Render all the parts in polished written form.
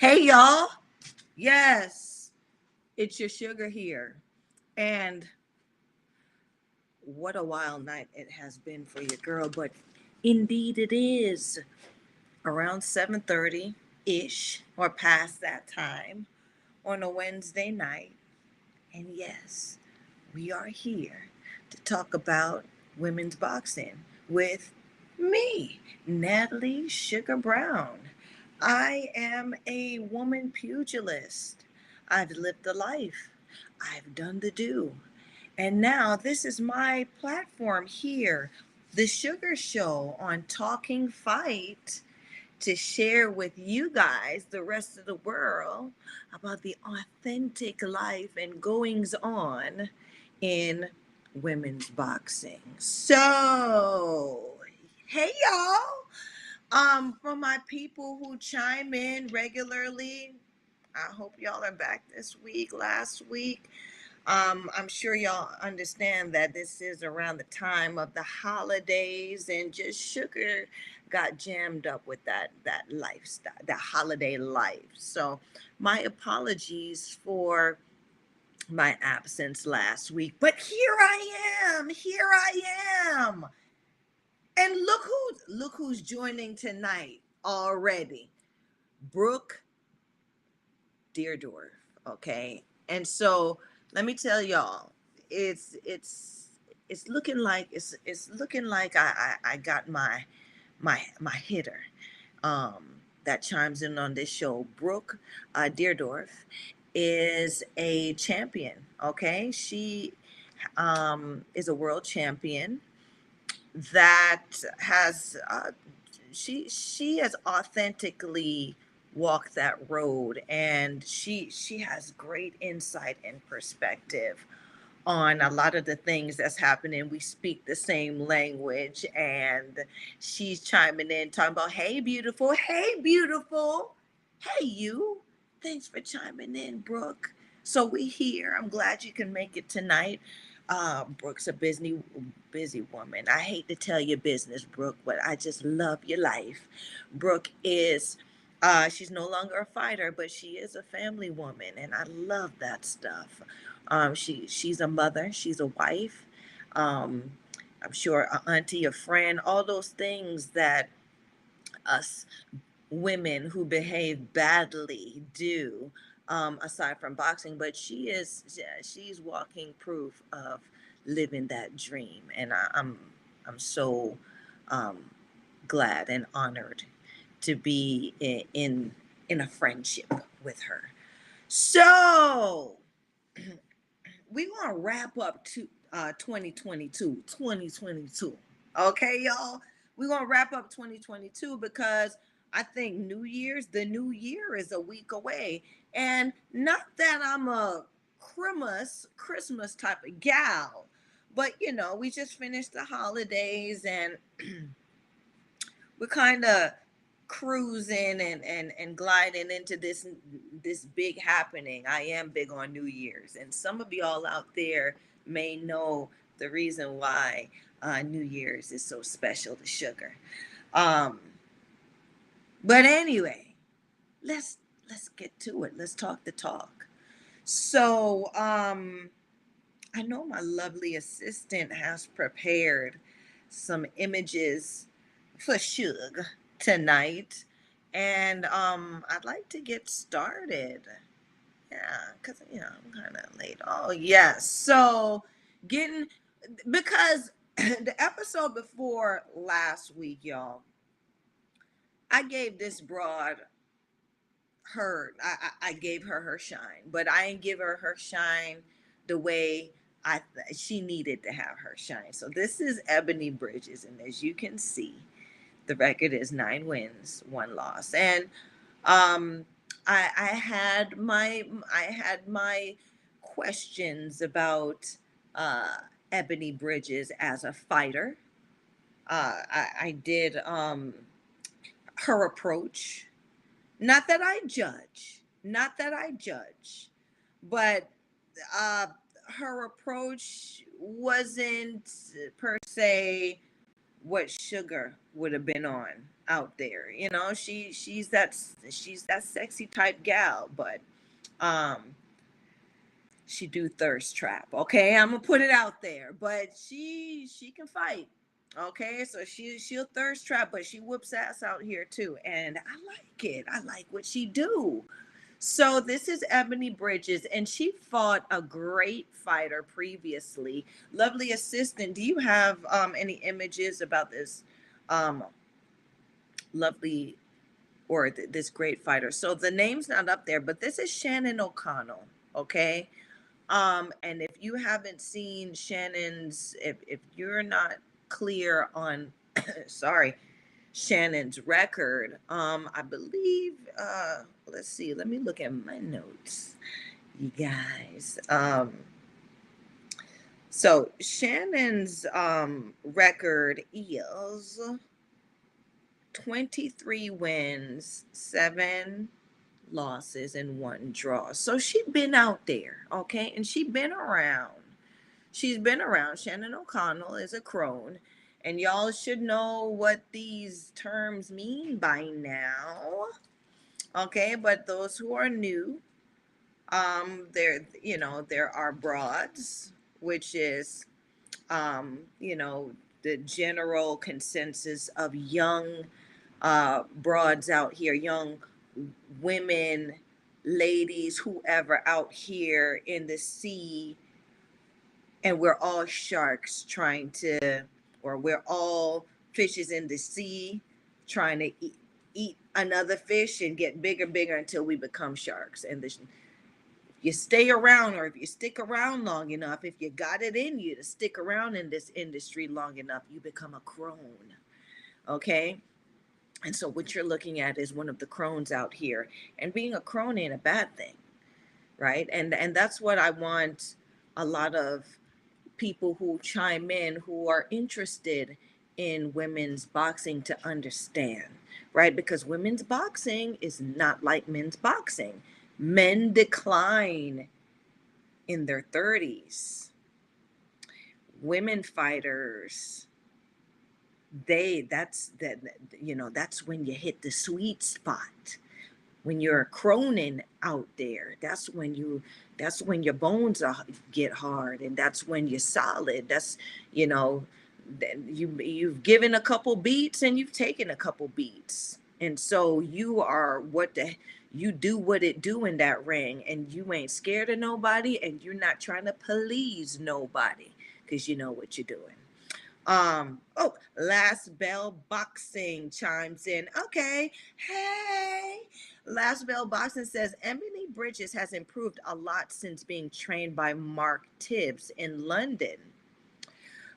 Hey, y'all. Yes, it's your sugar here. And what a wild night it has been for your girl, but indeed it is around 7:30-ish or past that time on a Wednesday night. And yes, we are here to talk about women's boxing with me, Natalie Sugar Brown. I am a woman pugilist. I've lived the life. I've done the do. And now this is my platform here, the Sugar Show on Talking Fight, to share with you guys, the rest of the world, about the authentic life and goings on in women's boxing. So, hey y'all. For my people who chime in regularly, I hope y'all are back this week, last week. I'm sure y'all understand that this is around the time of the holidays, and just sugar got jammed up with that lifestyle, that holiday life. So my apologies for my absence last week, but here I am. And look who's joining tonight already. Brooke Deardorff, okay? And so let me tell y'all, it's looking like I got my hitter that chimes in on this show. Brooke Deardorff is a champion, okay? She is a world champion that has she has authentically walked that road, and she has great insight and perspective on a lot of the things that's happening. We speak the same language, and she's chiming in talking about, hey beautiful, hey you, thanks for chiming in, Brooke. So we here. I'm glad you can make it tonight. Brooke's a busy woman. I hate to tell your business, Brooke, but I just love your life. Brooke is she's no longer a fighter, but she is a family woman, and I love that stuff. She's a mother, she's a wife. Um, I'm sure an auntie, a friend, all those things that us women who behave badly do, aside from boxing. But she's walking proof of living that dream, and I'm so um, glad and honored to be in a friendship with her. So we're gonna wrap up to 2022. Okay, y'all, we're gonna wrap up 2022 because I think the new year is a week away. And not that I'm a Christmas type of gal, but we just finished the holidays, and we're kind of cruising and gliding into this big happening. I am big on New Year's, and some of y'all out there may know the reason why New Year's is so special to sugar. Um, but anyway, let's get to it. Let's talk the talk. So I know my lovely assistant has prepared some images for Suge tonight, and I'd like to get started. Yeah, because I'm kind of late. Oh yes, so getting because the episode before last week, y'all, I gave this broad I gave her shine, but I didn't give her shine the way she needed to have her shine. So this is Ebony Bridges, and as you can see, the record is 9 wins, 1 loss. And um, I had my questions about Ebony Bridges as a fighter. I did her approach. Not that I judge, but uh, her approach wasn't per se what Sugar would have been on. out there. You know, she's that sexy type gal, but um she do thirst trap. Okay, I'm gonna put it out there, but she can fight. Okay, so she'll thirst trap, but she whoops ass out here too, and I like it. I like what she do. So this is Ebony Bridges, and she fought a great fighter previously. Lovely assistant, do you have any images about this um lovely or this great fighter? So the name's not up there, but this is Shannon O'Connell. Okay, and if you haven't seen Shannon's, if you're not clear on, sorry, Shannon's record, I believe, let's see, let me look at my notes, you guys. So Shannon's record is 23 wins, 7 losses, and 1 draw. So she been out there, okay, and she been around. She's been around. Shannon O'Connell is a crone, and y'all should know what these terms mean by now. Okay, but those who are new, there are broads, which is the general consensus of young broads out here, young women, ladies, whoever out here in the sea, and we're all sharks trying to, or we're all fishes in the sea trying to eat another fish and get bigger until we become sharks. And you stay around, or if you stick around long enough, if you got it in you to stick around in this industry long enough, you become a crone. Okay. And so what you're looking at is one of the crones out here, and being a crone ain't a bad thing, right? And that's what I want a lot of people who chime in who are interested in women's boxing to understand, right? Because women's boxing is not like men's boxing. Men decline in their 30s. Women fighters, that's when you hit the sweet spot. When you're a cronin out there, that's when your bones get hard, and that's when you're solid. That's, you know, you've given a couple beats and you've taken a couple beats, and so you do what it do in that ring, and you ain't scared of nobody, and you're not trying to please nobody, because you know what you're doing. Last Bell Boxing chimes in. Okay. Hey. Last Bell Boxing says Emily Bridges has improved a lot since being trained by Mark Tibbs in London.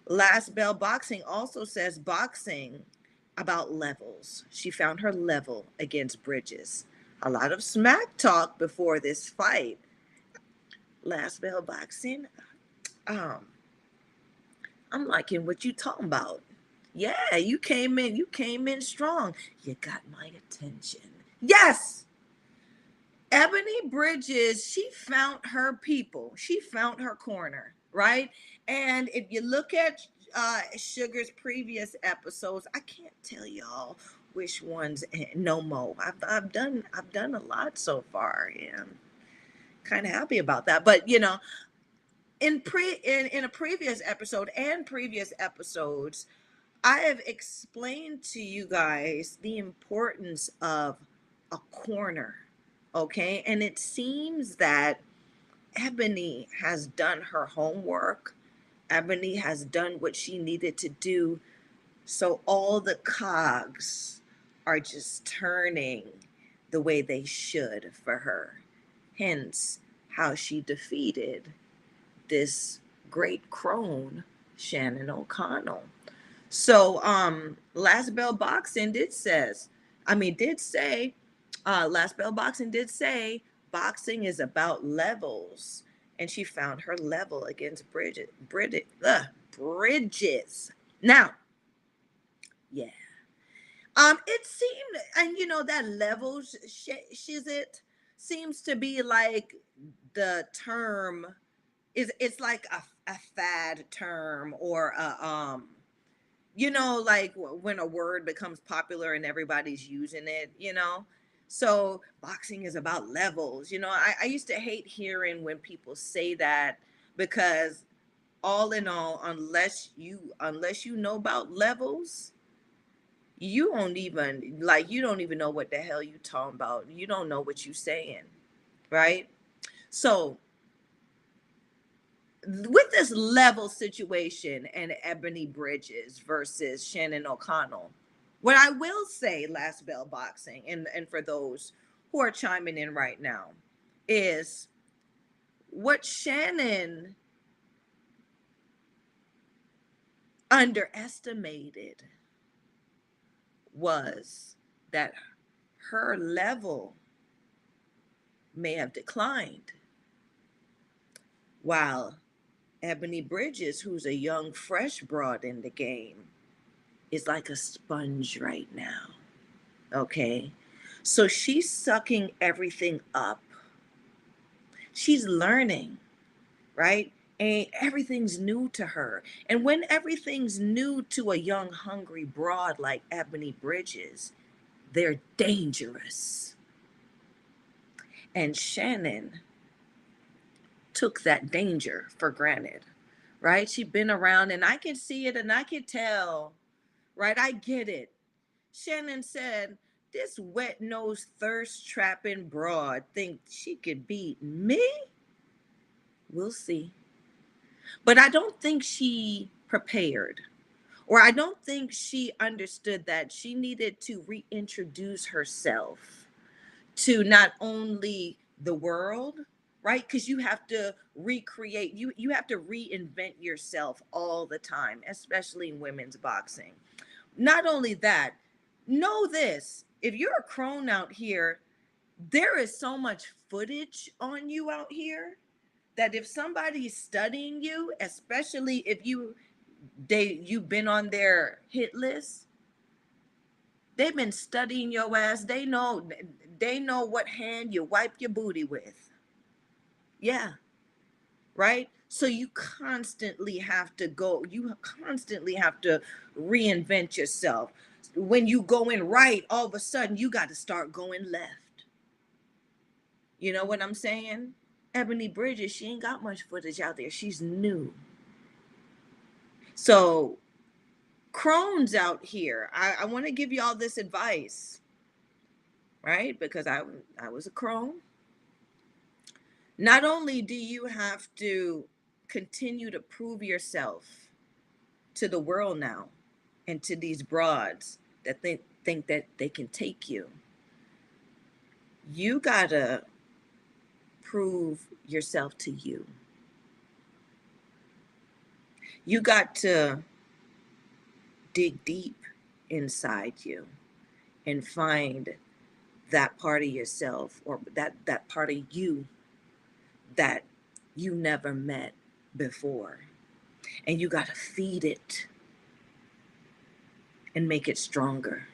Last Bell Boxing also says boxing about levels. She found her level against Bridges. A lot of smack talk before this fight. Last Bell Boxing, um, I'm liking what you talking about. Yeah, you came in strong. You got my attention. Yes. Ebony Bridges, she found her people. She found her corner, right? And if you look at Sugar's previous episodes, I can't tell y'all which ones no more. I've done a lot so far. Yeah, I'm kind of happy about that. But in a previous episode and previous episodes, I have explained to you guys the importance of a corner, okay? And it seems that Ebony has done her homework. Ebony has done what she needed to do. So all the cogs are just turning the way they should for her. Hence, how she defeated this great crone, Shannon O'Connell. So Last Bell Boxing did say, Last Bell Boxing did say boxing is about levels. And she found her level against Bridges. Now, yeah. It seemed, and that levels shizit seems to be like the term, it's like a fad term, or a like when a word becomes popular and everybody's using it, so boxing is about levels. I used to hate hearing when people say that, because all in all, unless you know about levels, you don't even know what the hell you talking about. You don't know what you saying, right? So with this level situation and Ebony Bridges versus Shannon O'Connell, what I will say, Last Bell Boxing, and for those who are chiming in right now, is what Shannon underestimated was that her level may have declined, while Ebony Bridges, who's a young, fresh broad in the game, is like a sponge right now. Okay. So she's sucking everything up. She's learning, right? And everything's new to her. And when everything's new to a young, hungry broad like Ebony Bridges, they're dangerous. And Shannon took that danger for granted, right? She'd been around, and I can see it and I can tell, right? I get it. Shannon said, "This wet-nosed, thirst-trapping broad thinks she could beat me? We'll see." But I don't think she prepared, or I don't think she understood that she needed to reintroduce herself to not only the world, right? Because you have to recreate, you have to reinvent yourself all the time, especially in women's boxing. Not only that, know this: if you're a crone out here, there is so much footage on you out here that if somebody's studying you, especially if you've been on their hit list, they've been studying your ass. They know what hand you wipe your booty with. Yeah, right? So you constantly have to reinvent yourself. When you go in right, all of a sudden you got to start going left. You know what I'm saying? Ebony Bridges, she ain't got much footage out there. She's new. So, crones out here, I want to give you all this advice, right? Because I was a crone. Not only do you have to continue to prove yourself to the world now and to these broads that think that they can take you, you gotta prove yourself to you. You got to dig deep inside you and find that part of yourself, or that part of you that you never met before. And you got to feed it and make it stronger.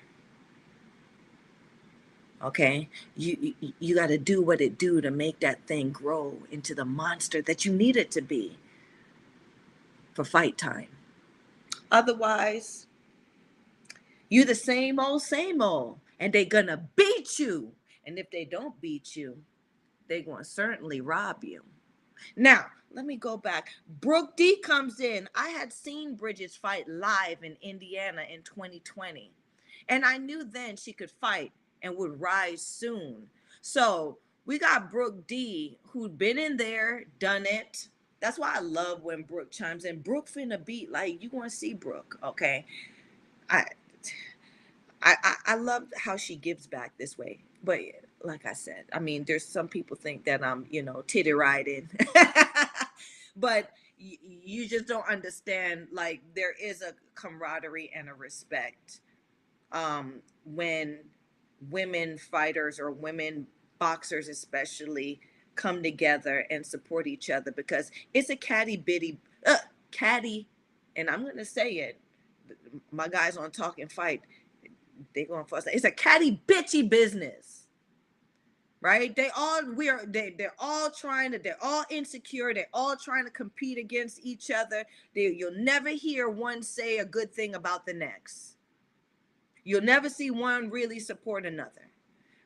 Okay? You got to do what it do to make that thing grow into the monster that you need it to be for fight time. Otherwise, you the same old, and they gonna beat you. And if they don't beat you, they gonna certainly rob you. Now, let me go back. Brooke D comes in. I had seen Bridges fight live in Indiana in 2020. And I knew then she could fight and would rise soon. So we got Brooke D, who'd been in there, done it. That's why I love when Brooke chimes in. Brooke finna beat, like, you gonna see Brooke, okay? I I love how she gives back this way. But like I said, I mean, there's some people think that I'm, titty riding. But you just don't understand. Like, there is a camaraderie and a respect when women fighters or women boxers, especially, come together and support each other, because it's a catty, and I'm going to say it. My guys on Talkin Fight, they going for us. It's a catty bitchy business. right? They're all they're all insecure, they're all trying to compete against each other. You'll never hear one say a good thing about the next. You'll never see one really support another,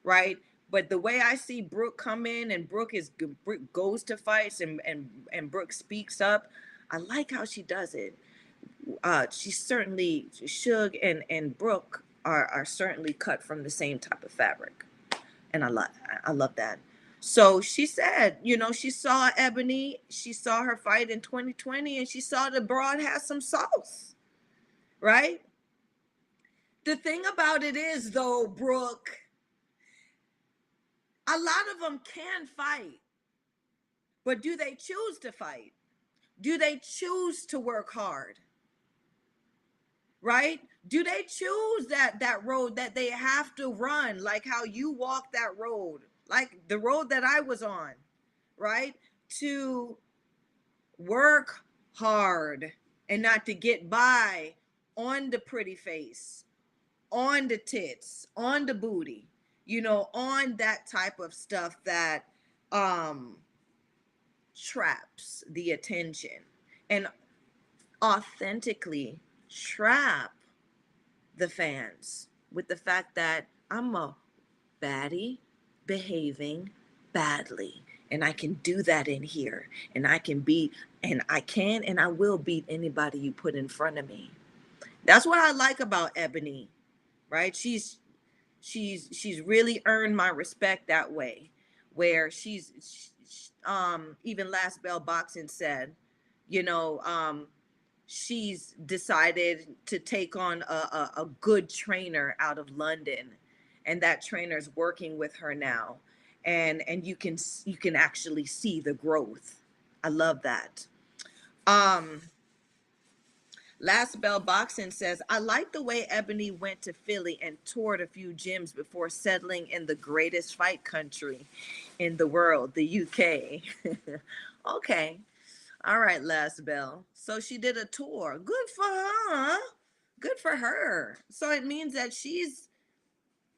right? But the way I see Brooke come in, and Brooke goes to fights, and Brooke speaks up. I like how she does it. She certainly Suge and Brooke are certainly cut from the same type of fabric, and I love that. So she said, she saw Ebony, she saw her fight in 2020, and she saw the broad has some sauce, right? The thing about it is, though, Brooke, a lot of them can fight, but do they choose to fight? Do they choose to work hard? Right? Do they choose that road that they have to run, like how you walk that road, like the road that I was on, right? To work hard and not to get by on the pretty face, on the tits, on the booty, on that type of stuff that um traps the attention and authentically trap the fans with the fact that I'm a baddie behaving badly. And I can do that in here. And I can beat, and I can, and I will beat anybody you put in front of me. That's what I like about Ebony, right? She's really earned my respect that way, where even Last Bell Boxing said, you know, she's decided to take on a good trainer out of London, and that trainer's working with her now, and you can actually see the growth. I love that. um Last Bell Boxing says, I like the way Ebony went to Philly and toured a few gyms before settling in the greatest fight country in the world, the UK. Okay. All right, Last Bell. So she did a tour. Good for her. Good for her. So it means that she's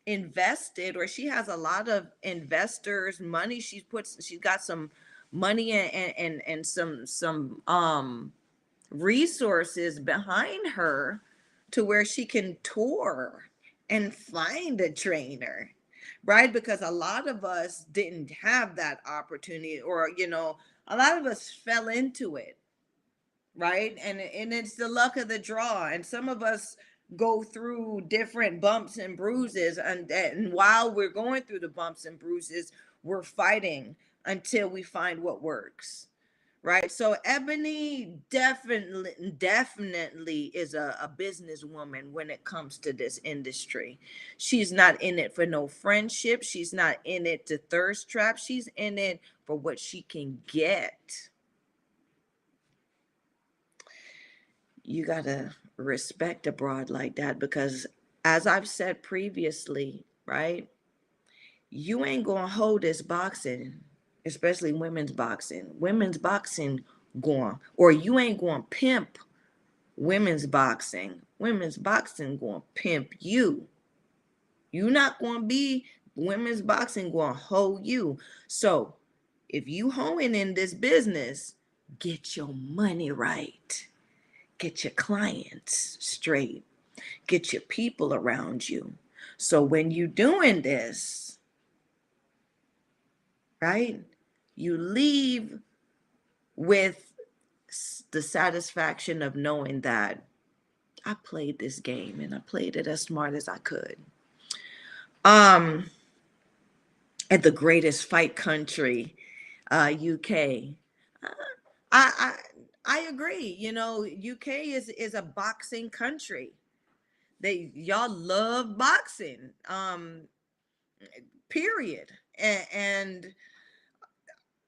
invested, or she has a lot of investors' money. She's got some money and some resources behind her to where she can tour and find a trainer, right? Because a lot of us didn't have that opportunity, or a lot of us fell into it, right? And it's the luck of the draw, and some of us go through different bumps and bruises, and while we're going through the bumps and bruises, we're fighting until we find what works, right? So Ebony definitely is a businesswoman when it comes to this industry. She's not in it for no friendship. She's not in it to thirst trap. She's in it for what she can get. You gotta respect a broad like that, because as I've said previously, right? You ain't gonna hold this boxing, especially women's boxing. Women's boxing going, or you ain't gonna pimp women's boxing. Women's boxing gonna pimp you. You not gonna be women's boxing gonna hold you. So if you hoeing in this business, get your money right. Get your clients straight. Get your people around you. So when you doing this, right? You leave with the satisfaction of knowing that I played this game and I played it as smart as I could. At the greatest fight country, UK. I I agree. UK is a boxing country. Y'all love boxing. Period. And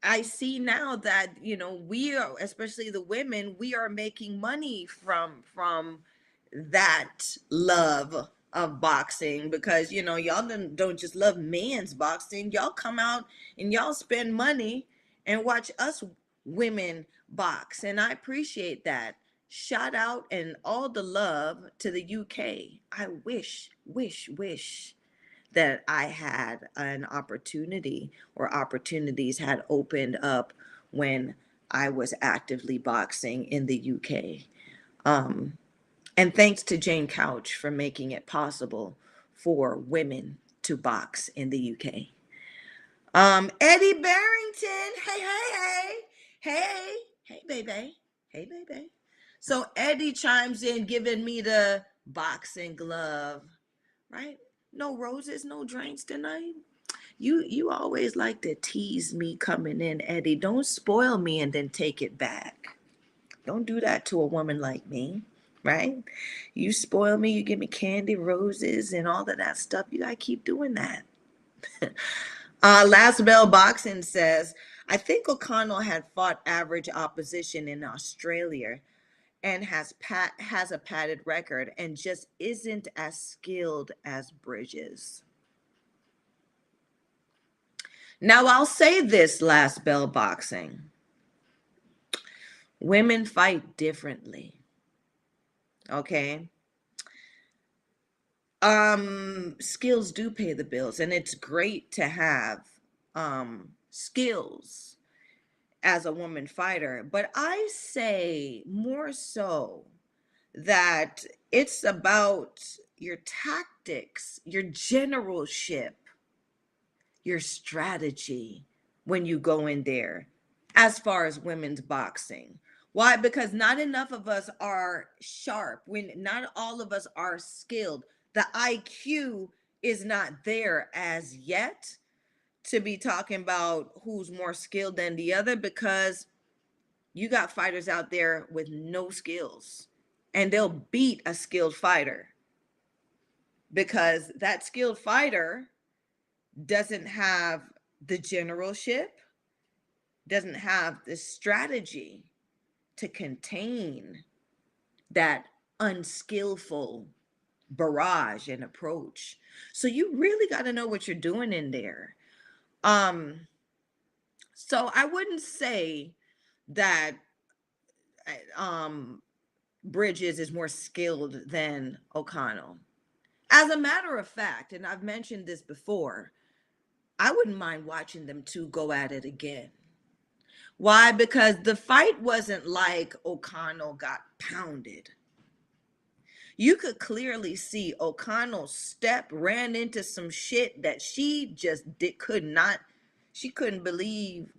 I see now that we are, especially the women, we are making money from that love of boxing, because y'all don't just love men's boxing. Y'all come out and y'all spend money and watch us women box, and I appreciate that. Shout out and all the love to the UK. I wish that I had an opportunity, or opportunities had opened up when I was actively boxing in the UK. Um, and thanks to Jane Couch for making it possible for women to box in the UK. Eddie Barrington, hey, baby, hey, baby. So Eddie chimes in, giving me the boxing glove, right? No roses, no drinks tonight. You always like to tease me coming in, Eddie. Don't spoil me and then take it back. Don't do that to a woman like me, right? You spoil me, you give me candy, roses, and all of that stuff. You gotta keep doing that. Last Bell Boxing says, I think O'Connell had fought average opposition in Australia and has a padded record and just isn't as skilled as Bridges. Now I'll say this, Last Bell Boxing. Women fight differently. Okay? Skills do pay the bills, and it's great to have skills as a woman fighter, but I say more so that it's about your tactics, your generalship, your strategy when you go in there as far as women's boxing. Why? Because not enough of us are sharp. When not all of us are skilled. The IQ is not there as yet to be talking about who's more skilled than the other, because you got fighters out there with no skills and they'll beat a skilled fighter because that skilled fighter doesn't have the generalship, doesn't have the strategy to contain that unskillful barrage and approach. So you really got to know what you're doing in there. So I wouldn't say that um Bridges is more skilled than O'Connell. As a matter of fact, and I've mentioned this before, I wouldn't mind watching them two go at it again. Why? Because the fight wasn't like O'Connell got pounded. You could clearly see O'Connell ran into some shit that she just could not, she couldn't believe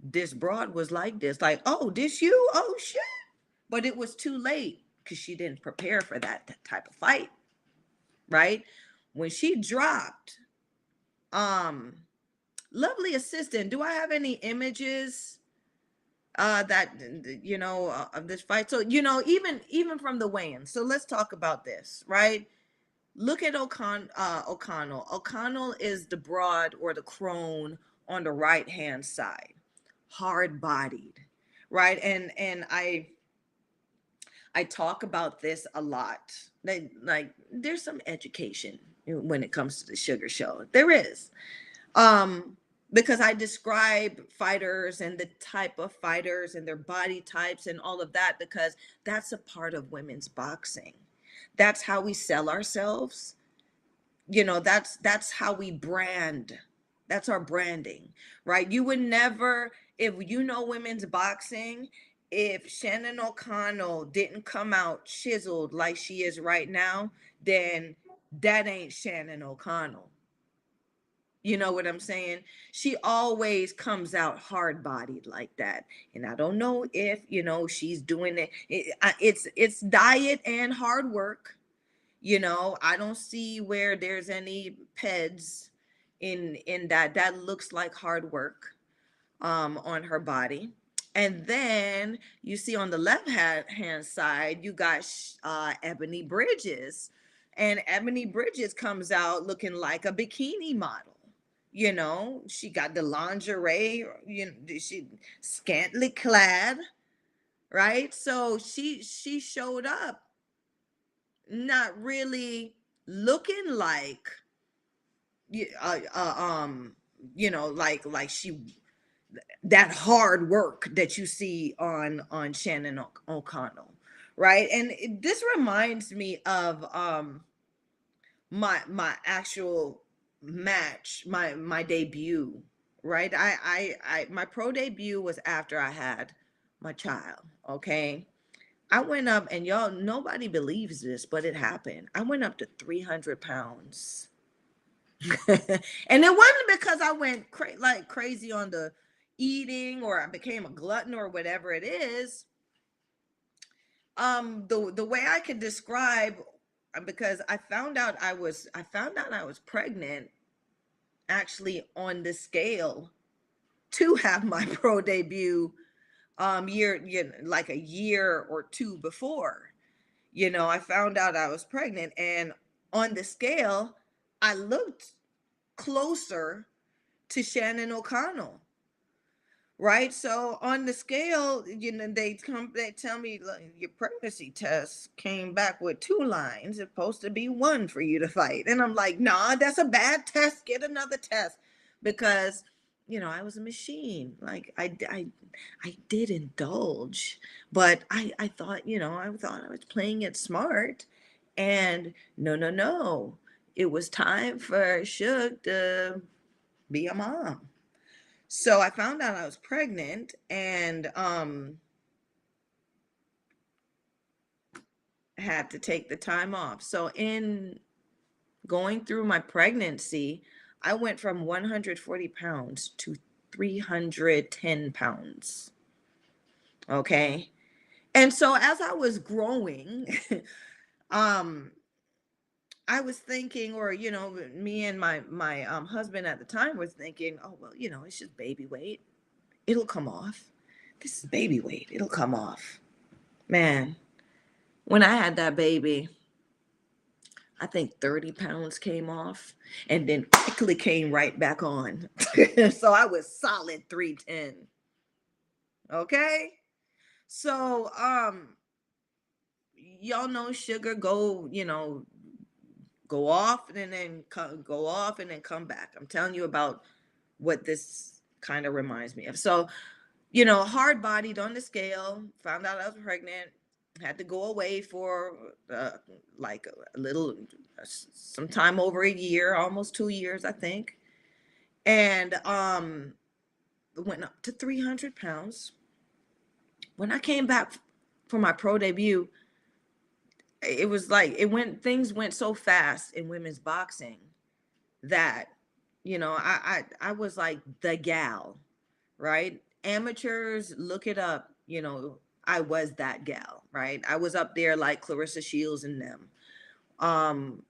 this broad was like this. Like, oh, this you? Oh, shit. But it was too late because she didn't prepare for that type of fight, right? When she dropped, lovely assistant, do I have any images that of this fight? So even from the weigh-in, so let's talk about this, right? Look at O'Connell. O'Connell is the broad or the crone on the right hand side, hard bodied, right? And I talk about this a lot. Like there's some education when it comes to the Sugar Show. There is. Because I describe fighters and the type of fighters and their body types and all of that, because that's a part of women's boxing. That's how we sell ourselves. That's how we brand. That's our branding, right? You would never, if you know women's boxing, if Shannon O'Connell didn't come out chiseled like she is right now, then that ain't Shannon O'Connell. You know what I'm saying? She always comes out hard bodied like that. And I don't know if, she's doing it. It's diet and hard work. I don't see where there's any peds in that looks like hard work on her body. And then you see on the left hand side you got Ebony Bridges, and Ebony Bridges comes out looking like a bikini model. She got the lingerie, she scantily clad, right? So she showed up not really looking like like she, that hard work that you see on Shannon O'Connell, right? And this reminds me of my actual match, my debut, right? I my pro debut was after I had my child. Okay. I went up, and y'all, nobody believes this, but it happened. I went up to 300 pounds. And it wasn't because I went like crazy on the eating, or I became a glutton, or whatever it is. The way I could describe, because I found out I was pregnant, actually, on the scale to have my pro debut, like a year or two before. I found out I was pregnant, and on the scale, I looked closer to Shannon O'Connell. Right. So on the scale, they tell me, "Look, your pregnancy test came back with 2 lines. It's supposed to be one for you to fight." And I'm like, nah, that's a bad test. Get another test. Because, I was a machine. Like, I did indulge, but I thought, I was playing it smart. And no, no, no. It was time for Shug to be a mom. So I found out I was pregnant, and had to take the time off. So in going through my pregnancy, I went from 140 pounds to 310 pounds. Okay. And so as I was growing, um I was thinking, or me and my husband at the time were thinking, oh well, it's just baby weight. It'll come off. This is baby weight. It'll come off. Man, when I had that baby, I think 30 pounds came off and then quickly came right back on. So I was solid 310. Okay. So, y'all know sugar go off and then go off and then come back. I'm telling you about what this kind of reminds me of. So, hard bodied on the scale, found out I was pregnant, had to go away for like a little, some time over a year, almost 2 years, I think. And went up to 300 pounds. When I came back for my pro debut, it was like things went so fast in women's boxing that, I was like the gal, right? Amateurs, look it up. I was that gal, right? I was up there like Clarissa Shields and them. Um,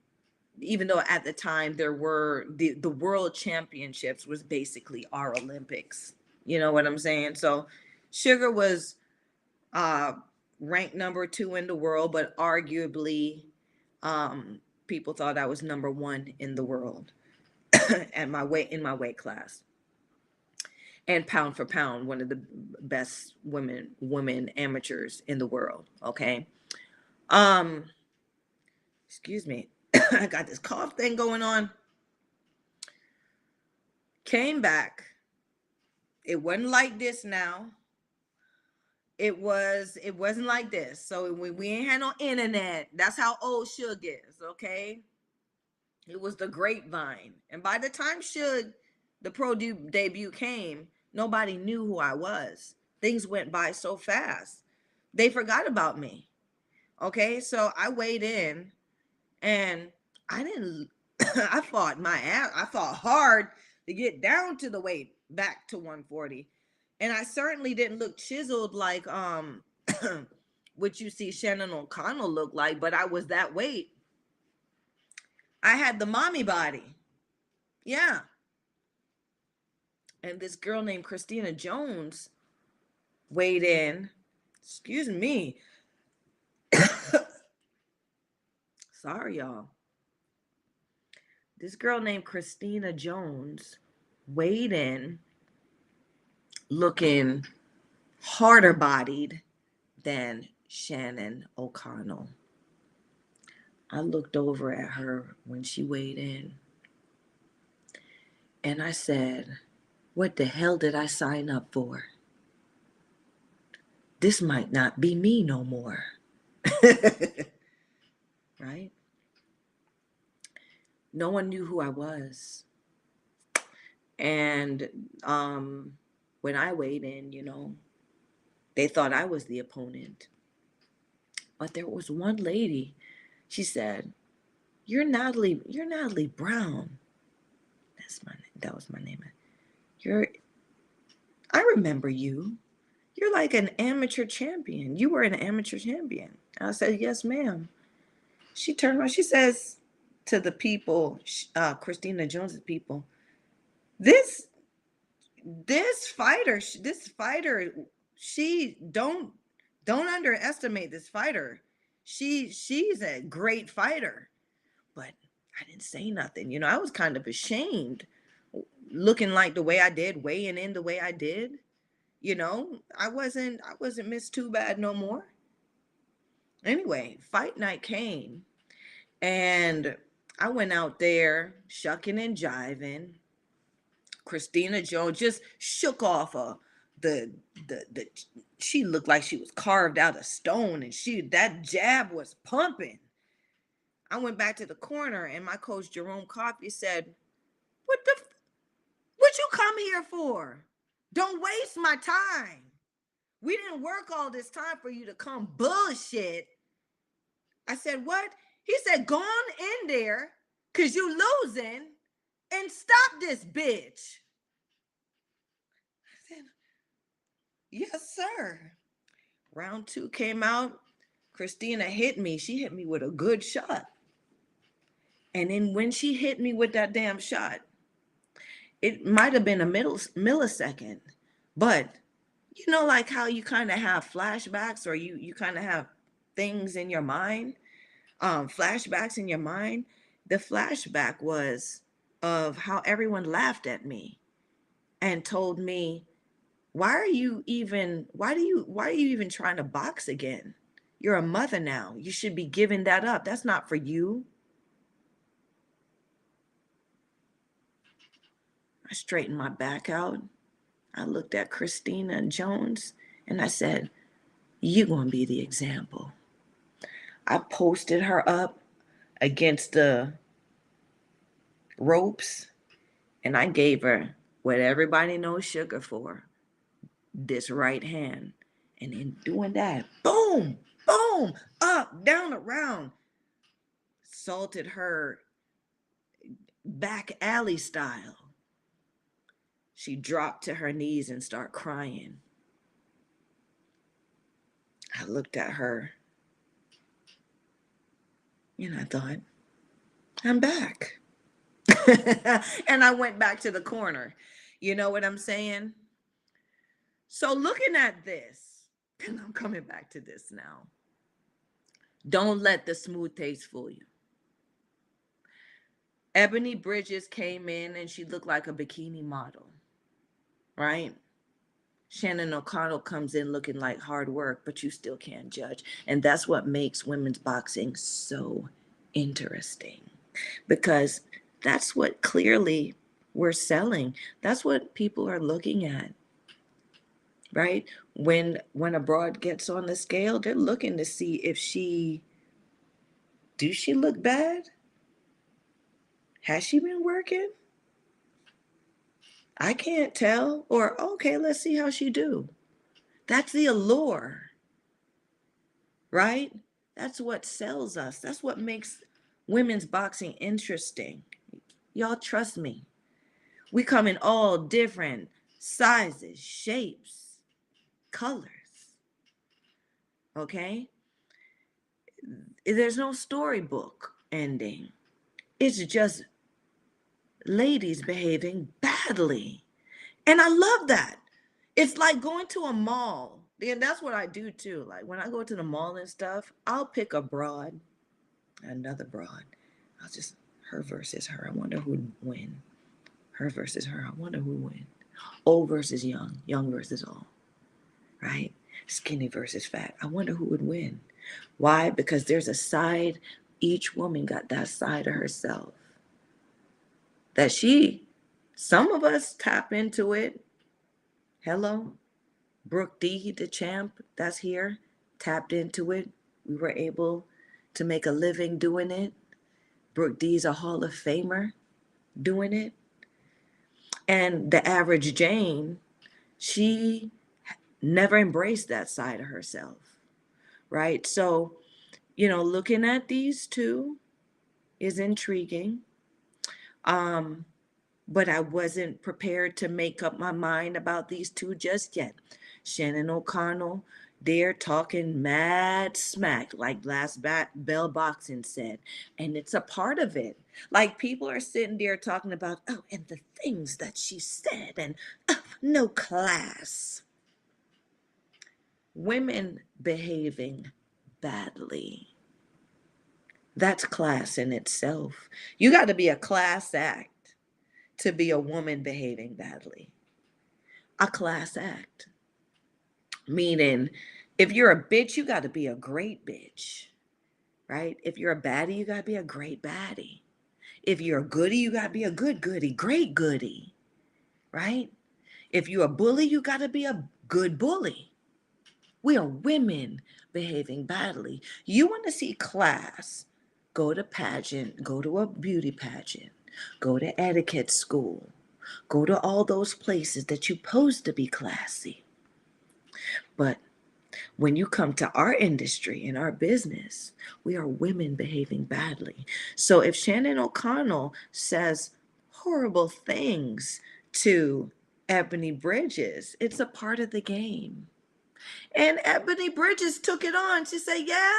Even though at the time there were the world championships was basically our Olympics. You know what I'm saying? So Sugar was uh ranked number 2 in the world, but arguably people thought I was number 1 in the world at my weight in my weight class. And pound for pound, one of the best women amateurs in the world. Okay. Um, Excuse me. I got this cough thing going on. Came back. It wasn't like this now. It wasn't like this. So we ain't had no internet. That's how old Suge is, okay? It was the grapevine. And by the time the pro debut came, nobody knew who I was. Things went by so fast. They forgot about me. Okay, so I weighed in, and I didn't I fought my ass. I fought hard to get down to the weight back to 140. And I certainly didn't look chiseled like what you see Shannon O'Connell look like, but I was that weight. I had the mommy body. Yeah. And this girl named Christina Jones weighed in. Excuse me. Sorry, y'all. This girl named Christina Jones weighed in looking harder bodied than Shannon O'Connell. I looked over at her when she weighed in, and I said, what the hell did I sign up for? This might not be me no more. Right? No one knew who I was. And when I weighed in, they thought I was the opponent. But there was one lady, she said, you're Natalie Brown. That was my name. You're I remember you. You're like an amateur champion. You were an amateur champion. I said, yes, ma'am. She turned around. She says to the people, Christina Jones's people, this this fighter, she don't underestimate this fighter. She's a great fighter. But I didn't say nothing. I was kind of ashamed looking like the way I did, weighing in the way I did. I wasn't Miss Too Bad no more. Anyway, fight night came, and I went out there shucking and jiving. Christina Jones just shook off the she looked like she was carved out of stone, and that jab was pumping. I went back to the corner, and my coach Jerome Coffey said, what you come here for? Don't waste my time. We didn't work all this time for you to come bullshit. I said, what? He said, go on in there, because you losing, and stop this bitch. I said, yes, sir. Round 2 came out. Christina hit me. She hit me with a good shot. And then when she hit me with that damn shot, it might have been a millisecond, but like how you kind of have flashbacks, or you kind of have things in your mind, flashbacks in your mind. The flashback was of how everyone laughed at me and told me, why are you even trying to box again? You're a mother now. You should be giving that up. That's not for you. I straightened my back out. I looked at Christina Jones and I said, you're going to be the example. I posted her up against the ropes, and I gave her what everybody knows sugar for, this right hand. And in doing that, boom, boom, up, down, around, salted her back alley style. She dropped to her knees and started crying. I looked at her and I thought, I'm back. And I went back to the corner. You know what I'm saying? So looking at this, and I'm coming back to this now. Don't let the smooth taste fool you. Ebony Bridges came in and she looked like a bikini model, right? Shannon O'Connell comes in looking like hard work, but you still can't judge. And that's what makes women's boxing so interesting, because that's what clearly we're selling. That's what people are looking at, right? When a broad gets on the scale, they're looking to see if does she look bad? Has she been working? I can't tell. Or, okay, let's see how she do. That's the allure, right? That's what sells us. That's what makes women's boxing interesting. Y'all trust me. We come in all different sizes, shapes, colors. Okay? There's no storybook ending. It's just ladies behaving badly. And I love that. It's like going to a mall. And that's what I do too. Like when I go to the mall and stuff, I'll pick a broad, another broad. Her versus her. I wonder who would win. Her versus her. I wonder who would win. Old versus young. Young versus old. Right? Skinny versus fat. I wonder who would win. Why? Because there's a side, each woman got that side of herself. That some of us tap into it. Hello? Brooke D, the champ, that's here, tapped into it. We were able to make a living doing it. Brooke D's a Hall of Famer doing it. And the average Jane, she never embraced that side of herself, right? So, looking at these two is intriguing. Um, but I wasn't prepared to make up my mind about these two just yet. Shannon O'Connell, they're talking mad smack, like last Bell Boxing said, and it's a part of it. Like people are sitting there talking about, oh, and the things that she said, and oh, no class. Women behaving badly. That's class in itself. You got to be a class act to be a woman behaving badly. A class act. Meaning, if you're a bitch, you got to be a great bitch, right? If you're a baddie, you got to be a great baddie. If you're a goodie, you got to be a good goodie, great goodie, right? If you're a bully, you got to be a good bully. We are women behaving badly. You want to see class, go to pageant, go to a beauty pageant, go to etiquette school, go to all those places that you're supposed to be classy. But when you come to our industry and our business, we are women behaving badly. So if Shannon O'Connell says horrible things to Ebony Bridges, it's a part of the game. And Ebony Bridges took it on. She said, yeah,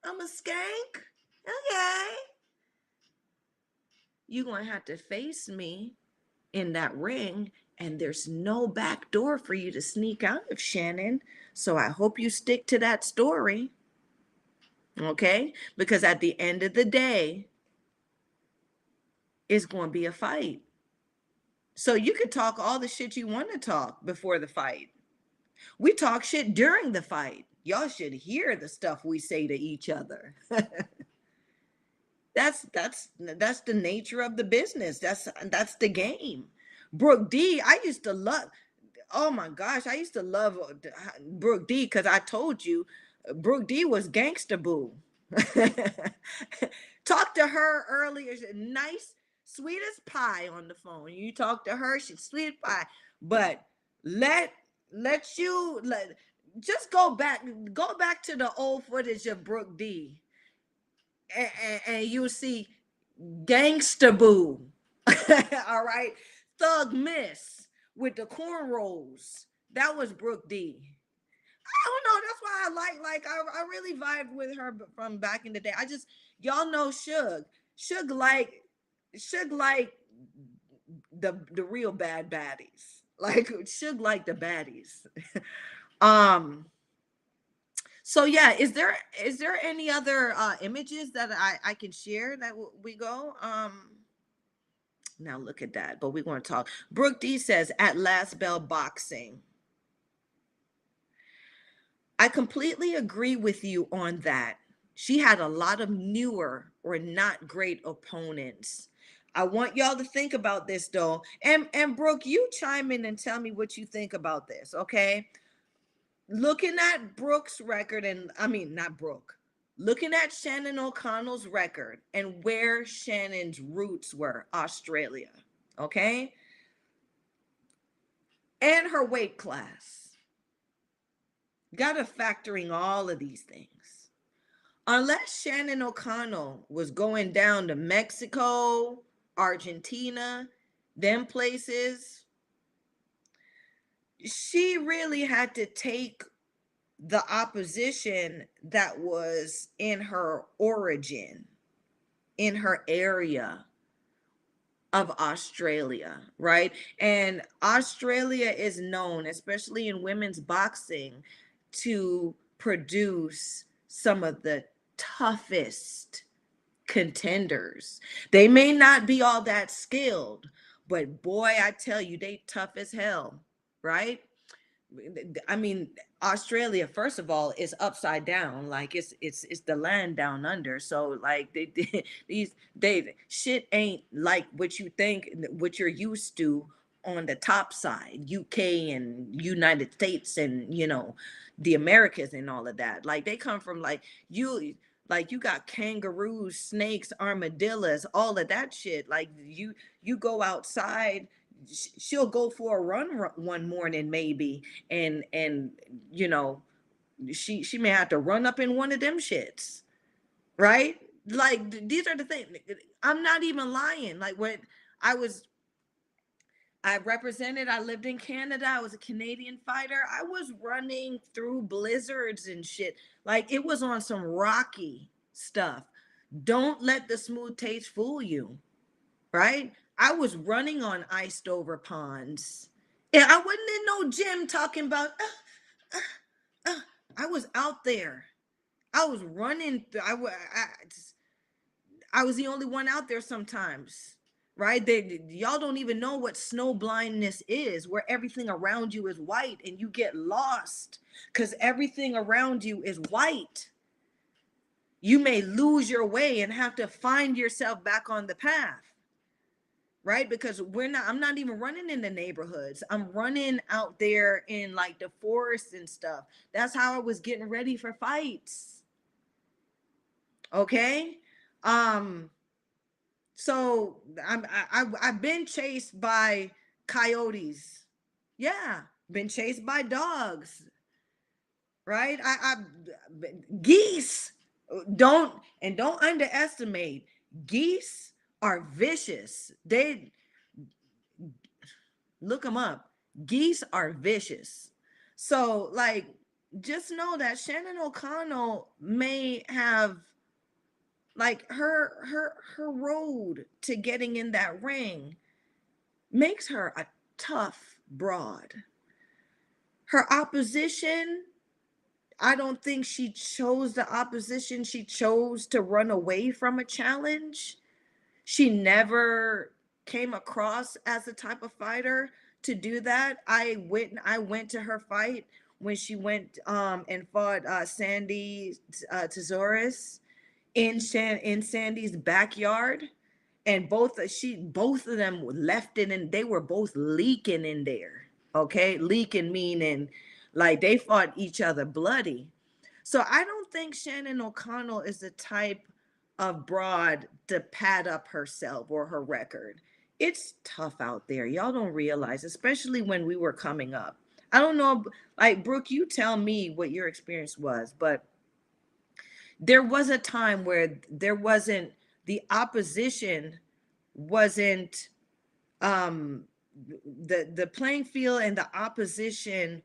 I'm a skank. Okay. You're going to have to face me in that ring, and there's no back door for you to sneak out of, Shannon. So I hope you stick to that story. Okay? Because at the end of the day, it's going to be a fight. So you can talk all the shit you want to talk before the fight. We talk shit during the fight. Y'all should hear the stuff we say to each other. That's the nature of the business. That's the game. Brooke D, I used to love. Oh my gosh, I used to love Brooke D because I told you Brooke D was gangsta boo. Talked to her earlier. Nice, sweet as pie on the phone. You talk to her, she's sweet as pie. But let you just go back to the old footage of Brooke D, and you'll see gangsta boo. All right, Thug Miss with the cornrows. That was Brooke D. I don't know. That's why I really vibed with her from back in the day. Y'all know Suge like the real bad baddies. Like Suge like the baddies. um. So yeah, is there any other images that I can share that we go? Now look at that. But we're going to talk. Brooke D says at Last Bell Boxing. I completely agree with you on that. She had a lot of newer or not great opponents. I want y'all to think about this though. And Brooke, you chime in and tell me what you think about this, okay? Looking at Brooke's record, and I mean not Brooke. Looking at Shannon O'Connell's record and where Shannon's roots were, Australia, okay? And her weight class. Got to factoring all of these things. Unless Shannon O'Connell was going down to Mexico, Argentina, them places, she really had to take the opposition that was in her origin, in her area of Australia, right? And Australia is known, especially in women's boxing, to produce some of the toughest contenders. They may not be all that skilled, but boy, I tell you, they tough as hell, right? I mean, Australia, first of all, is upside down. Like it's the land down under. So like they shit ain't like what you think, what you're used to on the top side, UK and United States and the Americas and all of that. Like they come from like you Like you got kangaroos, snakes, armadillos, all of that shit. Like you go outside, she'll go for a run one morning maybe, and you know, she may have to run up in one of them shits, right? Like these are the things. I'm not even lying. Like when I was I lived in Canada. I was a Canadian fighter. I was running through blizzards and shit. Like it was on some rocky stuff. Don't let the smooth taste fool you, right? I was running on iced over ponds. Yeah, I wasn't in no gym talking about, I was out there. I was running. I was the only one out there sometimes, right? Y'all don't even know what snow blindness is, where everything around you is white and you get lost because everything around you is white. You may lose your way and have to find yourself back on the path, right? Because I'm not even running in the neighborhoods. I'm running out there in like the forest and stuff. That's how I was getting ready for fights. Okay. Um, So I've been chased by coyotes. Yeah, been chased by dogs. Right? I geese. Don't underestimate. Geese are vicious. They look them up. Geese are vicious. So like, just know that Shannon O'Connell may have like her road to getting in that ring makes her a tough broad. Her opposition, I don't think she chose the opposition. She chose to run away from a challenge. She never came across as the type of fighter to do that. I went to her fight when she went and fought Sandy Tezoris in Sandy's backyard, and both of them left it, and they were both leaking in there. Okay, leaking meaning like they fought each other bloody. So I don't think Shannon O'Connell is the type of broad to pad up herself or her record. It's tough out there. Y'all don't realize, especially when we were coming up. I don't know, like Brooke, you tell me what your experience was, but there was a time where there wasn't the opposition wasn't the playing field and the opposition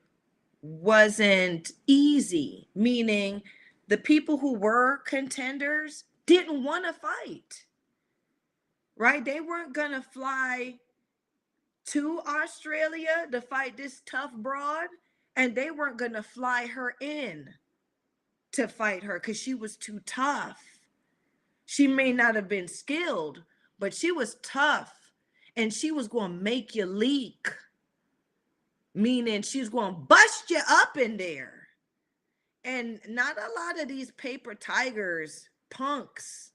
wasn't easy, meaning the people who were contenders didn't want to fight, right? They weren't gonna fly to Australia to fight this tough broad, and they weren't gonna fly her in to fight her because she was too tough. She may not have been skilled, but she was tough, and she was going to make you leak, meaning she's going to bust you up in there. And not a lot of these paper tigers, punks,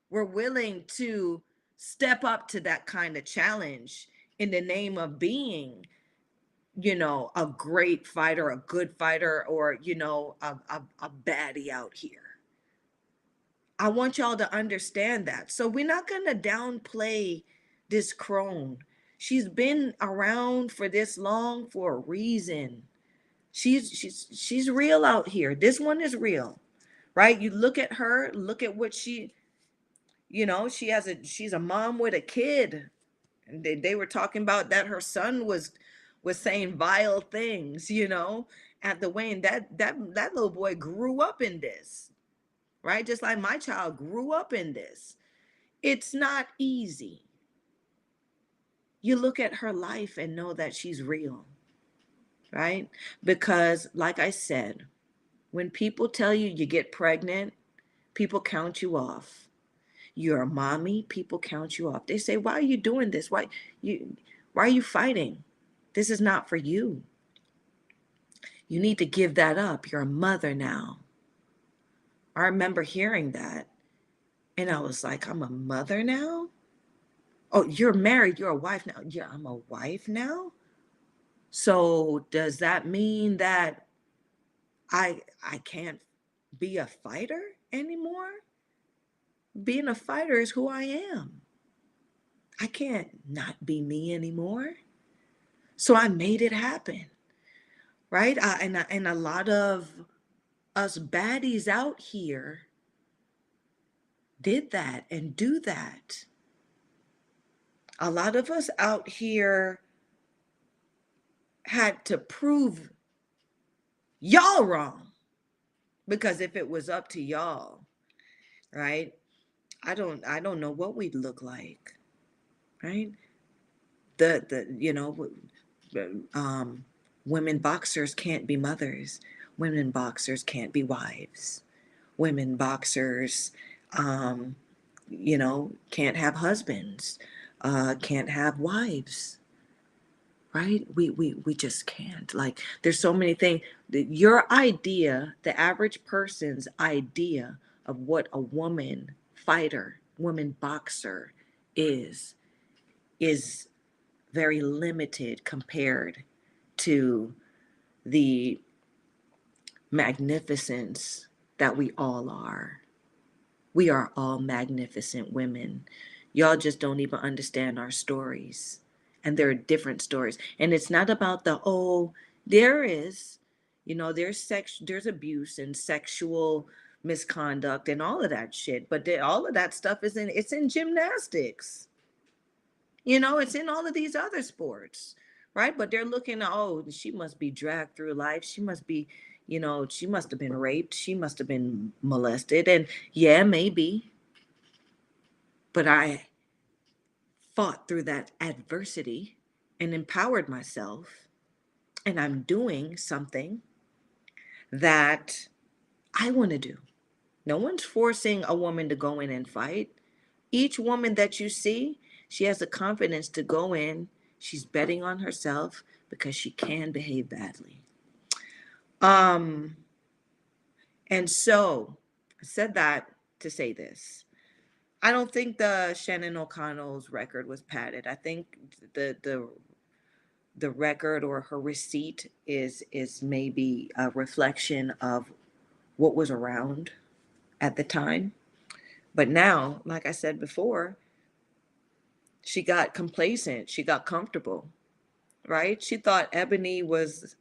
were willing to step up to that kind of challenge in the name of being, a great fighter, a good fighter, or, a baddie out here. I want y'all to understand that. So we're not going to downplay this crone. She's been around for this long for a reason. She's real out here. This one is real, right? You look at her, look at what she's a mom with a kid. And they were talking about that her son was saying vile things, at the weigh-in. That little boy grew up in this, right? Just like my child grew up in this. It's not easy. You look at her life and know that she's real, right? Because, like I said, when people tell you you get pregnant, people count you off. You're a mommy, people count you off. They say, "Why are you doing this? Why are you fighting? This is not for you. You need to give that up. You're a mother now." I remember hearing that, and I was like, "I'm a mother now? Oh, you're married, you're a wife now." "Yeah, I'm a wife now. So does that mean that I can't be a fighter anymore. Being a fighter is who I am. I can't not be me anymore. So I made it happen, right? And a lot of us baddies out here did that and do that. A lot of us out here had to prove y'all wrong, because if it was up to y'all, right? I don't know what we'd look like, right? The um women boxers can't be mothers. Women boxers can't be wives. Women boxers um can't have husbands, can't have wives, right? We just can't. Like, there's so many things. Your idea, the average person's idea of what a woman fighter, woman boxer is is very limited compared to the magnificence that we all are. We are all magnificent women. Y'all just don't even understand our stories. And there are different stories. And it's not about the, oh, there is, there's abuse and sexual misconduct and all of that shit. But all of that stuff it's in gymnastics. It's in all of these other sports, right? But they're looking, oh, she must be dragged through life. She must be, she must have been raped. She must have been molested. And yeah, maybe. But I fought through that adversity and empowered myself. And I'm doing something that I want to do. No one's forcing a woman to go in and fight. Each woman that you see, she has the confidence to go in. She's betting on herself because she can behave badly. Um, and so I said that to say this. I don't think the Shannon O'Connell's record was padded. I think the record or her receipt is maybe a reflection of what was around at the time. But now, like I said before, she got complacent. She got comfortable, right? She thought Ebony was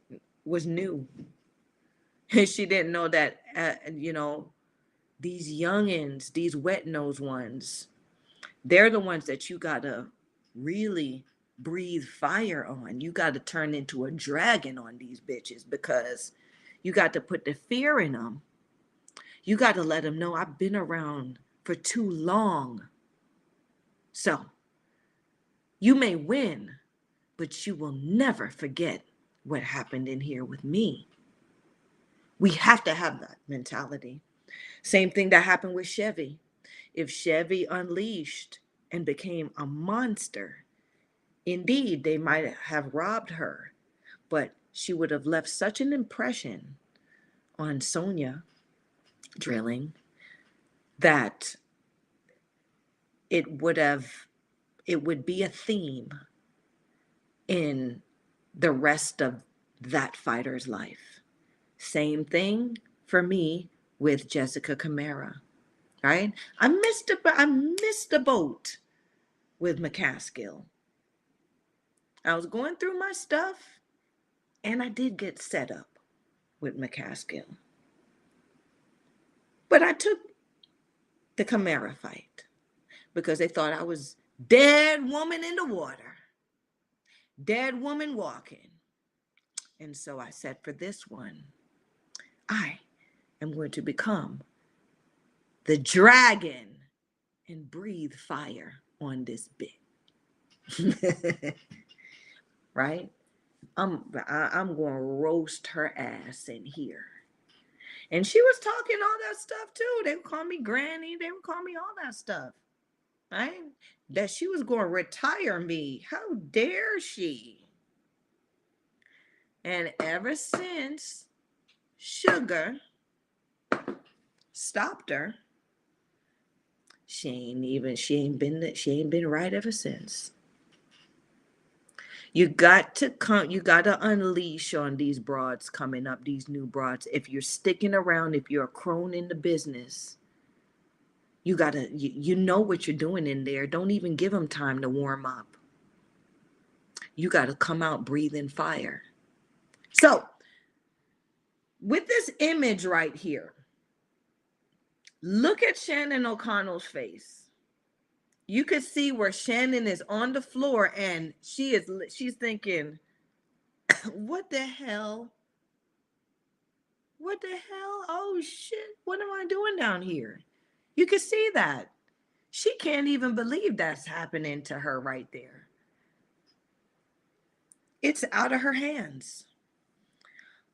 new. And she didn't know that these youngins, these wet nose ones, they're the ones that you gotta really breathe fire on. You gotta turn into a dragon on these bitches, because you got to put the fear in them. You got to let them know, I've been around for too long. So you may win, but you will never forget what happened in here with me. We have to have that mentality. Same thing that happened with Chevy. If Chevy unleashed and became a monster, indeed, they might have robbed her, but she would have left such an impression on Sonia Drilling that it would be a theme in the rest of that fighter's life. Same thing for me with Jessica Camara, right? I missed a boat with McCaskill. I was going through my stuff, and I did get set up with McCaskill. But I took the Camara fight because they thought I was dead woman in the water, dead woman walking. And so I said, for this one, I am going to become the dragon and breathe fire on this bit. Right? I'm going to roast her ass in here. And she was talking all that stuff too. They would call me granny. They would call me all that stuff. Right? That she was going to retire me. How dare she? And ever since Sugar stopped her, she ain't been right ever since. You got to unleash on these broads coming up, these new broads. If you're sticking around, if you're a crone in the business, You know what you're doing in there. Don't even give them time to warm up. You gotta come out breathing fire. So with this image right here, look at Shannon O'Connell's face. You could see where Shannon is on the floor and she's thinking, what the hell? What the hell? Oh shit, what am I doing down here? You can see that. She can't even believe that's happening to her right there. It's out of her hands.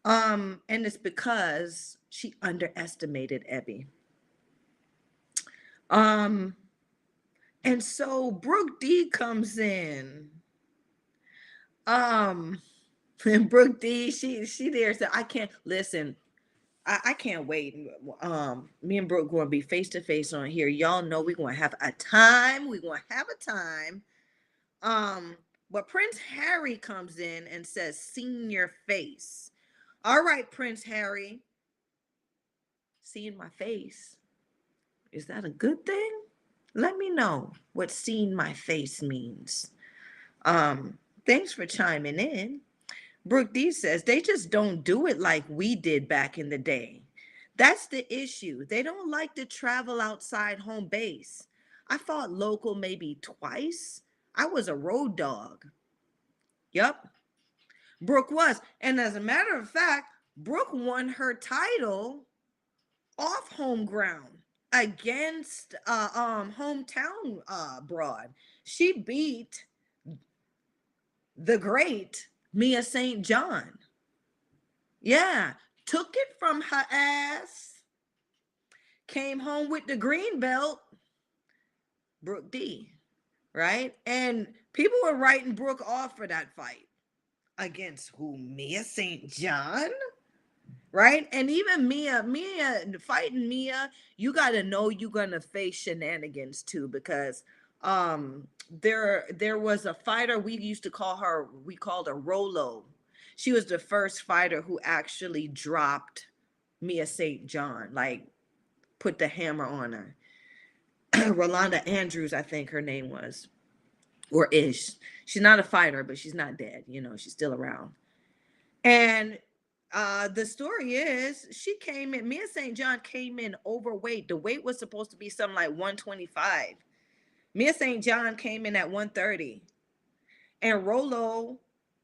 And it's because she underestimated Ebby. Um, and so Brooke D comes in. Um, and Brooke D, she there said, I can't listen. I can't wait. Me and Brooke going to be face to face on here. Y'all know we're going to have a time. We're going to have a time. But Prince Harry comes in and says, "Seen your face." All right, Prince Harry. Seeing my face. Is that a good thing? Let me know what "seen my face" means. Thanks for chiming in. Brooke D says they just don't do it like we did back in the day. That's the issue. They don't like to travel outside home base. I fought local maybe twice. I was a road dog. Yup, Brooke was. And as a matter of fact, Brooke won her title off home ground against hometown broad. She beat the great Mia St. John. Yeah, took it from her ass, came home with the green belt, Brooke D, right? And people were writing Brooke off for that fight against who? Mia St. John? Right? And even Mia fighting Mia, you got to know you're going to face shenanigans too, because there was a fighter we used to call her, we called her Rolo. She was the first fighter who actually dropped Mia St. John, like put the hammer on her. Rolanda Andrews, I think her name was, or is. She's not a fighter, but she's not dead. You know, she's still around. And the story is she came in, Mia St. John came in overweight. The weight was supposed to be something like 125. Mia St. John came in at 130. And Rolo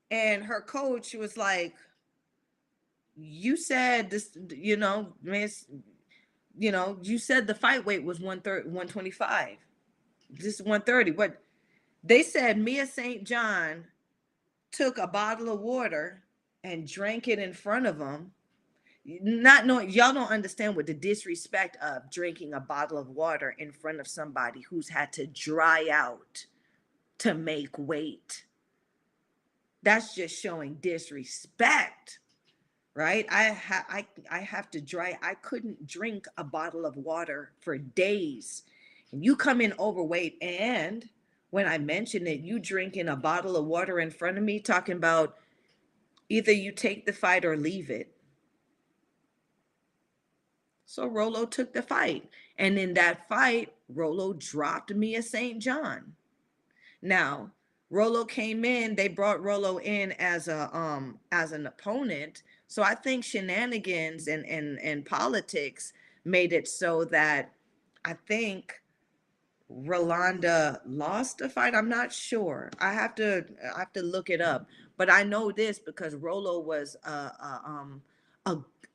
and her coach was like, you said this, you know, Miss, you know, you said the fight weight was 130, 125. This is 130. What they said, Mia St. John took a bottle of water and drank it in front of him, not knowing, y'all don't understand what the disrespect of drinking a bottle of water in front of somebody who's had to dry out to make weight. That's just showing disrespect, right? I have to dry. I couldn't drink a bottle of water for days. And you come in overweight, and when I mentioned it, you drinking a bottle of water in front of me, talking about either you take the fight or leave it. So Rolo took the fight. And in that fight, Rolo dropped Mia St. John. Now, Rolo came in, they brought Rolo in as an opponent. So I think shenanigans and politics made it so that I think Rolanda lost the fight. I'm not sure. I have to look it up. But I know this because Rolo was a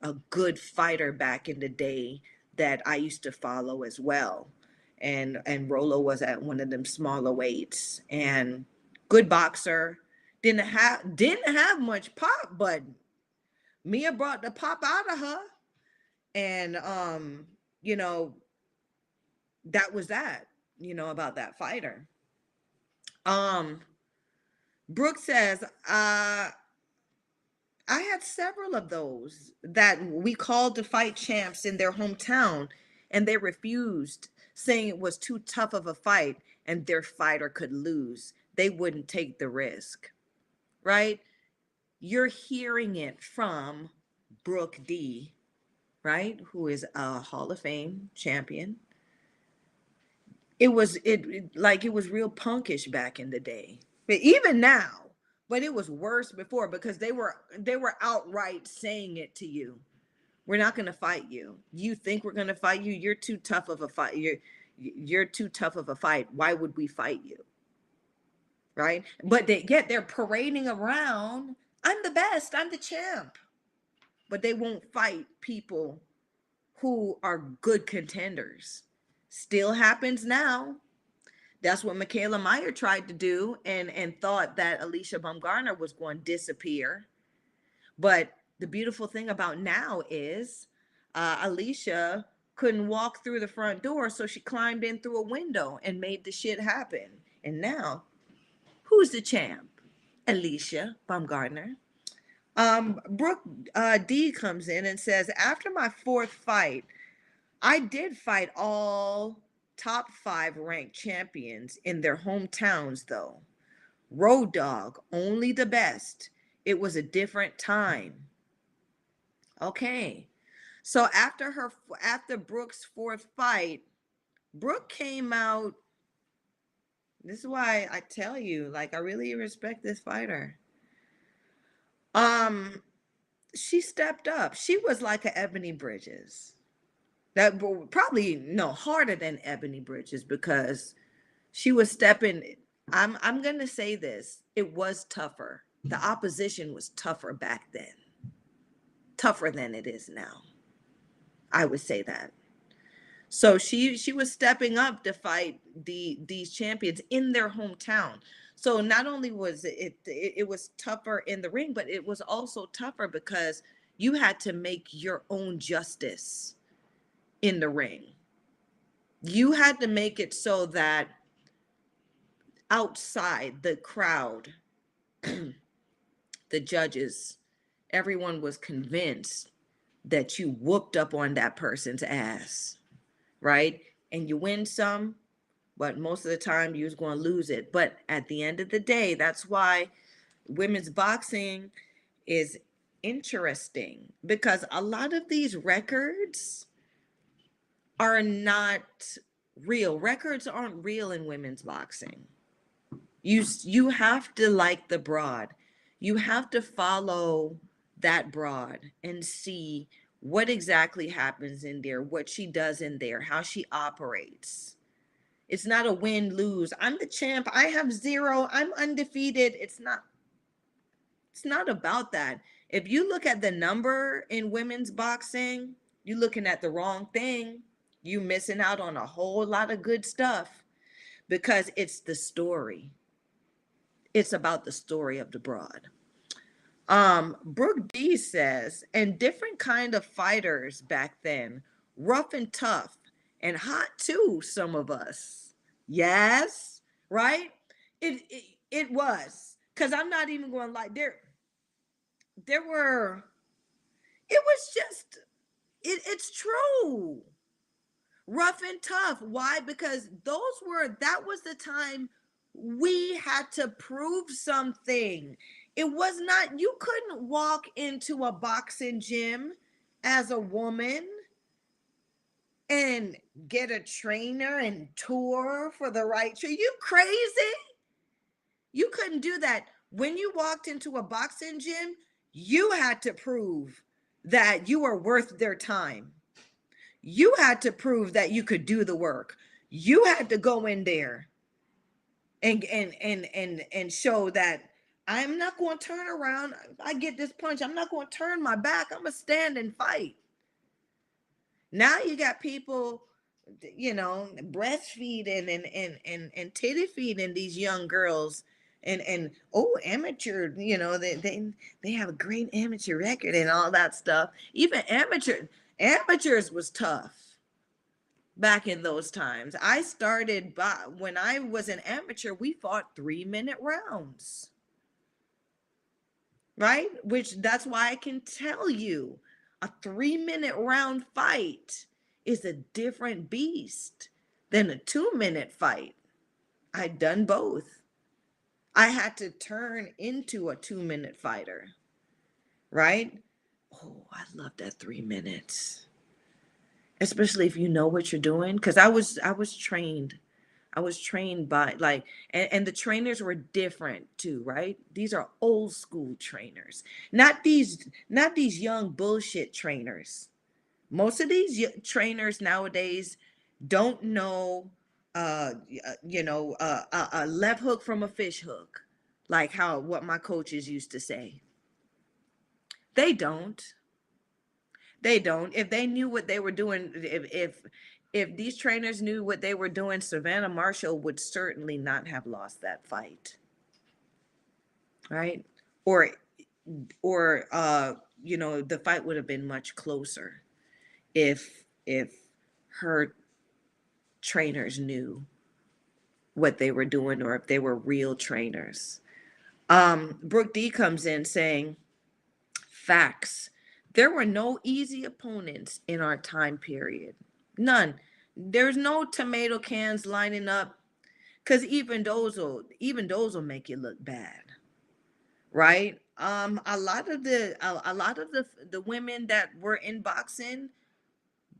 a good fighter back in the day that I used to follow as well. And Rolo was at one of them smaller weights and good boxer. Didn't have much pop, but Mia brought the pop out of her. And you know, that was that, you know, about that fighter. Um, Brooke says, I had several of those that we called to fight champs in their hometown, and they refused, saying it was too tough of a fight and their fighter could lose. They wouldn't take the risk, right? You're hearing it from Brooke D, right? Who is a Hall of Fame champion. it was real punkish back in the day. But even now, but it was worse before because they were outright saying it to you. We're not going to fight you. You think we're going to fight you? You're too tough of a fight. You're too tough of a fight. Why would we fight you? Right? But they're parading around. I'm the best. I'm the champ. But they won't fight people who are good contenders. Still happens now. That's what Michaela Meyer tried to do and thought that Alicia Baumgartner was going to disappear. But the beautiful thing about now is Alicia couldn't walk through the front door, so she climbed in through a window and made the shit happen. And now, who's the champ? Alicia Baumgartner. Brooke D comes in and says, after my fourth fight, I did fight all top 5 ranked champions in their hometowns, though. Road dog, only the best. It was a different time. Okay. So after Brooke's fourth fight, Brooke came out. This is why I tell you, like, I really respect this fighter. She stepped up. She was like a Ebony Bridges. That probably no harder than Ebony Bridges because she was stepping. I'm gonna say this. It was tougher. The opposition was tougher back then. Tougher than it is now. I would say that. So she was stepping up to fight these champions in their hometown. So not only was it was tougher in the ring, but it was also tougher because you had to make your own justice in the ring. You had to make it so that outside the crowd, the judges, everyone was convinced that you whooped up on that person's ass, right? And you win some, but most of the time you was going to lose it. But at the end of the day, that's why women's boxing is interesting, because a lot of these records are not real. Records aren't real in women's boxing. You have to like the broad. You have to follow that broad and see what exactly happens in there, what she does in there, how she operates. It's not a win lose. I'm the champ. I have 0. I'm undefeated. It's not about that. If you look at the number in women's boxing, you're looking at the wrong thing. You're missing out on a whole lot of good stuff because it's the story. It's about the story of the broad. Brooke D says, and different kind of fighters back then, rough and tough and hot too, some of us. Yes, right? It was. Because I'm not even going to lie. There were, it was just, it's true. Rough and tough. Why? Because that was the time we had to prove something. It was not, you couldn't walk into a boxing gym as a woman and get a trainer and tour for the right trainer. You crazy? You couldn't do that. When you walked into a boxing gym, you had to prove that you were worth their time. You had to prove that you could do the work. You had to go in there and show that I'm not going to turn around. I get this punch. I'm not going to turn my back. I'm going to stand and fight. Now you got people, breastfeeding and titty feeding these young girls and amateur, they have a great amateur record and all that stuff. Even amateurs was tough back in those times. I started when I was an amateur, we fought 3-minute rounds. Right? That's why I can tell you a 3-minute round fight is a different beast than a 2-minute fight. I'd done both. I had to turn into a 2-minute fighter. Right? Oh, I love that 3 minutes. Especially if you know what you're doing. Because I was trained I was trained by like, and the trainers were different too, right? These are old school trainers, not these young bullshit trainers. Most of these trainers nowadays don't know, a left hook from a fish hook, like how what my coaches used to say. They don't. They don't. If they knew what they were doing, if these trainers knew what they were doing, Savannah Marshall would certainly not have lost that fight, right? Or the fight would have been much closer if her trainers knew what they were doing or if they were real trainers. Brooke D comes in saying, facts. There were no easy opponents in our time period. None. There's no tomato cans lining up, because even those will make you look bad, right? A lot of the women that were in boxing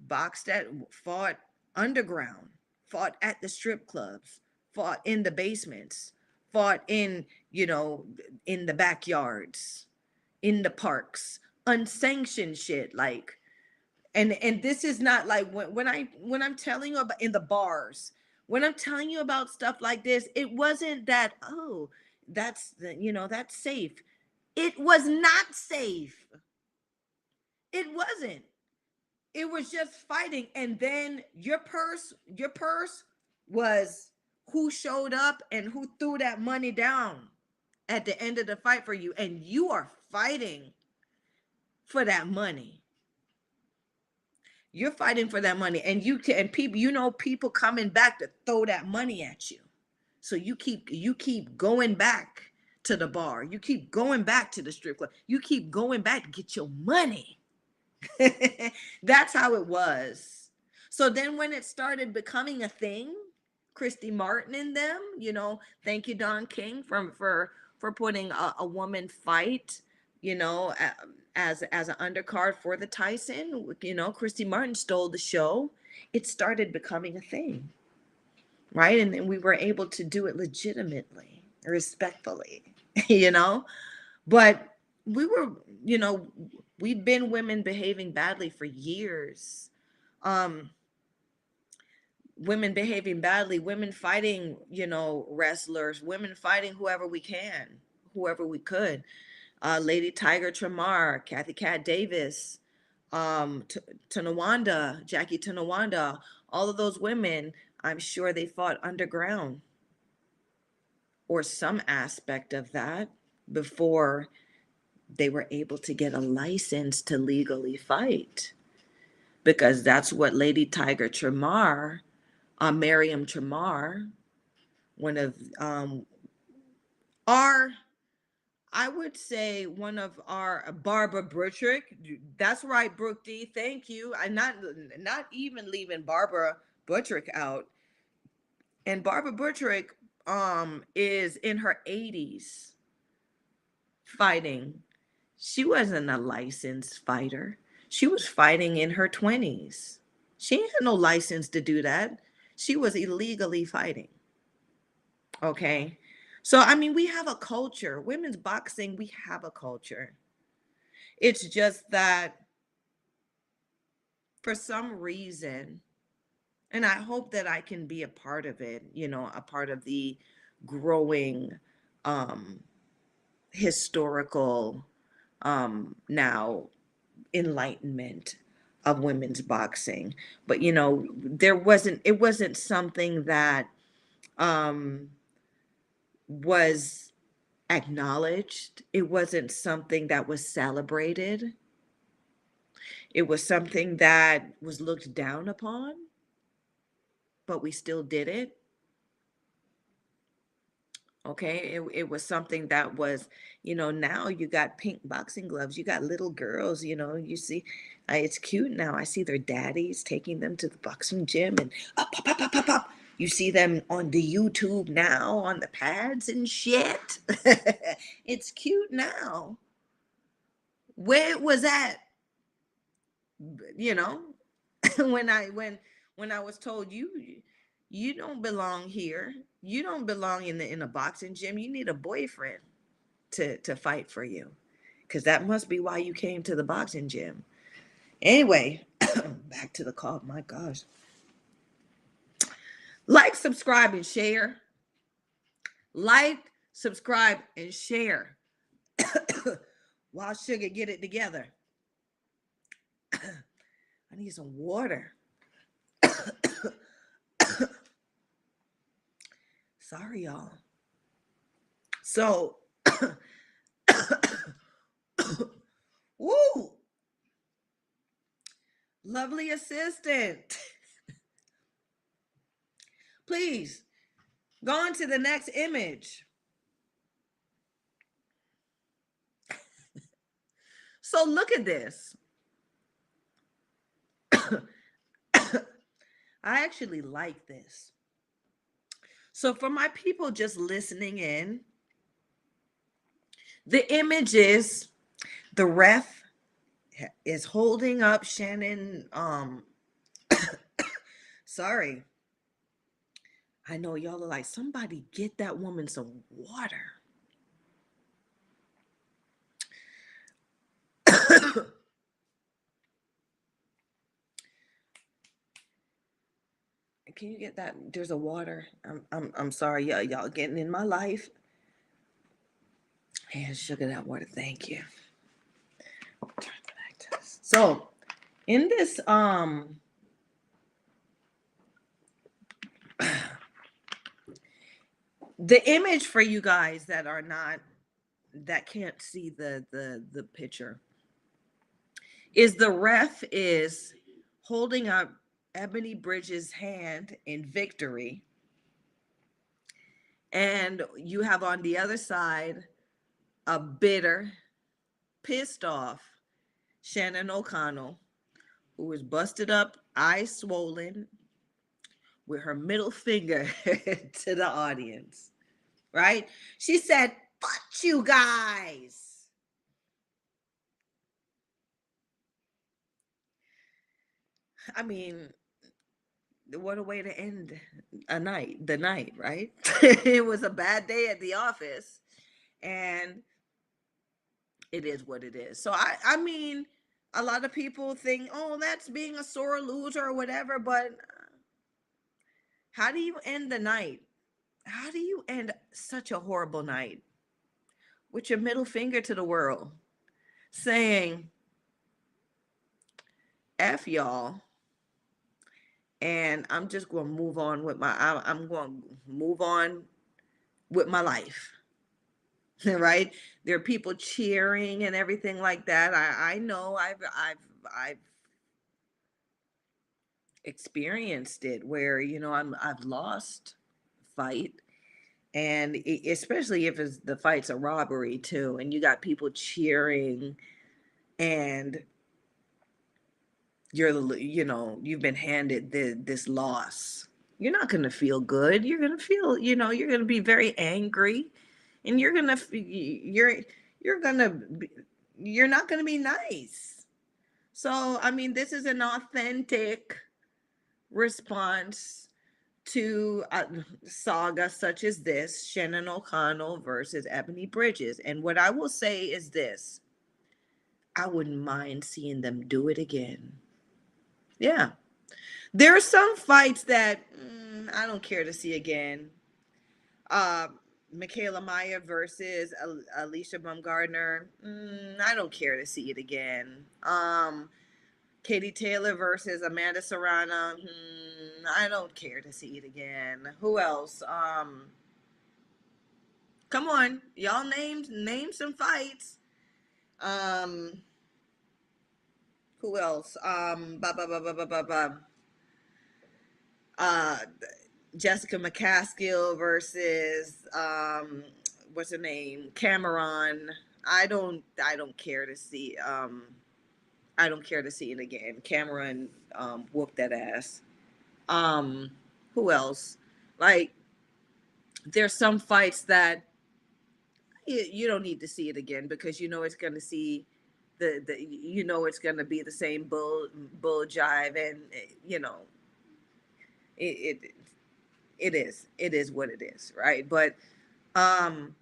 boxed at fought underground, fought at the strip clubs, fought in the basements, fought in the backyards, in the parks, unsanctioned shit. Like, and this is not like when I'm telling you about in the bars, when I'm telling you about stuff like this, it wasn't that, oh, that's safe. It was not safe. It wasn't. It was just fighting. And then your purse was who showed up and who threw that money down at the end of the fight for you. And you are fighting for that money. You're fighting for that money. And people, people coming back to throw that money at you. So you keep going back to the bar. You keep going back to the strip club. You keep going back to get your money. That's how it was. So then when it started becoming a thing, Christy Martin and them, thank you, Don King, for putting a woman fight, as an undercard for the Tyson. Christy Martin stole the show. It started becoming a thing, right? And then we were able to do it legitimately, respectfully, you know. But we were, we've been women behaving badly for years. Um, Women behaving badly, women fighting, wrestlers, women fighting whoever we can, whoever we could. Lady Tiger Tramar, Kathy Cat Davis, Tanawanda, Jackie Tanawanda, all of those women, I'm sure they fought underground or some aspect of that before they were able to get a license to legally fight, because that's what Lady Tiger Tramar, Miriam Tramar, one of our, I would say one of our, Barbara Buttrick. That's right, Brooke D. Thank you. I'm not even leaving Barbara Buttrick out. And Barbara Buttrick is in her 80s fighting. She wasn't a licensed fighter. She was fighting in her 20s. She had no license to do that. She was illegally fighting. Okay. So, I mean, we have a culture. Women's boxing, we have a culture. It's just that for some reason, and I hope that I can be a part of it, a part of the growing um, historical now enlightenment of women's boxing. But it wasn't something that um was acknowledged. It wasn't something that was celebrated. It was something that was looked down upon, but we still did it. Okay, it was something that was, now you got pink boxing gloves, you got little girls, you see, it's cute now. I see their daddies taking them to the boxing gym and up, up, up, up, up, up. You see them on the YouTube now on the pads and shit. It's cute now. Where it was at, you know, when I was told You don't belong here. You don't belong in a boxing gym. You need a boyfriend to fight for you, because that must be why you came to the boxing gym. Anyway, back to the call. My gosh. Like, subscribe, and share. Like, subscribe, and share. While Sugar get it together. I need some water. Sorry, y'all. So, woo, lovely assistant. Please go on to the next image. So look at this. I actually like this. So for my people just listening in, the image is the ref is holding up Shannon. Sorry. I know y'all are like, somebody get that woman some water. Can you get that? There's a water. I'm sorry, y'all getting in my life. And Sugar, that water. Thank you. Turn back to this. So in this the image for you guys that are not, that can't see the picture, is the ref is holding up Ebony Bridges' hand in victory, and you have on the other side a bitter, pissed off Shannon O'Connell, who is busted up, eyes swollen, with her middle finger to the audience, right? She said, "Fuck you guys." I mean, what a way to end the night, right? It was a bad day at the office, and it is what it is. So I mean, a lot of people think, oh, that's being a sore loser or whatever, but how do you end the night? How do you end such a horrible night with your middle finger to the world, saying, F y'all, and I'm just going to move on with I'm going to move on with my life. Right? There are people cheering and everything like that. I know I've experienced it where, I've lost fight, and especially if it's the fight's a robbery too, and you got people cheering, and you've been handed this loss. You're not going to feel good. You're going to feel, you're going to be very angry, and you're not going to be nice. So I mean, this is an authentic response to a saga such as this, Shannon O'Connell versus Ebony Bridges. And what I will say is this: I wouldn't mind seeing them do it again. Yeah. There are some fights that I don't care to see again. Uh, Michaela Maya versus Alicia Baumgardner. I don't care to see it again. Katie Taylor versus Amanda Serrano. I don't care to see it again. Who else? Come on, y'all name some fights. Um, who else? Ba ba ba ba ba ba ba. Uh, Jessica McCaskill versus what's her name? Cameron. I don't care to see I don't care to see it again. Cameron whooped that ass. Um who else? Like, there's some fights that you don't need to see it again, because it's going to see it's going to be the same bull jive, and it it is what it is, right? But um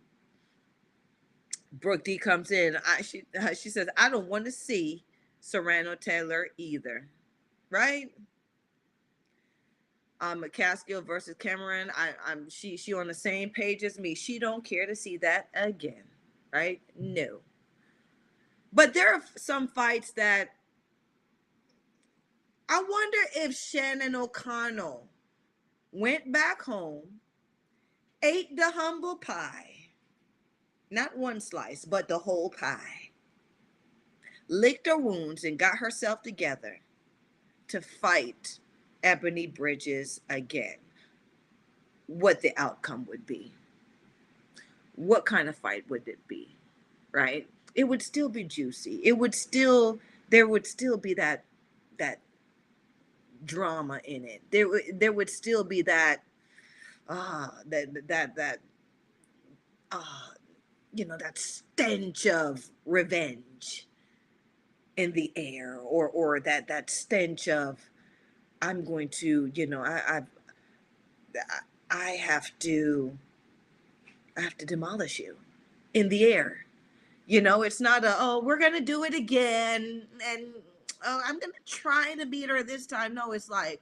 Brooke D comes in. She says, I don't want to see Serrano Taylor either, right? McCaskill versus Cameron. She on the same page as me. She don't care to see that again, right? No. But there are some fights that I wonder if Shannon O'Connell went back home, ate the humble pie, not one slice, but the whole pie, licked her wounds, and got herself together to fight Ebony Bridges again, what the outcome would be. What kind of fight would it be, right? It would still be juicy. There would still be that drama in it. There would still be that that uh that stench of revenge in the air, or that stench of I'm going to, I have to demolish you in the air. It's not oh, we're gonna do it again, and oh, I'm gonna try to beat her this time. No, it's like,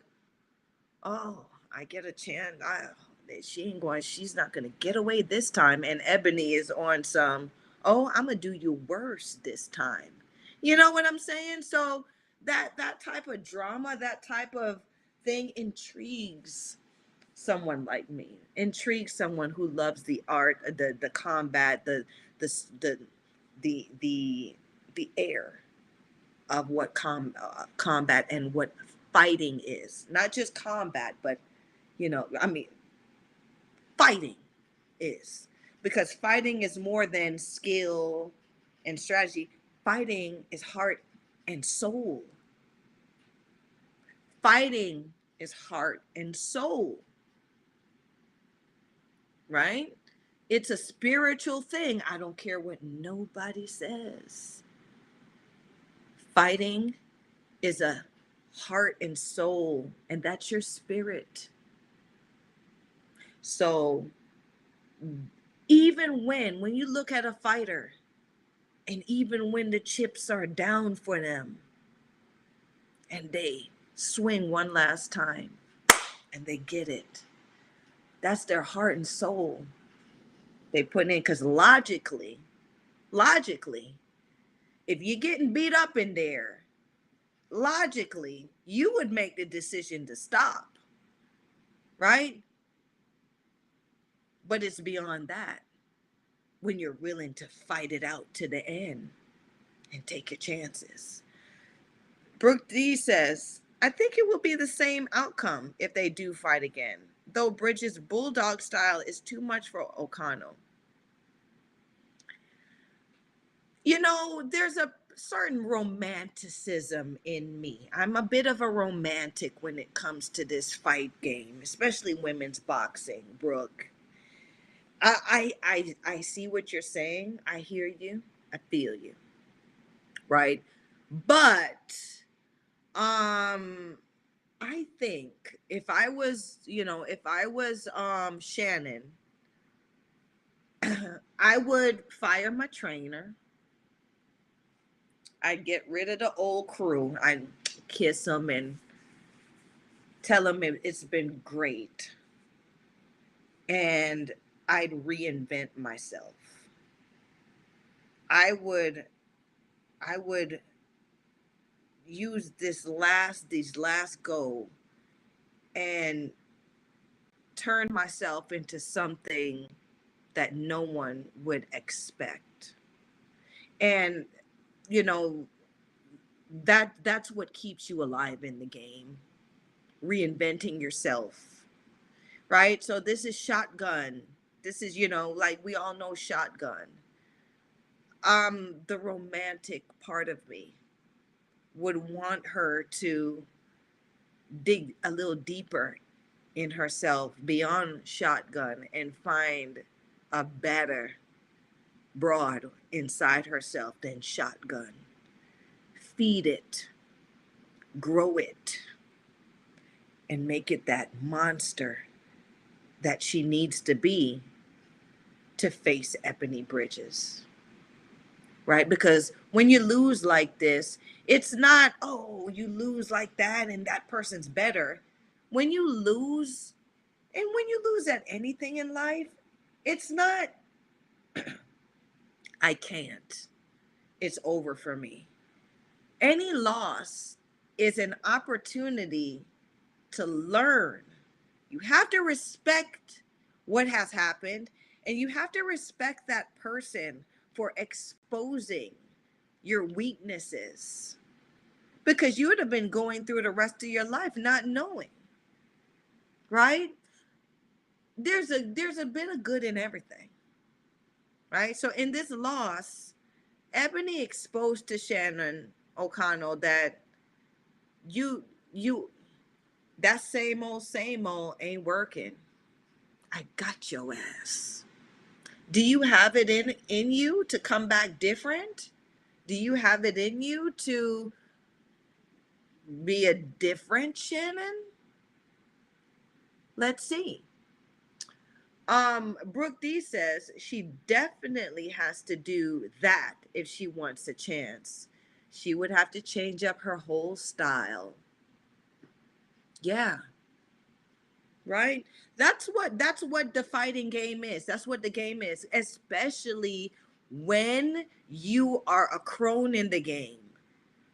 oh, I get a chance. She's not gonna get away this time. And Ebony is on some, oh, I'm gonna do you worse this time. You know what I'm saying? So that type of drama, that type of thing intrigues someone like me, intrigues someone who loves the art, the combat, the the the air of what combat and what fighting is. Not just combat, but I mean, fighting is, because fighting is more than skill and strategy. Fighting is heart and soul. Fighting is heart and soul, right? It's a spiritual thing. I don't care what nobody says. Fighting is a heart and soul, and that's your spirit. So even when you look at a fighter, and even when the chips are down for them, and they swing one last time and they get it, that's their heart and soul they put in. Because logically, if you're getting beat up in there, logically, you would make the decision to stop, right? But it's beyond that when you're willing to fight it out to the end and take your chances. Brooke D says, I think it will be the same outcome if they do fight again, though Bridges' bulldog style is too much for O'Connell. There's a certain romanticism in me. I'm a bit of a romantic when it comes to this fight game, especially women's boxing, Brooke. I see what you're saying. I hear you. I feel you. Right? But I think if I was Shannon, I would fire my trainer. I'd get rid of the old crew. I'd kiss them and tell them it's been great. And I'd reinvent myself. I would use these last go and turn myself into something that no one would expect. And you know that's what keeps you alive in the game, reinventing yourself, right? So this is Shotgun. This is, like we all know Shotgun. The romantic part of me would want her to dig a little deeper in herself beyond Shotgun and find a better broad inside herself than Shotgun. Feed it, grow it, and make it that monster that she needs to be to face Ebony Bridges, right? Because when you lose like this, it's not, oh, you lose like that and that person's better. When you lose, and when you lose at anything in life, it's not, I can't. It's over for me. Any loss is an opportunity to learn. You have to respect what has happened, and you have to respect that person for exposing your weaknesses, because you would have been going through the rest of your life not knowing, right? There's a bit of good in everything, right? So in this loss, Ebony exposed to Shannon O'Connell that you you that same old ain't working. I got your ass. Do you have it in you to come back different? Do you have it in you to be a different Shannon? Let's see. Brooke D says she definitely has to do that if she wants a chance. She would have to change up her whole style. Yeah, right? That's what the fighting game is. That's what the game is, especially when you are a crone in the game.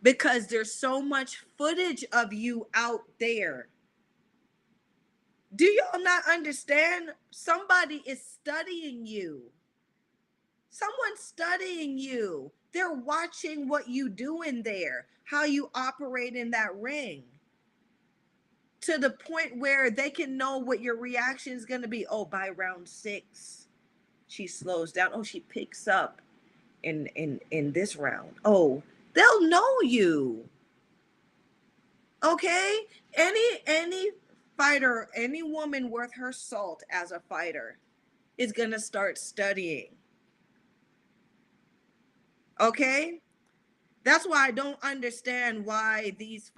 Because there's so much footage of you out there. Do y'all not understand? Somebody is studying you. Someone's studying you. They're watching what you do in there, how you operate in that ring, to the point where they can know what your reaction is going to be. Oh, by round 6, she slows down. Oh, she picks up in this round. Oh, they'll know you. Okay? Any fighter, any woman worth her salt as a fighter is going to start studying. Okay? That's why I don't understand why these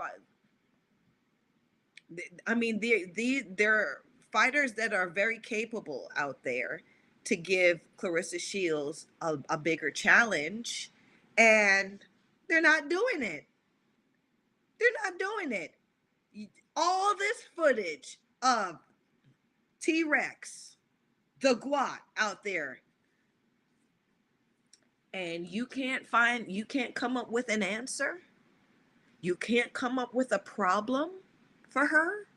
there are fighters that are very capable out there to give Clarissa Shields a bigger challenge, and they're not doing it. They're not doing it. All this footage of T-Rex, the Gwot out there, and you can't come up with an answer. You can't come up with a problem for her.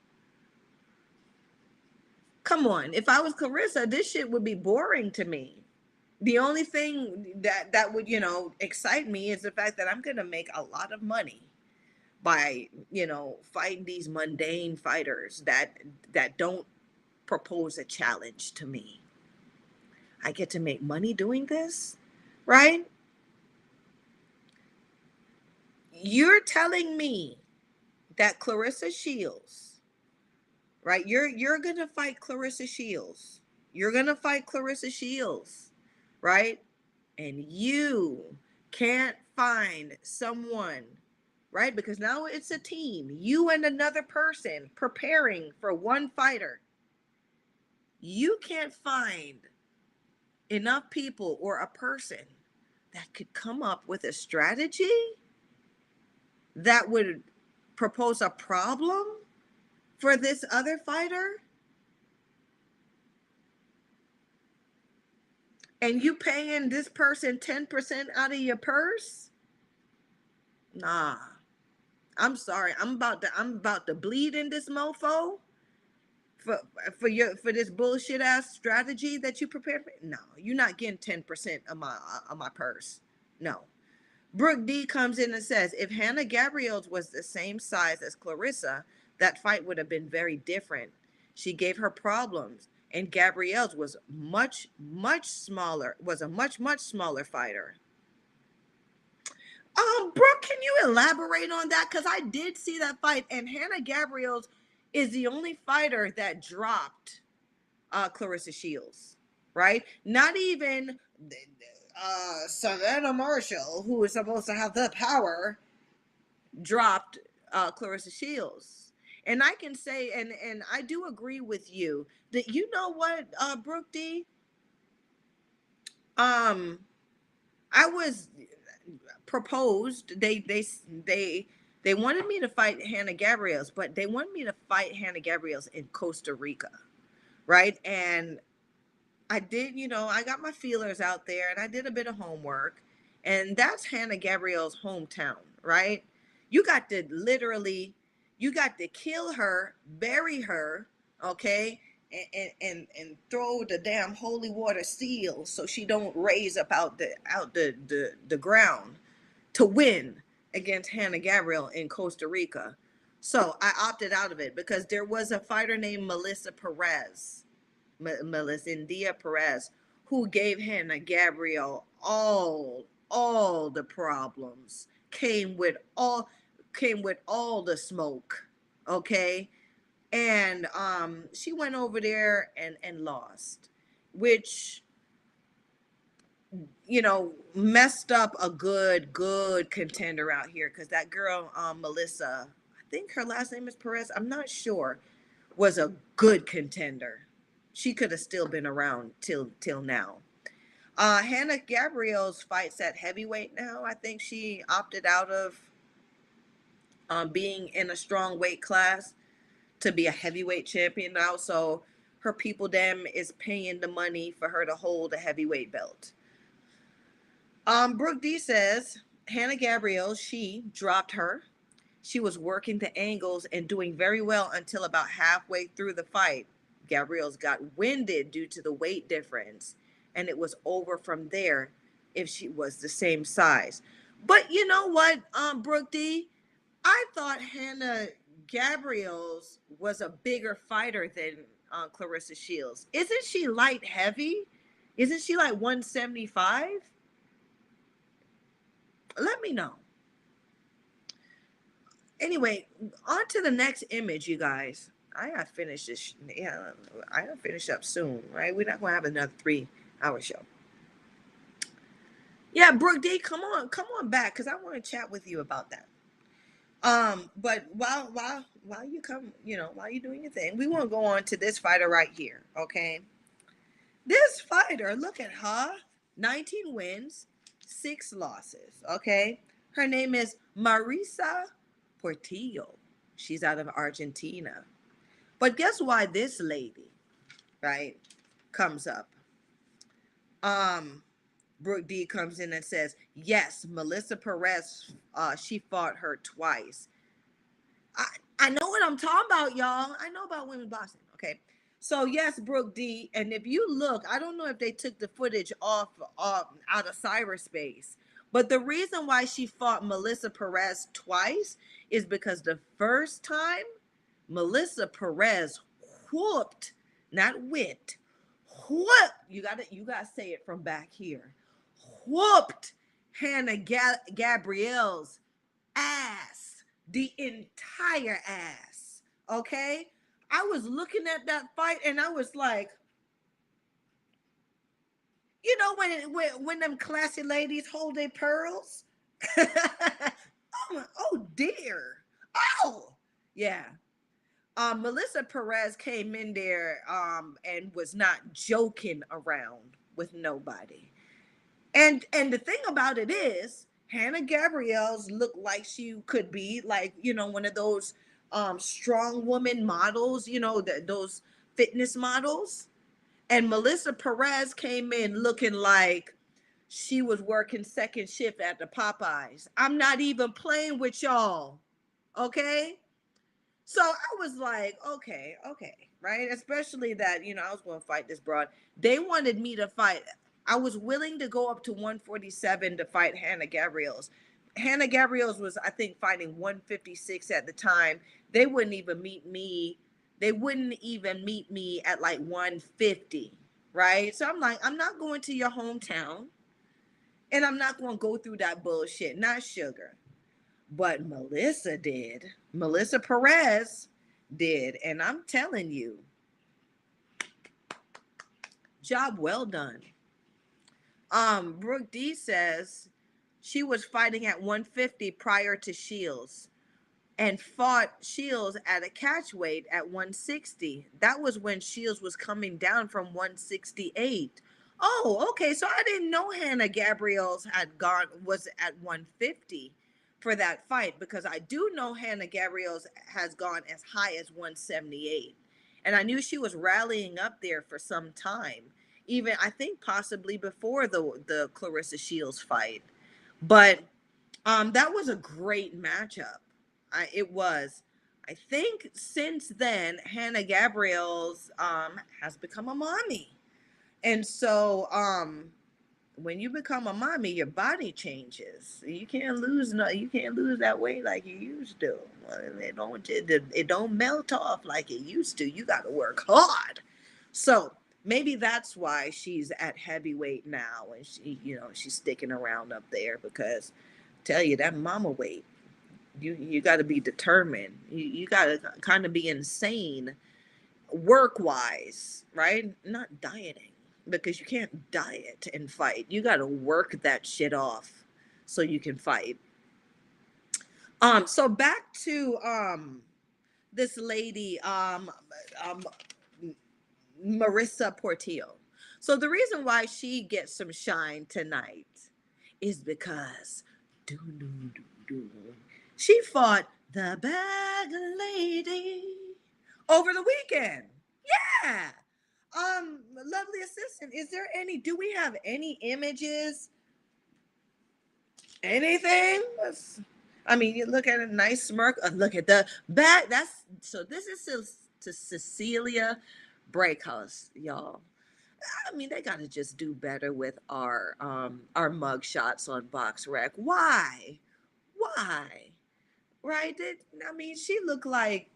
Come on, if I was Clarissa, this shit would be boring to me. The only thing that would, excite me is the fact that I'm gonna make a lot of money by, fighting these mundane fighters that don't propose a challenge to me. I get to make money doing this, right? You're telling me that Clarissa Shields, right? You're gonna fight Clarissa Shields. You're gonna fight Clarissa Shields, right? And you can't find someone, right? Because now it's a team. You and another person preparing for one fighter. You can't find enough people or a person that could come up with a strategy that would propose a problem for this other fighter, and you paying this person 10% out of your purse? Nah. I'm sorry. I'm about to bleed in this mofo for for this bullshit ass strategy that you prepared for. No, you're not getting 10% of my purse. No. Brooke D comes in and says, if Hannah Gabriels was the same size as Clarissa, that fight would have been very different. She gave her problems, and Gabriels was much smaller, was a much smaller fighter. Brooke, can you elaborate on that? Because I did see that fight, and Hannah Gabriels is the only fighter that dropped Clarissa Shields, right? Not even Savannah Marshall, who is supposed to have the power, dropped Clarissa Shields. And I can say, and I do agree with you that, you know what, Brooke D, um, I was proposed. They wanted me to fight Hannah Gabriels, but they wanted me to fight Hannah Gabriels in Costa Rica, right? And I did, I got my feelers out there and I did a bit of homework. And that's Hannah Gabriel's hometown, right? You got to literally, you got to kill her, bury her, okay? And throw the damn holy water seal so she don't raise up out the ground to win against Hannah Gabriel in Costa Rica. So I opted out of it because there was a fighter named Melissa Perez, Melissendia Perez, who gave Hannah Gabriel all the problems, came with all the smoke, okay? And she went over there and lost, which, messed up a good contender out here, because that girl, Melissa, I think her last name is Perez, I'm not sure, was a good contender. She could have still been around till now. Hannah Gabriel's fights at heavyweight now. I think she opted out of being in a strong weight class to be a heavyweight champion now. So her people them is paying the money for her to hold a heavyweight belt. Brooke D says Hannah Gabriel, she dropped her. She was working the angles and doing very well until about halfway through the fight. Gabriel's got winded due to the weight difference, and it was over from there if she was the same size. But you know what, Brooke D? I thought Hannah Gabriel's was a bigger fighter than Clarissa Shields. Isn't she light heavy? Isn't she like 175? Let me know. Anyway, on to the next image, you guys. I gotta finish this. Yeah, I gotta finish up soon, right? We're not gonna have another 3 hour show. Yeah, Brooke D, come on back, cause I want to chat with you about that. But while you come, while you're doing your thing, we want to go on to this fighter right here. Okay, this fighter, look at her, 19 wins, 6 losses. Okay, her name is Marisa Portillo. She's out of Argentina. But guess why this lady, right, comes up? Brooke D comes in and says, yes, Melissa Perez, she fought her twice. I know what I'm talking about, y'all. I know about women's boxing. Okay. So yes, Brooke D. And if you look, I don't know if they took the footage off out of cyberspace, but the reason why she fought Melissa Perez twice is because the first time Melissa Perez whooped, not whipped, whooped. You gotta say it from back here. Whooped Hannah Gabriel's ass, the entire ass. Okay, I was looking at that fight and I was like, when them classy ladies hold their pearls. Oh dear. Oh yeah. Melissa Perez came in there and was not joking around with nobody. And the thing about it is, Hannah Gabriel's looked like she could be like, one of those strong woman models, those fitness models. And Melissa Perez came in looking like she was working second shift at the Popeyes. I'm not even playing with y'all. Okay? So I was like, okay, right? Especially that, I was going to fight this broad. They wanted me to fight. I was willing to go up to 147 to fight Hannah Gabriels. Hannah Gabriels was, I think, fighting 156 at the time. They wouldn't even meet me. They wouldn't even meet me at like 150, right? So I'm like, I'm not going to your hometown, and I'm not going to go through that bullshit. Not Sugar. But Melissa did. Melissa Perez did. And I'm telling you, job well done. Brooke D says she was fighting at 150 prior to Shields. and fought Shields at a catch weight at 160. That was when Shields was coming down from 168. Oh, okay. So I didn't know Hannah Gabriel's was at 150 for that fight, because I do know Hannah Gabriel's has gone as high as 178. And I knew she was rallying up there for some time. Even I think possibly before the Clarissa Shields fight. But that was a great matchup. It was. I think since then, Hannah Gabriel's has become a mommy, and so when you become a mommy, your body changes. You can't lose no, you can't lose that weight like you used to. It don't melt off like it used to. You got to work hard. So maybe that's why she's at heavyweight now, and she's sticking around up there, because tell you that mama weight, you got to be determined. You got to kind of be insane work wise, right? Not dieting, because you can't diet and fight. You got to work that shit off so you can fight. So back to this lady, um Marissa Portillo. So the reason why she gets some shine tonight is because do do do do she fought the bag lady over the weekend. Yeah. Lovely assistant, is there any, do we have any images? Anything? I mean, you look at a nice smirk. Look at the back. This is to Cecilia Breakhouse, y'all. I mean, they got to just do better with our mug shots on BoxRec. Why? Why? Right? I mean, she looked like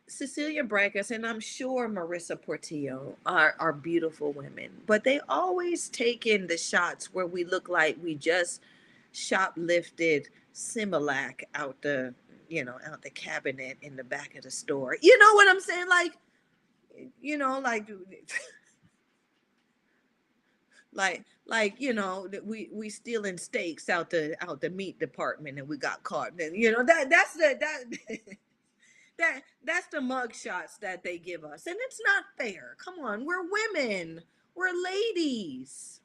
Cecilia Brancas, and I'm sure Marissa Portillo are beautiful women, but they always take in the shots where we look like we just shoplifted Similac out the cabinet in the back of the store. You know what I'm saying? Like we stealing steaks out the meat department, and we got caught. And that's the mug shots that they give us, and it's not fair. Come on, we're women, we're ladies.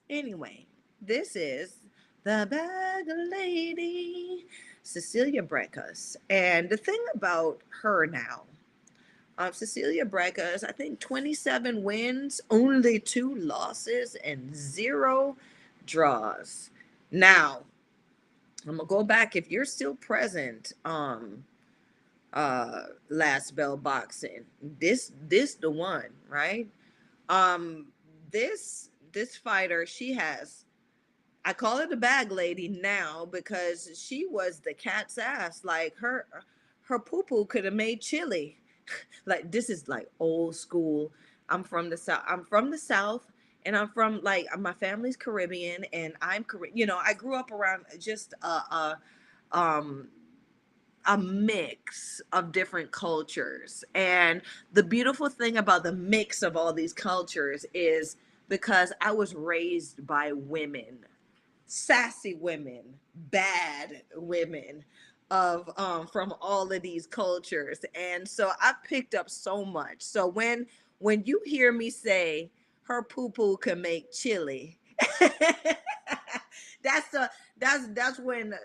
Anyway, this is the bag lady, Cecilia Breckus. And the thing about her now, Cecilia Breckus, I think 27 wins, only 2 losses, and 0 draws. Now, I'm gonna go back. If you're still present, Last Bell Boxing, this the one, right? Um, this fighter, she has, I call her the bag lady now, because she was the cat's ass. Like her poo poo could have made chili. Like, this is like old school. I'm from the South, and I'm from, like, my family's Caribbean, and I'm Caribbean. I grew up around just um a mix of different cultures. And the beautiful thing about the mix of all these cultures is because I was raised by women, sassy women, bad women of from all of these cultures. And so I picked up so much. So when you hear me say her poo poo can make chili, that's the that's when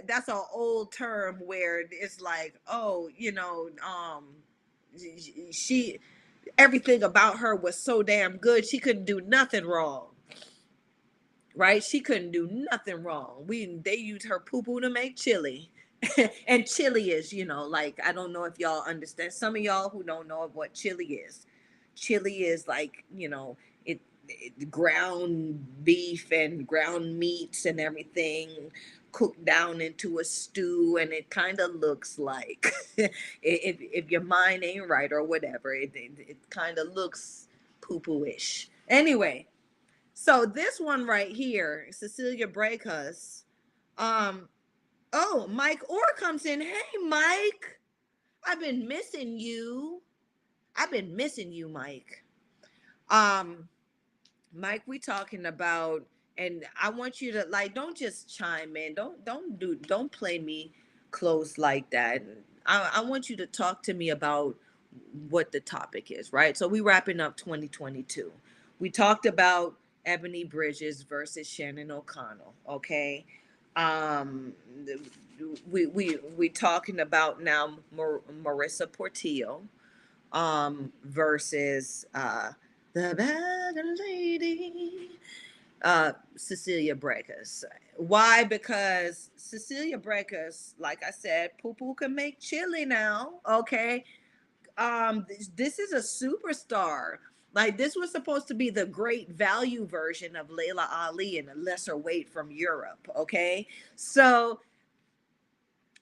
that's an old term where it's like, oh, she everything about her was so damn good, she couldn't do nothing wrong. Right? She couldn't do nothing wrong. They used her poo poo to make chili. And chili is, like, I don't know if y'all understand. Some of y'all who don't know what chili is. Chili is like, it ground beef and ground meats and everything cooked down into a stew, and it kind of looks like if your mind ain't right or whatever, it kind of looks poo-poo-ish. Anyway, so this one right here, Cecilia Breakus. Oh, Mike Orr comes in. Hey, Mike. I've been missing you. Mike. Mike, we talking about and I want you to like, don't just chime in. Don't play me close like that. I want you to talk to me about what the topic is, right? So we wrapping up 2022. We talked about Ebony Bridges versus Shannon O'Connell. Okay. Um, we talking about now Marissa Portillo versus the bad lady Cecilia Brækhus. Why? Because Cecilia Brækhus, like I said, poo poo can make chili now. Okay. This is a superstar. Like, this was supposed to be the great value version of Layla Ali in a lesser weight from Europe. Okay. So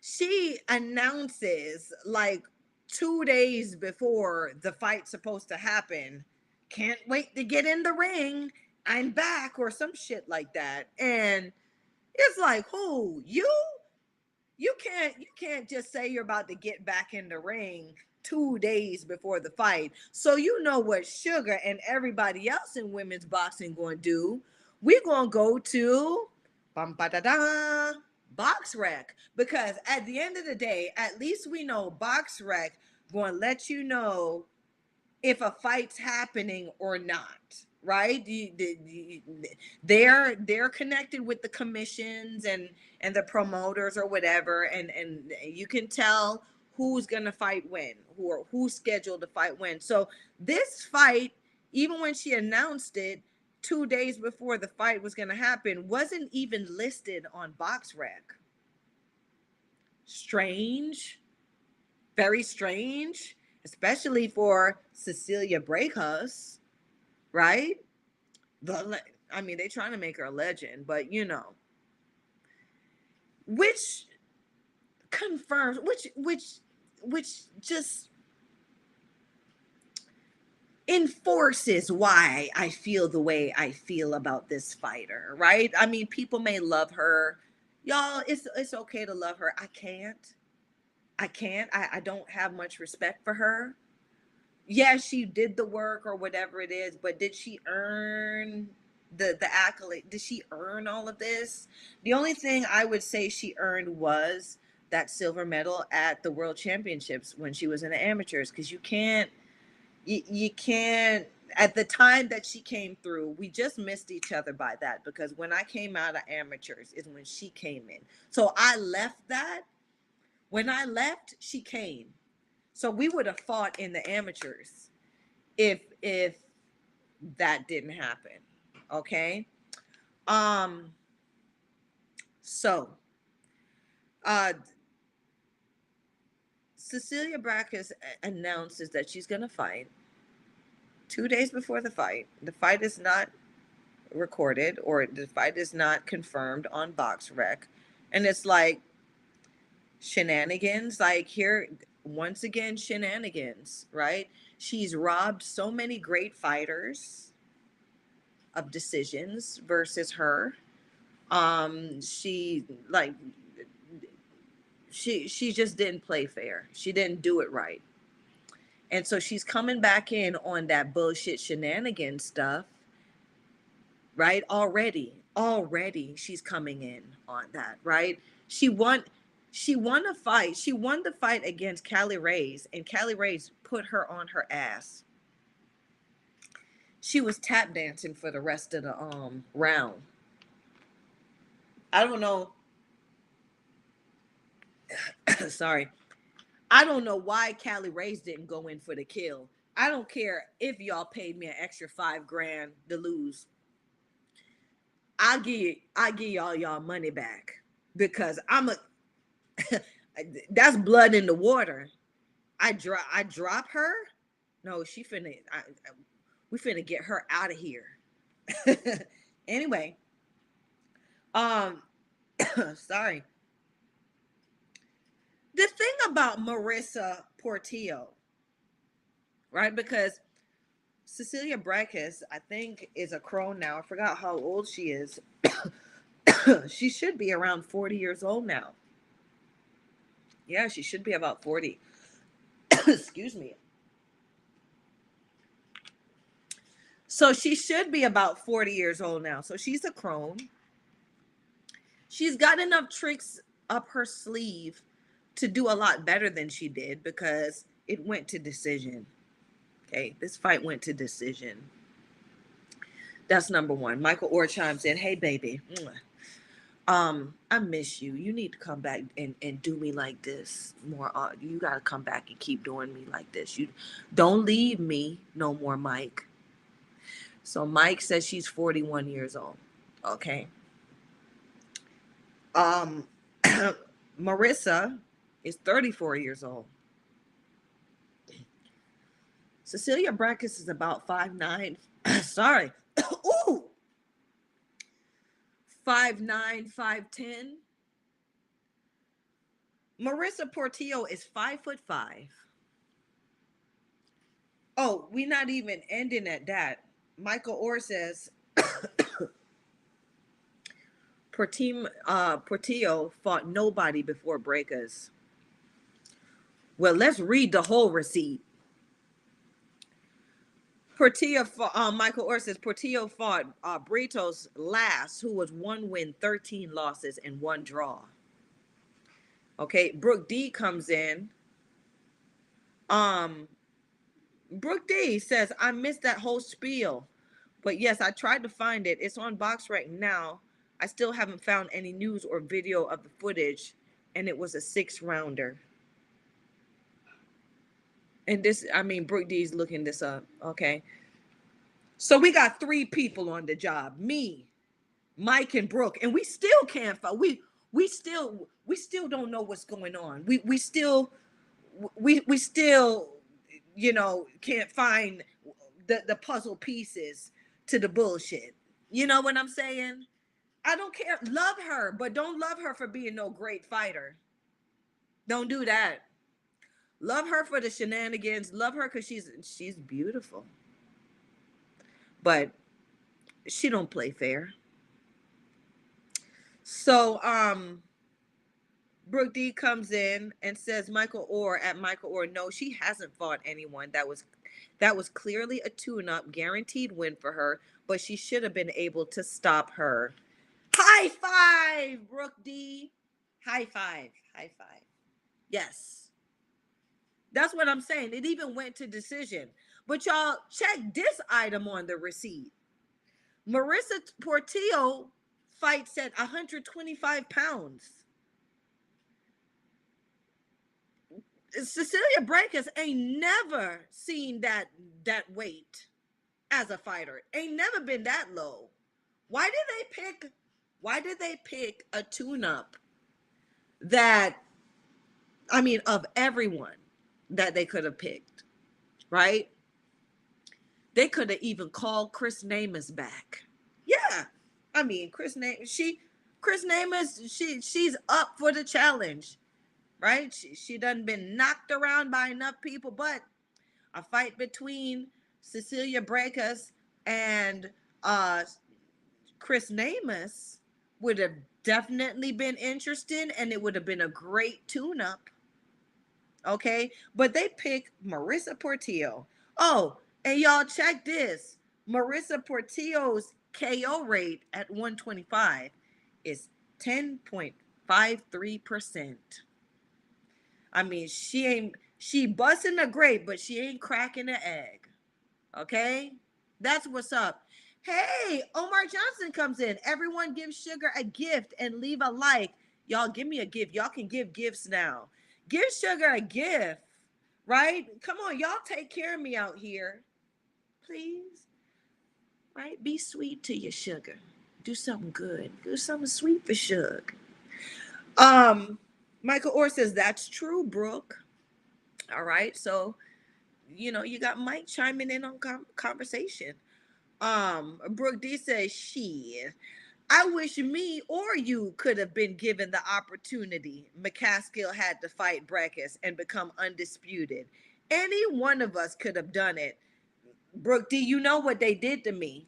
she announces like 2 days before the fight's supposed to happen, can't wait to get in the ring, I'm back, or some shit like that. And it's like, who, you can't just say you're about to get back in the ring 2 days before the fight. So you know what Sugar and everybody else in women's boxing going to do. We're going to go to bum, ba, da, da, Box Rec, because at the end of the day, at least we know Box Rec going to let you know if a fight's happening or not, right? They're connected with the commissions and the promoters or whatever, and you can tell who's gonna fight when, who's scheduled to fight when. So this fight, even when she announced it 2 days before the fight was gonna happen, wasn't even listed on BoxRec. Strange, very strange, especially for Cecilia Brækhus, right? I mean, they trying to make her a legend, but which confirms, which just enforces why I feel the way I feel about this fighter, right? I mean, people may love her, y'all. It's okay to love her. I don't have much respect for her. Yeah, she did the work or whatever it is, but did she earn the accolade? Did she earn all of this? The only thing I would say she earned was that silver medal at the World Championships when she was in the amateurs, because you can't at the time that she came through, we just missed each other by that, because when I came out of amateurs is when she came in. So I left that. When I left, she came. So we would have fought in the amateurs if that didn't happen. Okay. Um so uh Cecilia Brækhus announces that she's gonna fight 2 days before the fight. The fight is not recorded, or the fight is not confirmed on BoxRec. And it's like shenanigans, like here once again, shenanigans, right? She's robbed so many great fighters of decisions versus her. She like she just didn't play fair. She didn't do it right. And so she's coming back in on that bullshit shenanigan stuff, right? Already she's coming in on that, right? She won a fight. She won the fight against Callie Reyes, and Callie Reyes put her on her ass. She was tap dancing for the rest of the round. I don't know. Sorry. I don't know why Callie Reyes didn't go in for the kill. I don't care if y'all paid me an extra $5,000 to lose. I give y'all money back, because I'm a that's blood in the water. I drop her. No, she finna. We finna get her out of here. Anyway, um, sorry. The thing about Marissa Portillo, right? Because Cecilia Brækhus, I think, is a crone now. I forgot how old she is. She should be around 40 years old now. Yeah, she should be about 40. Excuse me. So she should be about 40 years old now. So she's a crone. She's got enough tricks up her sleeve to do a lot better than she did because it went to decision. Okay, this fight went to decision. That's number one. Michael Orr chimes in, hey baby, I miss you. You need to come back and do me like this more. You gotta come back and keep doing me like this. You don't leave me no more, Mike. So Mike says she's 41 years old. Okay. Marissa is 34 years old. Cecilia Brækhus is about 5'9". Sorry. Ooh. 5'9", 5'10". Marissa Portillo is 5'5". Oh, we're not even ending at that. Michael Orr says Portillo fought nobody before Brækhus. Well, let's read the whole receipt. Michael Orr says Portillo fought Britos last, who was 1 win, 13 losses, and 1 draw. Okay, Brooke D comes in. Brooke D says, I missed that whole spiel. But yes, I tried to find it. It's on Box right now. I still haven't found any news or video of the footage. And it was a 6-rounder. And this, I mean, Brooke D's looking this up. Okay. So we got 3 people on the job. Me, Mike, and Brooke. And we still can't find. We still don't know what's going on. We still, you know, can't find the puzzle pieces to the bullshit. You know what I'm saying? I don't care. Love her, but don't love her for being no great fighter. Don't do that. Love her for the shenanigans. Love her because she's beautiful. But she don't play fair. So Brooke D comes in and says Michael Orr no, she hasn't fought anyone that was clearly a tune-up, guaranteed win for her, but she should have been able to stop her. High five, Brooke D. High five. High five. Yes. That's what I'm saying. It even went to decision. But y'all, check this item on the receipt. Marissa Portillo fights at 125 pounds. Cecilia Brækhus ain't never seen that weight as a fighter. Ain't never been that low. Why did they pick a tune-up that, I mean, of everyone that they could have picked, right? They could have even called Chris Namath back. Yeah. I mean, Chris Namath, she's up for the challenge, right? She done been knocked around by enough people, but a fight between Cecilia Brækhus and Chris Namath would have definitely been interesting, and it would have been a great tune-up. Okay, but they pick Marissa Portillo. Oh, and y'all check this. Marissa Portillo's KO rate at 125 is 10.53%. I mean, she busting a grape, but she ain't cracking an egg. Okay? That's what's up. Hey, Omar Johnson comes in. Everyone give Sugar a gift and leave a like. Y'all give me a gift. Y'all can give gifts now. Give Sugar a gift, right? Come on, y'all take care of me out here. Please. Right? Be sweet to your Sugar. Do something good. Do something sweet for Sugar. Michael Orr says, that's true, Brooke. All right. So, you know, you got Mike chiming in on conversation. Brooke D says, shit, I wish me or you could have been given the opportunity. McCaskill had to fight Brækhus and become undisputed. Any one of us could have done it. Brooke D, you know what they did to me,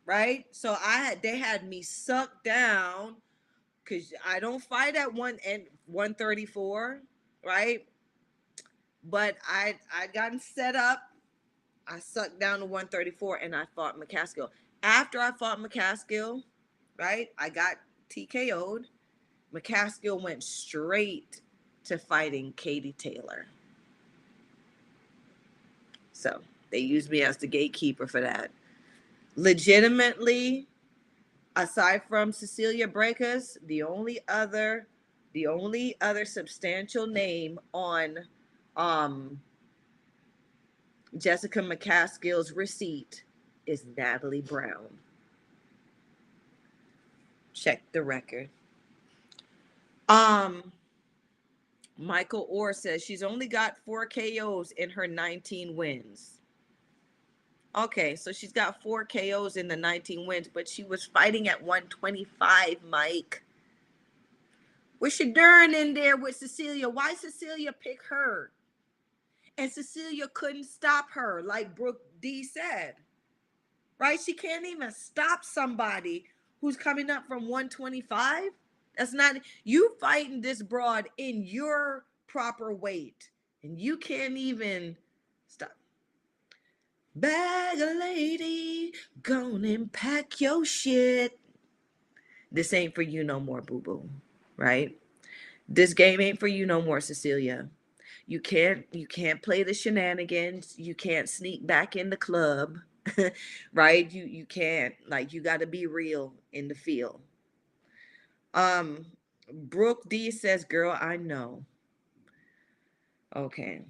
right? So they had me sucked down because I don't fight at 134, right? But I got set up I sucked down to 134 and I fought McCaskill. After I fought McCaskill, right, I got TKO'd. McCaskill went straight to fighting Katie Taylor. So they used me as the gatekeeper for that. Legitimately, aside from Cecilia Brækhus, the only other substantial name on Jessica McCaskill's receipt is Natalie Brown. Check the record. Michael Orr says she's only got 4 KOs in her 19 wins. Okay, so she's got 4 KOs in the 19 wins, but she was fighting at 125, Mike. What's she doing in there with Cecilia? Why Cecilia pick her? And Cecilia couldn't stop her, like Brooke D said. Right? She can't even stop somebody who's coming up from 125. That's not, you fighting this broad in your proper weight, and you can't even stop. Bag a lady, gonna and pack your shit. This ain't for you no more, boo-boo. Right? This game ain't for you no more, Cecilia. You can't play the shenanigans. You can't sneak back in the club. Right? You can't. Like, you got to be real in the field. Brooke D says, girl, I know. Okay.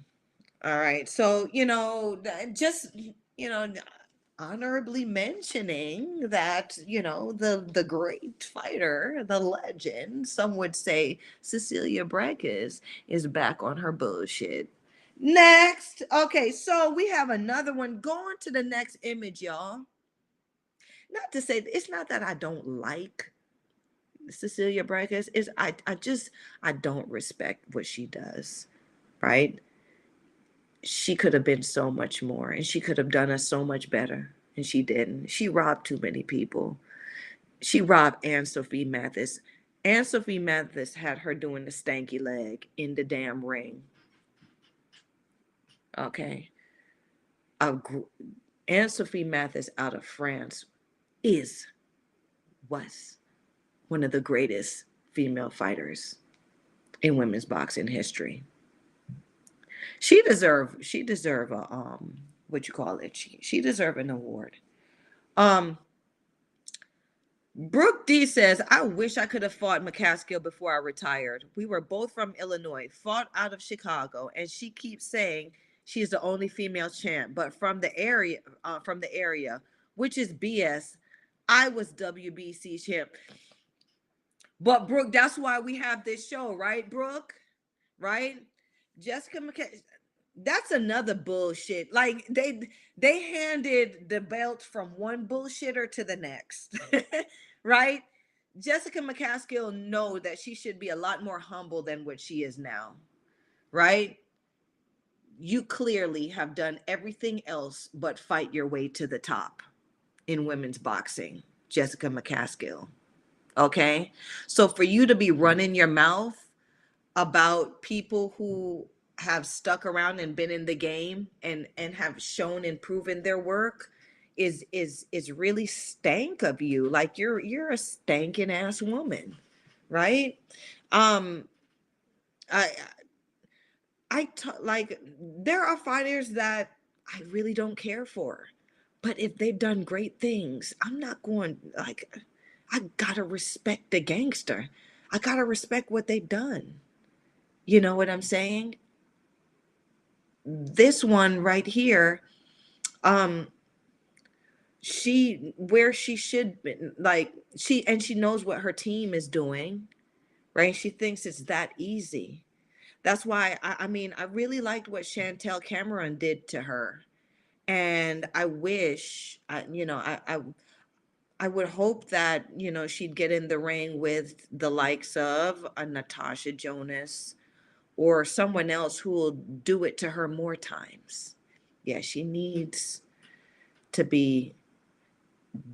All right. So, just, honorably mentioning that, the great fighter, the legend, some would say Cecilia Brækhus is back on her bullshit. Next. Okay, so we have another one. Going to the next image, y'all. Not to say, it's not that I don't like Cecilia Brækhus, is I don't respect what she does, right? She could have been so much more, and she could have done us so much better, and she didn't. She robbed too many people. She robbed Anne-Sophie Mathis. Anne-Sophie Mathis had her doing the stanky leg in the damn ring. Okay. Anne-Sophie Mathis out of France was one of the greatest female fighters in women's boxing history. She deserve a what you call it? She deserve an award. Brooke D says, I wish I could have fought McCaskill before I retired. We were both from Illinois, fought out of Chicago, and she keeps saying she's the only female champ, but from the area, which is BS. I was WBC champ. But Brooke, that's why we have this show, right, Brooke? Right? Jessica McCaskill. That's another bullshit. Like they handed the belt from one bullshitter to the next. Right? Jessica McCaskill know that she should be a lot more humble than what she is now. Right? You clearly have done everything else but fight your way to the top in women's boxing, Jessica McCaskill. Okay? So for you to be running your mouth about people who have stuck around and been in the game and have shown and proven their work is really stank of you. Like you're a stanking ass woman, right? um like there are fighters that I really don't care for, but if they've done great things, I'm not going, like, I gotta respect the gangster. I gotta respect what they've done. You know what I'm saying? This one right here, um, where she should be, like, she knows what her team is doing, right? She thinks it's that easy. That's why I mean, I really liked what Chantel Cameron did to her. And I wish, I would hope that, she'd get in the ring with the likes of a Natasha Jonas, or someone else who will do it to her more times. Yeah, she needs to be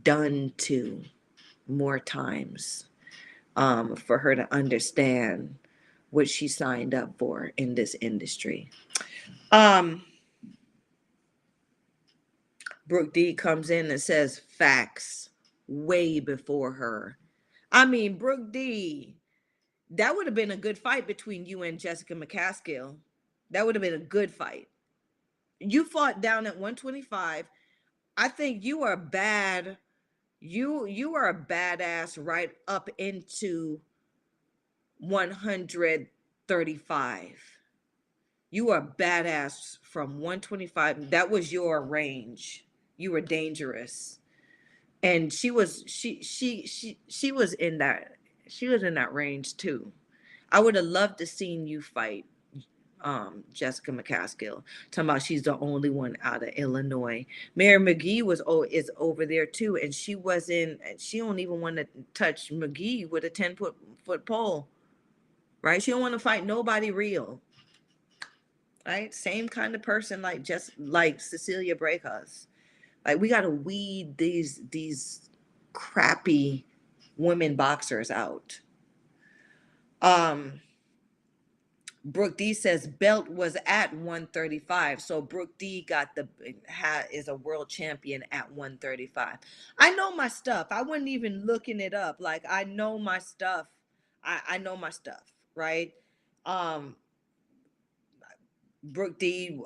done to more times, for her to understand what she signed up for in this industry. Um, Brooke D comes in and says facts way before her. I mean, Brooke D, that would have been a good fight between you and Jessica McCaskill. That would have been a good fight. You fought down at 125. I think you are bad. You are a badass right up into 135. You are badass from 125. That was your range. You were dangerous. And she was in that range too. I would have loved to seen you fight Jessica McCaskill. Talking about she's the only one out of Illinois. Mary McGee is over there too, and she wasn't. She don't even want to touch McGee with a 10-foot pole, right? She don't want to fight nobody real, right? Same kind of person like just like Cecilia Brækhus. Like we got to weed these crappy women boxers out. Brooke D says belt was at 135. So Brooke D is a world champion at 135. I know my stuff. I wasn't even looking it up. Like I know my stuff. I know my stuff, right? Um Brooke D,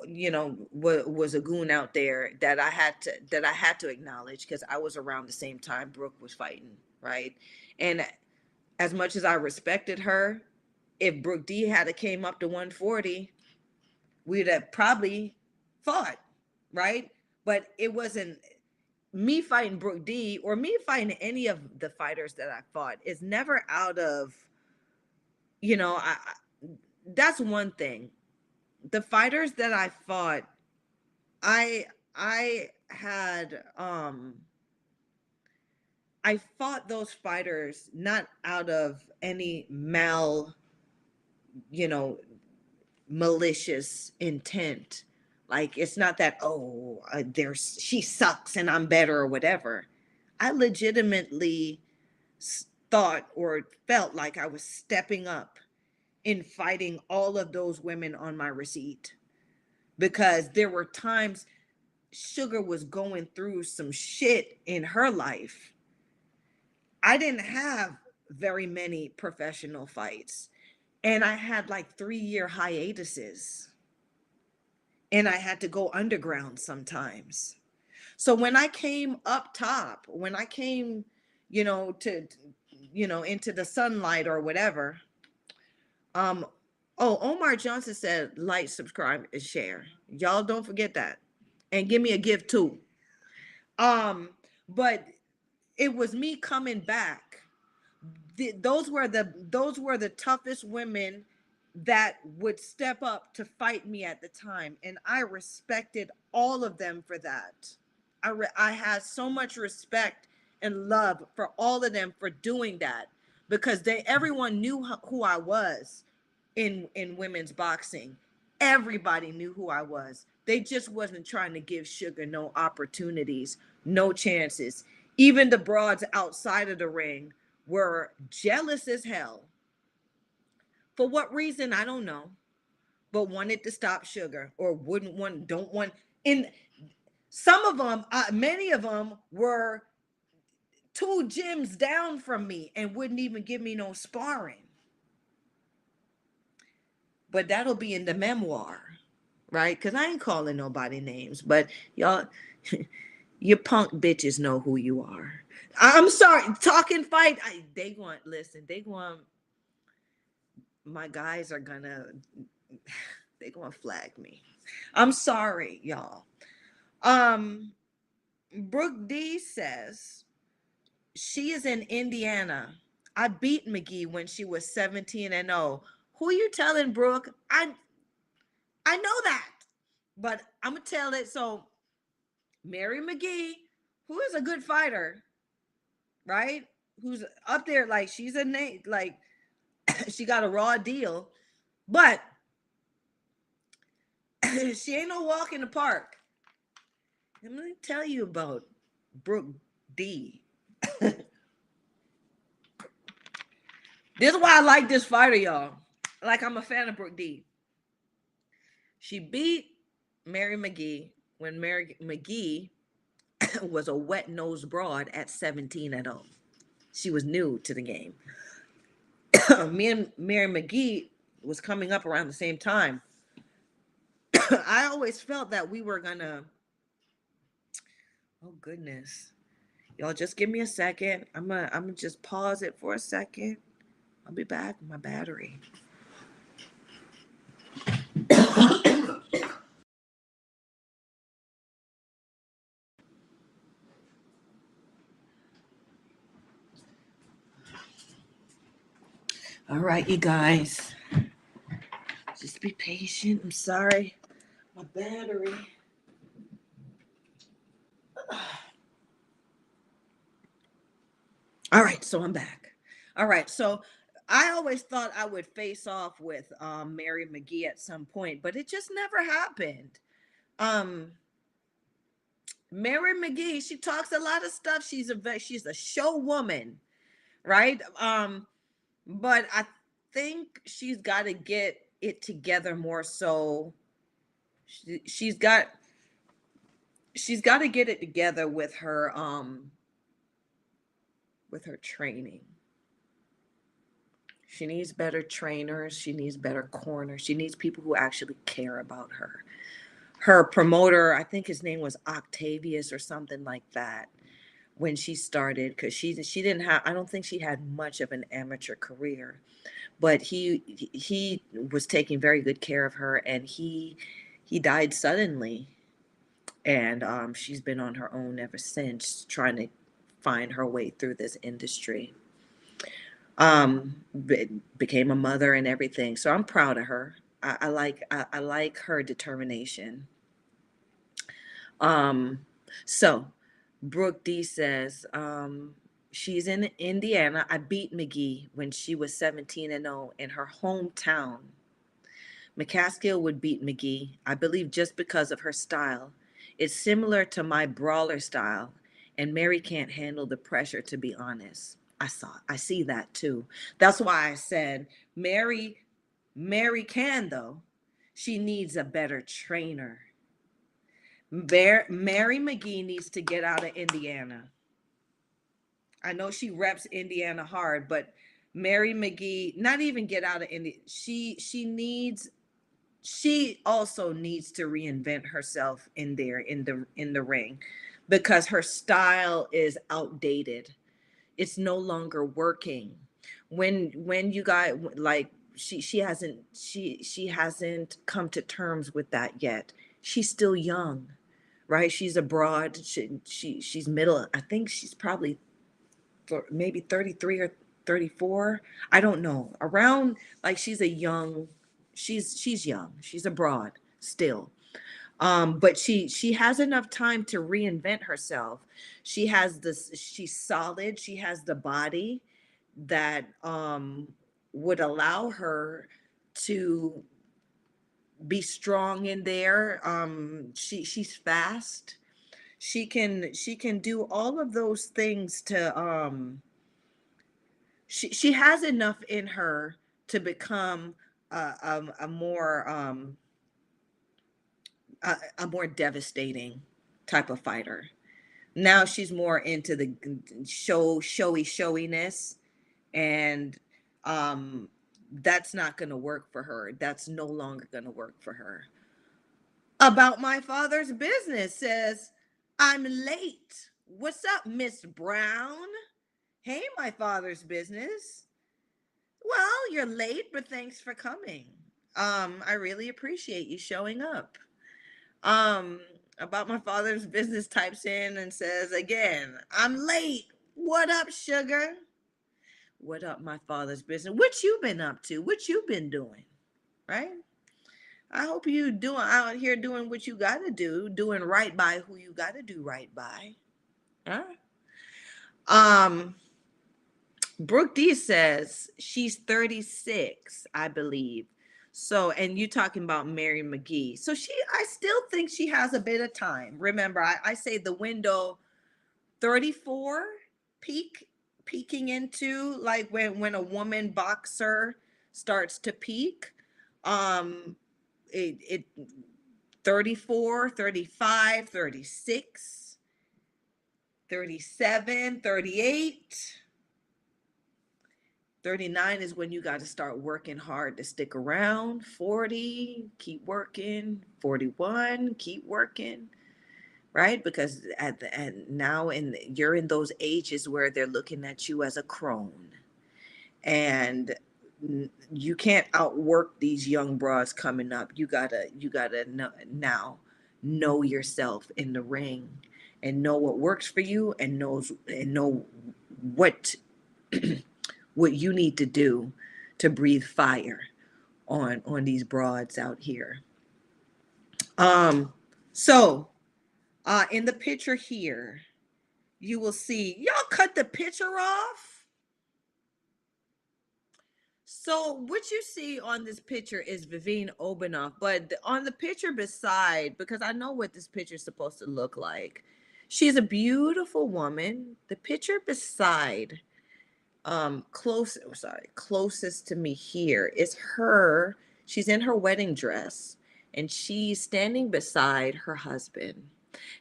was a goon out there that I had to acknowledge because I was around the same time Brooke was fighting, right? And as much as I respected her, if Brooke D had came up to 140, we'd have probably fought, right? But it wasn't me fighting Brooke D or me fighting any of the fighters that I fought. Is never out of, that's one thing. The fighters that I fought, I had I fought those fighters not out of any you know, malicious intent. Like it's not that there's she sucks and I'm better or whatever. I legitimately thought or felt like I was stepping up in fighting all of those women on my receipt because there were times Sugar was going through some shit in her life. I didn't have very many professional fights, and I had like 3-year hiatuses, and I had to go underground sometimes. So when I came up top, when I came, to into the sunlight or whatever, Omar Johnson said like, subscribe, and share. Y'all don't forget that. And give me a gift too. But it was me coming back. Those were the toughest women that would step up to fight me at the time, and I respected all of them for that. I had so much respect and love for all of them for doing that because everyone knew who I was in women's boxing. Everybody knew who I was. They just wasn't trying to give Sugar no opportunities, no chances. Even the broads outside of the ring were jealous as hell. For what reason, I don't know, but wanted to stop Sugar or don't want. In some of them, many of them were 2 gyms down from me and wouldn't even give me no sparring. But that'll be in the memoir, right? Because I ain't calling nobody names, but y'all, you punk bitches know who you are. I'm sorry, talking fight. They want listen. They want my guys are gonna. They gonna flag me. I'm sorry, y'all. Brooke D says she is in Indiana. I beat McGee when she was 17-0. Who you telling, Brooke? I know that, but I'm gonna tell it. So Mary McGee, who is a good fighter, right? Who's up there, like she's a name, like she got a raw deal, but she ain't no walk in the park. I'm gonna tell you about Brooke D. This is why I like this fighter, y'all. Like I'm a fan of Brooke D. She beat Mary McGee when Mary McGee was a wet-nosed broad at 17 and 0. She was new to the game. Me and Mary McGee was coming up around the same time. I always felt that we were gonna. Oh goodness, y'all, just give me a second. I'm gonna just pause it for a second. I'll be back with my battery. All right, you guys, just be patient. I'm sorry, my battery. All right, so I'm back. All right, so I always thought I would face off with Mary McGee at some point, but it just never happened. Um, Mary McGee, she talks a lot of stuff. She's a show woman, right? But I think she's got to get it together more. So she's got to get it together with her training. She needs better trainers. She needs better corners. She needs people who actually care about her. Her promoter, I think his name was Octavius or something like that, when she started, because she didn't have, I don't think she had much of an amateur career, but he was taking very good care of her, and he died suddenly, and she's been on her own ever since, trying to find her way through this industry. Became a mother and everything. So I'm proud of her. I like her determination. Um, so Brooke D says, she's in Indiana. I beat McGee when she was 17 and 0 in her hometown. McCaskill would beat McGee, I believe, just because of her style. It's similar to my brawler style, and Mary can't handle the pressure, to be honest. I see that too. That's why I said Mary can, though. She needs a better trainer. Mary McGee needs to get out of Indiana. I know she reps Indiana hard, but Mary McGee, not even get out of India. She also needs to reinvent herself in there in the ring, because her style is outdated. It's no longer working. When you guys, like, she hasn't come to terms with that yet. She's still young, right? She's abroad. She's middle. I think she's probably maybe 33 or 34. I don't know. Around, like, she's young. She's abroad still. But she has enough time to reinvent herself. She's solid. She has the body that would allow her to be strong in there. She's fast. She can do all of those things to she has enough in her to become a more a more devastating type of fighter. Now she's more into the showiness, and um that's not going to work for her. That's no longer going to work for her. About my father's business says, I'm late. What's up, Miss Brown? Hey, my father's business. Well, you're late, but thanks for coming. I really appreciate you showing up. Um, about my father's business types in and says again, I'm late. What up, sugar? What up, my father's business? What you been up to? What you been doing? Right? I hope you doing out here doing what you gotta do, doing right by who you gotta do right by. Huh? Um, Brooke D says she's 36, I believe. So, and you talking about Mary McGee. So I still think she has a bit of time. Remember, I say the window 34 peaking into, like, when a woman boxer starts to peak. Um, it 34, 35, 36. 37, 38. 39 is when you got to start working hard to stick around. 40, keep working. 41, keep working, right? Because now you're in those ages where they're looking at you as a crone, and you can't outwork these young broads coming up. You gotta now know yourself in the ring, and know what works for you, and know what what you need to do to breathe fire on these broads out here. So in the picture here, you will see, y'all cut the picture off. So what you see on this picture is Vivine Obanoff, but on the picture beside, because I know what this picture is supposed to look like, she's a beautiful woman. The picture beside, closest to me here is her. She's in her wedding dress, and she's standing beside her husband.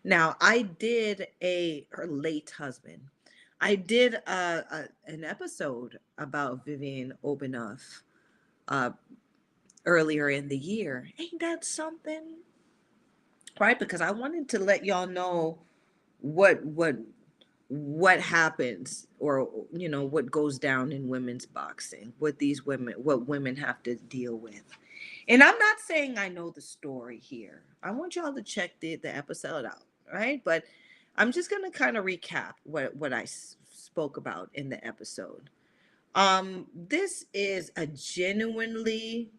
Now, her late husband. I did an episode about Vivian Obanoff uh, earlier in the year. Ain't that something? Right? Because I wanted to let y'all know what what what happens, or what goes down in women's boxing, what women have to deal with. And I'm not saying I know the story here. I want y'all to check the episode out, right? But I'm just going to kind of recap what I spoke about in the episode. This is a genuinely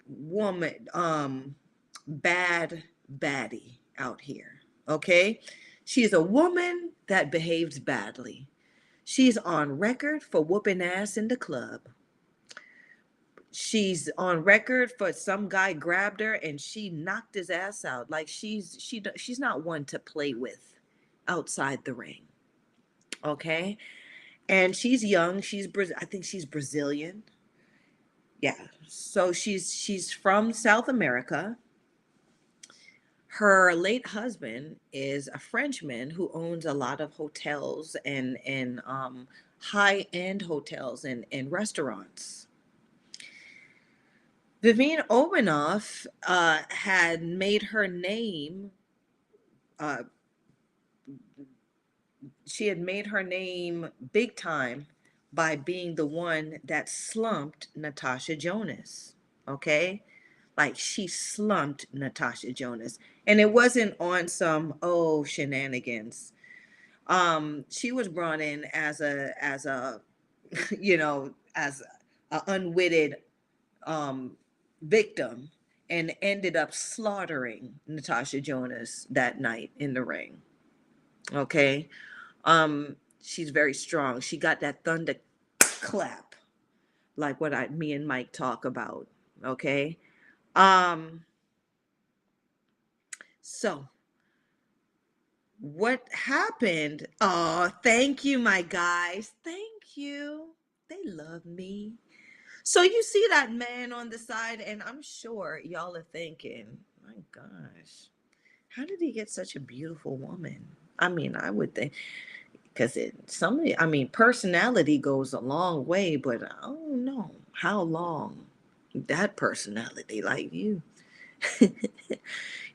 woman, bad baddie out here. Okay, she's a woman that behaves badly. She's on record for whooping ass in the club. She's on record for some guy grabbed her and she knocked his ass out. Like she's not one to play with outside the ring. Okay, and she's young. I think she's Brazilian. Yeah, so she's from South America. Her late husband is a Frenchman who owns a lot of hotels and high end hotels and restaurants. Vivienne Obanoff had made her name. Uh, she had made her name big time by being the one that slumped Natasha Jonas. Okay, like she slumped Natasha Jonas, and it wasn't on some shenanigans. She was brought in as a as a unwitted victim, and ended up slaughtering Natasha Jonas that night in the ring. Okay. She's very strong. She got that thunder clap, like what me and Mike talk about. Okay. Um, so what happened? Oh, thank you, my guys. Thank you. They love me. So you see that man on the side, and I'm sure y'all are thinking, my gosh, how did he get such a beautiful woman? I mean, I would think, because personality goes a long way, but I don't know how long that personality, like you.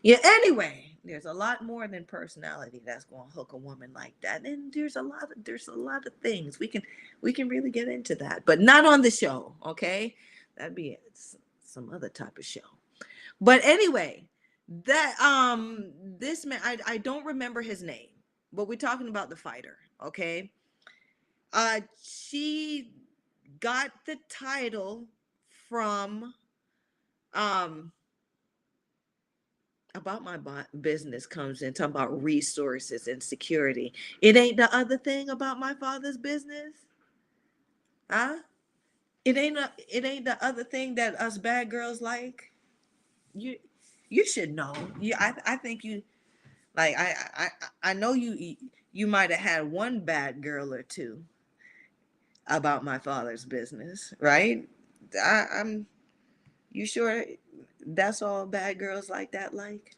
Yeah, anyway, there's a lot more than personality that's going to hook a woman like that. And there's a lot of things we can really get into that, but not on the show, okay? That'd be some other type of show. But anyway, that this man, I don't remember his name, but we're talking about the fighter, okay? She got the title from about my business comes in talking about resources and security. It ain't the other thing about my father's business, huh? It ain't the other thing that us bad girls like. You you should know. I think you like I know you might have had one bad girl or two about my father's business, right? I'm you sure That's all bad girls like that like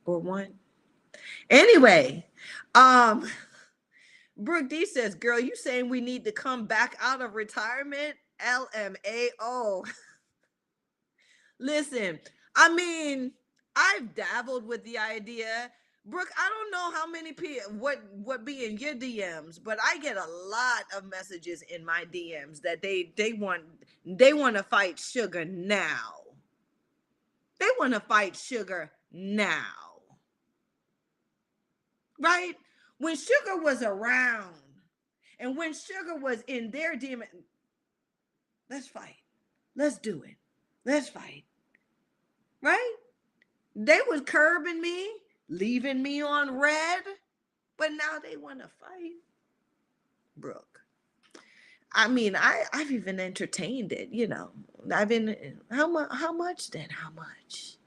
or want. Anyway, um, Brooke D says, "Girl, you saying we need to come back out of retirement?" LMAO. Listen, I mean, I've dabbled with the idea. Brooke, I don't know how many people what be in your DMs, but I get a lot of messages in my DMs that they want to fight Sugar now. They want to fight Sugar now. Right? When Sugar was around and when Sugar was in their DM, let's fight. Let's do it. Let's fight. Right? They was curbing me, leaving me on red, but now they want to fight. Brooke. I mean, I've even entertained it, you know. I've been how much then? How much?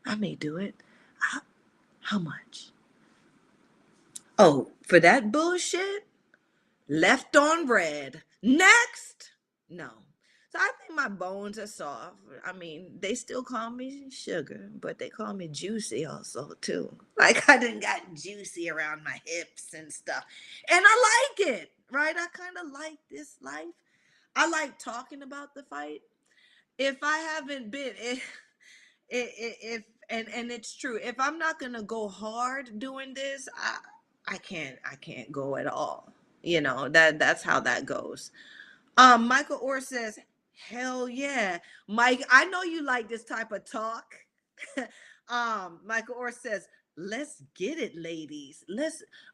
I may do it. How much? Oh, for that bullshit? Left on red. Next. No. So I think my bones are soft. I mean, they still call me Sugar, but they call me Juicy also too. Like I done got juicy around my hips and stuff. And I like it, right? I kind of like this life. I like talking about the fight. If I haven't been if and it's true, if I'm not gonna go hard doing this, I can't go at all. You know, that's how that goes. Michael Orr says, hell yeah. Mike, I know you like this type of talk. Michael Orr says, let's get it, ladies.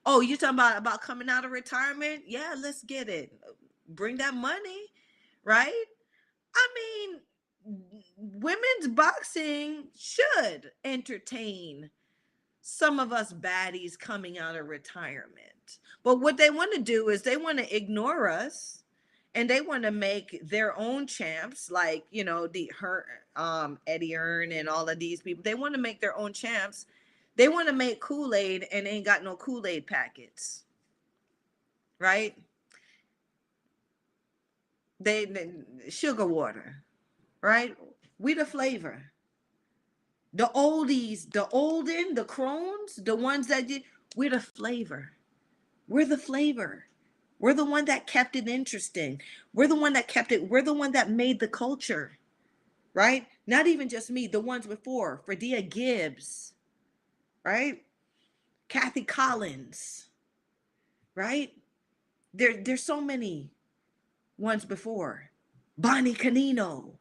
Oh, you talking about coming out of retirement? Yeah, let's get it. Bring that money, right? I mean, women's boxing should entertain some of us baddies coming out of retirement. But what they want to do is they want to ignore us and they want to make their own champs like, you know, Eddie Earn and all of these people. They want to make their own champs. They want to make Kool-Aid and ain't got no Kool-Aid packets. Right? They sugar water, right? We the flavor. The oldies, the olden, the crones, the ones that did, we're the flavor. We're the flavor. We're the one that kept it interesting. We're the one that kept it. We're the one that made the culture, right? Not even just me, the ones before. Fredia Gibbs, right? Kathy Collins, right? There's so many ones before. Bonnie Canino,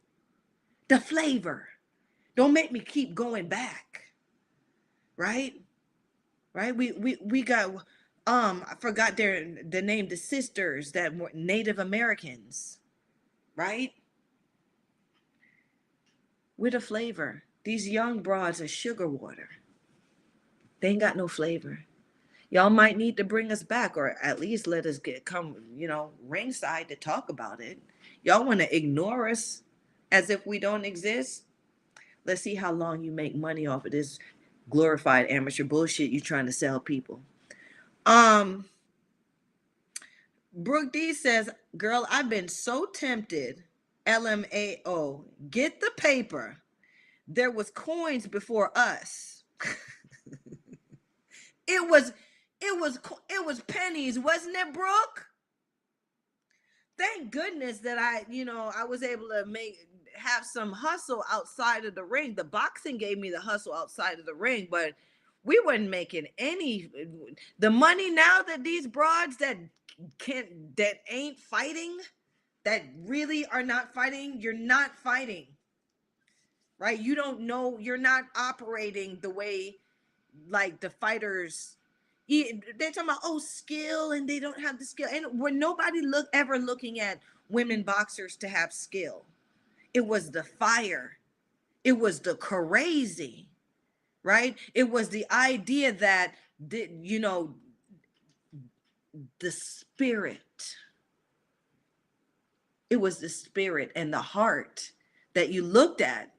the flavor. Don't make me keep going back, right? Right? We got I forgot the name, the sisters that were Native Americans, right? With a flavor. These young broads are sugar water. They ain't got no flavor. Y'all might need to bring us back or at least let us come, you know, ringside to talk about it. Y'all want to ignore us as if we don't exist? Let's see how long you make money off of this glorified amateur bullshit you trying to sell people. Brooke D says, girl, I've been so tempted. LMAO. Get the paper. There was coins before us. it was it was pennies, wasn't it, Brooke? Thank goodness that I was able to have some hustle outside of the ring. The boxing gave me the hustle outside of the ring, but we weren't making any the money now that these broads that ain't fighting, that really are not fighting, you're not fighting. Right? You don't know, you're not operating the way like the fighters. They're talking about skill, and they don't have the skill. And when nobody ever looking at women boxers to have skill, it was the fire, it was the crazy, right? It was the idea that the spirit. It was the spirit and the heart that you looked at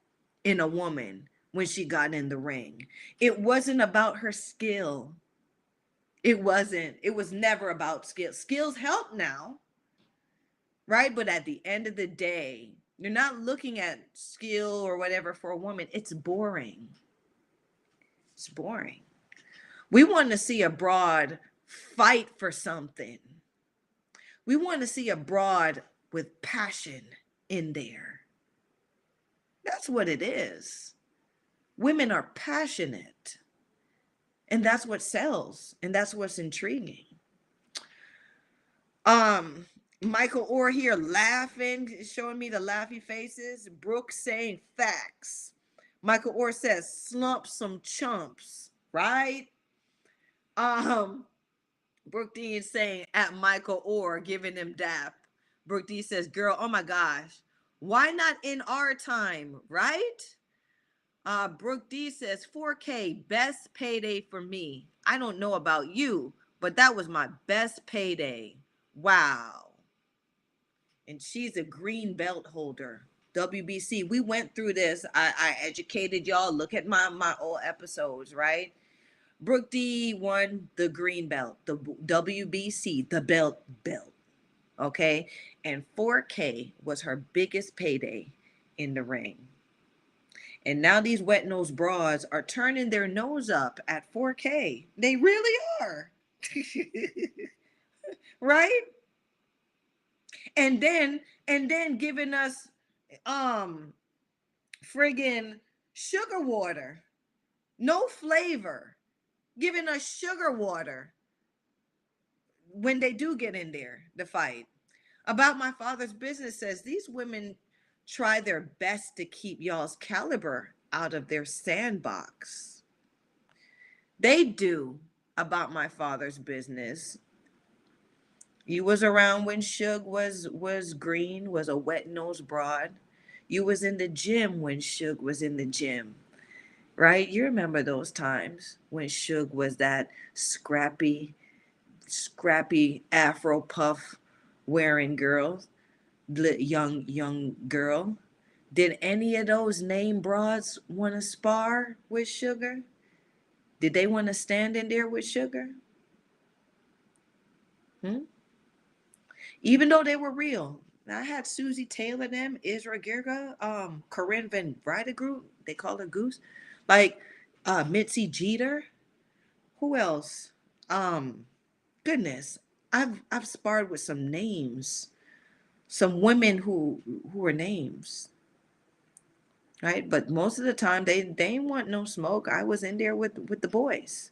in a woman when she got in the ring. It wasn't about her skill. It wasn't. It was never about skills. Skills help now, right? But at the end of the day, You're not looking at skill or whatever for a woman. It's boring. It's boring. We want to see a broad fight for something. We want to see a broad with passion in there. That's what it is. Women are passionate, and that's what sells, and that's what's intriguing. Um, Michael Orr here laughing, showing me the laughy faces. Brooke saying facts. Michael Orr says slump some chumps, right? Um, Brooke D is saying at Michael Orr, giving him dap. Brooke D says, girl, oh my gosh, why not in our time, right? Brooke D says 4K, best payday for me. I don't know about you, but that was my best payday. Wow. And she's a green belt holder. WBC. We went through this. I educated y'all. Look at my old episodes, right? Brooke D won the green belt, the WBC, the belt. Okay. And 4K was her biggest payday in the ring. And now these wet nose broads are turning their nose up at 4K. They really are. Right? And then giving us um friggin' sugar water. No flavor. Giving us sugar water when they do get in there to fight. About My Father's Business says these women try their best to keep y'all's caliber out of their sandbox. They do. About My Father's Business. You was around when Suge was green, was a wet nose broad. You was in the gym when Suge was in the gym, right? You remember those times when Suge was that scrappy Afro puff wearing girl, young girl. Did any of those name broads want to spar with Sugar? Did they want to stand in there with Sugar? Hmm? Even though they were real. I had Susie Taylor, them, Isra Girga, Corinne Van Group, they call her Goose, like Mitzi Jeter. Who else? Um, Goodness, I've sparred with some names, some women who are names, right? But most of the time they ain't want no smoke. I was in there with the boys.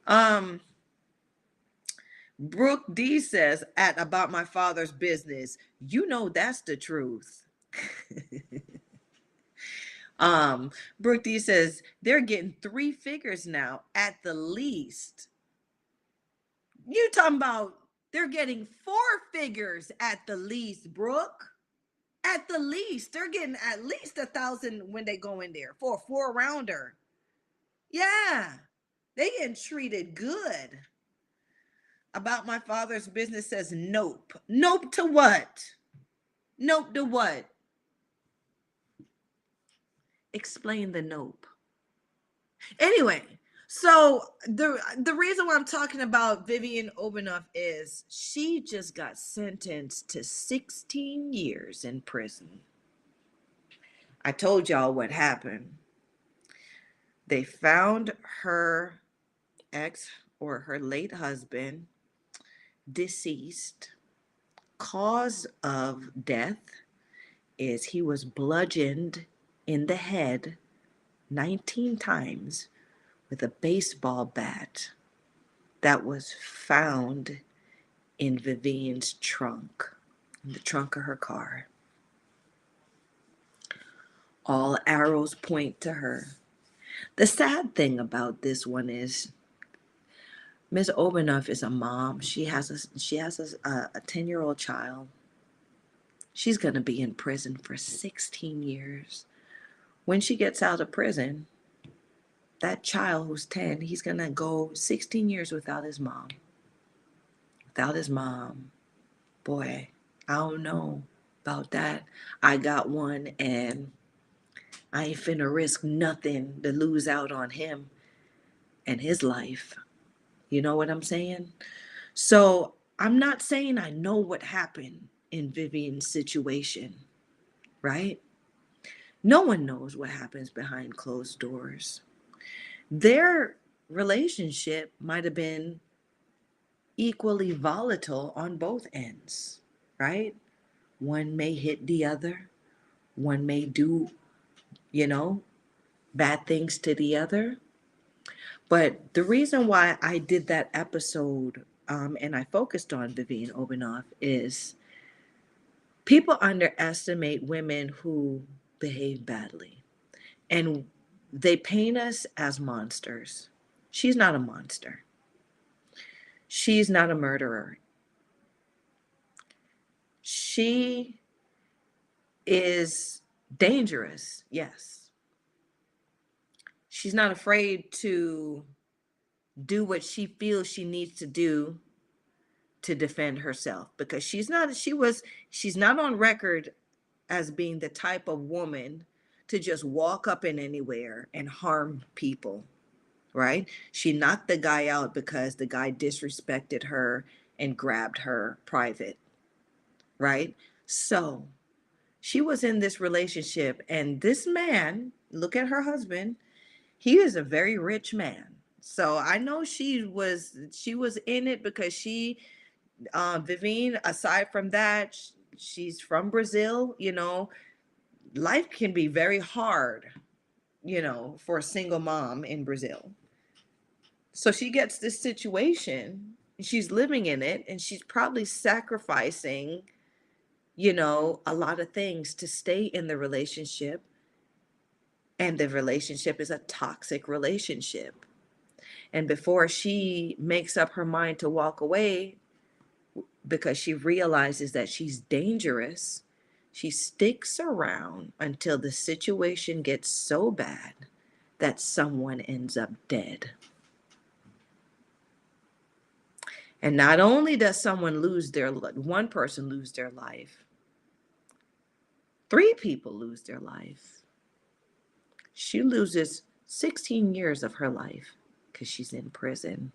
Um, Brooke D says at About My Father's Business, you know that's the truth. Brooke D says they're getting 3 figures now at the least. You talking about they're getting 4 figures at the least, Brooke. At the least, they're getting at least 1,000 when they go in there for a 4 rounder. Yeah, they getting treated good. About My Father's Business says nope. Nope to what? Nope to what? Explain the nope. Anyway, so the reason why I'm talking about Vivian Obanoff is she just got sentenced to 16 years in prison. I told y'all what happened. They found her ex or her late husband deceased. Cause of death is he was bludgeoned in the head 19 times with a baseball bat that was found in Vivian's trunk, in the trunk of her car. All arrows point to her. The sad thing about this one is Miss Obanoff is a mom. She has a 10-year-old child. She's going to be in prison for 16 years. When she gets out of prison, that child who's 10, he's going to go 16 years without his mom. Without his mom. Boy, I don't know about that. I got one and I ain't finna risk nothing to lose out on him and his life. You know what I'm saying? So I'm not saying I know what happened in Vivian's situation. right? No one knows what happens behind closed doors. Their relationship might have been equally volatile on both ends, right? One may hit the other, one may do, you know, bad things to the other. But the reason why I did that episode and I focused on Vivian Obanoff is people underestimate women who behave badly and they paint us as monsters. She's not a monster. She's not a murderer. She is dangerous, yes. She's not afraid to do what she feels she needs to do to defend herself because she's not on record as being the type of woman to just walk up in anywhere and harm people, right? She knocked the guy out because the guy disrespected her and grabbed her private, right? So she was in this relationship, and this man, look at her husband, he is a very rich man. So I know she was in it because Vivian, aside from that, she's from Brazil. Life can be very hard, for a single mom in Brazil. So she gets this situation, she's living in it, and she's probably sacrificing, a lot of things to stay in the relationship. And the relationship is a toxic relationship. And before she makes up her mind to walk away, because she realizes that she's dangerous, she sticks around until the situation gets so bad that someone ends up dead. And not only does one person lose their life, 3 people lose their life. She loses 16 years of her life because she's in prison.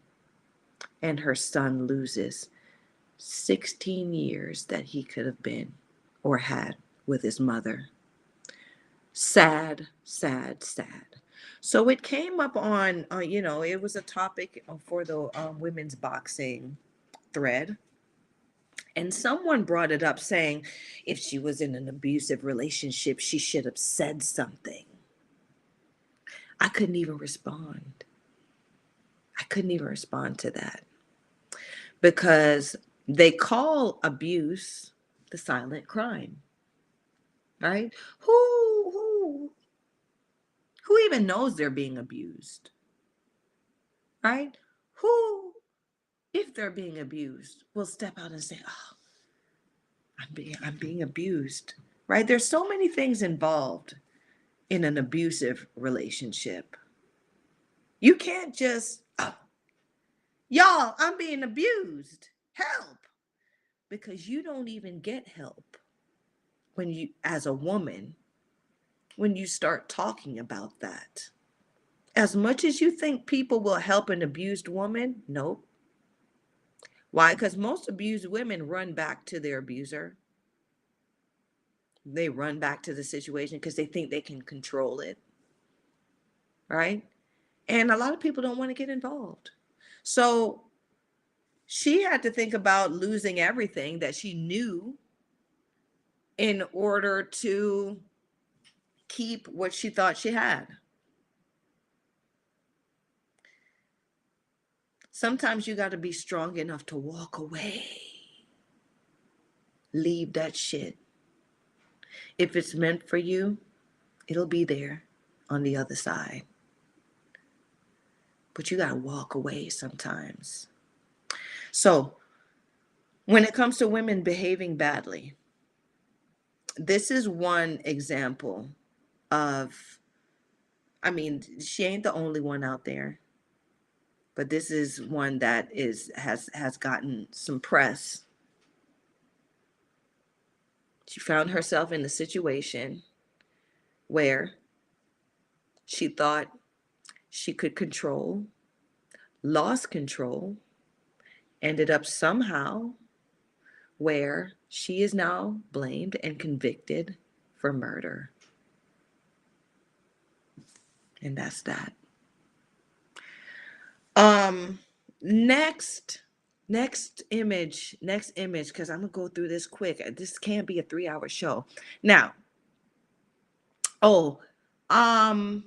And her son loses 16 years that he could have been or had with his mother. Sad, sad, sad. So it came up on, it was a topic for the women's boxing thread. And someone brought it up saying if she was in an abusive relationship, she should have said something. I couldn't even respond. I couldn't even respond to that because they call abuse the silent crime, right? Who even knows they're being abused, right? Who, if they're being abused, will step out and say, "Oh, I'm being abused," right? There's so many things involved in an abusive relationship. You can't just, "Oh, y'all, I'm being abused. Help." Because you don't even get help as a woman, when you start talking about that. As much as you think people will help an abused woman, nope. Why? Because most abused women run back to their abuser. They run back to the situation because they think they can control it, right? And a lot of people don't want to get involved. So she had to think about losing everything that she knew in order to keep what she thought she had. Sometimes you got to be strong enough to walk away. Leave that shit. If it's meant for you, it'll be there on the other side. But you got to walk away sometimes. So, when it comes to women behaving badly, this is one example of, she ain't the only one out there, but this is one that has gotten some press. She found herself in a situation where she thought she could control, lost control, ended up somehow where she is now blamed and convicted for murder. And that's that. Um, next, next image, because I'm gonna go through this quick. This can't be a 3-hour show. Now, oh, um,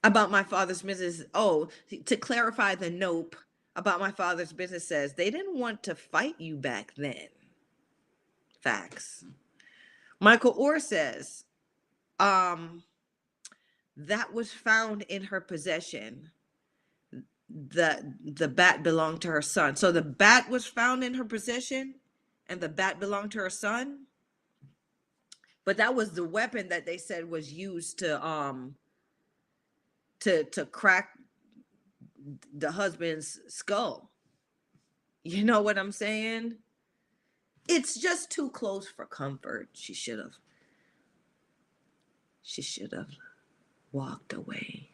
about my father's business. Oh, to clarify the nope about my father's business says they didn't want to fight you back then. Facts. Michael Orr says, um, that was found in her possession. The bat belonged to her son. So the bat was found in her possession and the bat belonged to her son. But that was the weapon that they said was used to crack the husband's skull. You know what I'm saying? It's just too close for comfort. She should have walked away.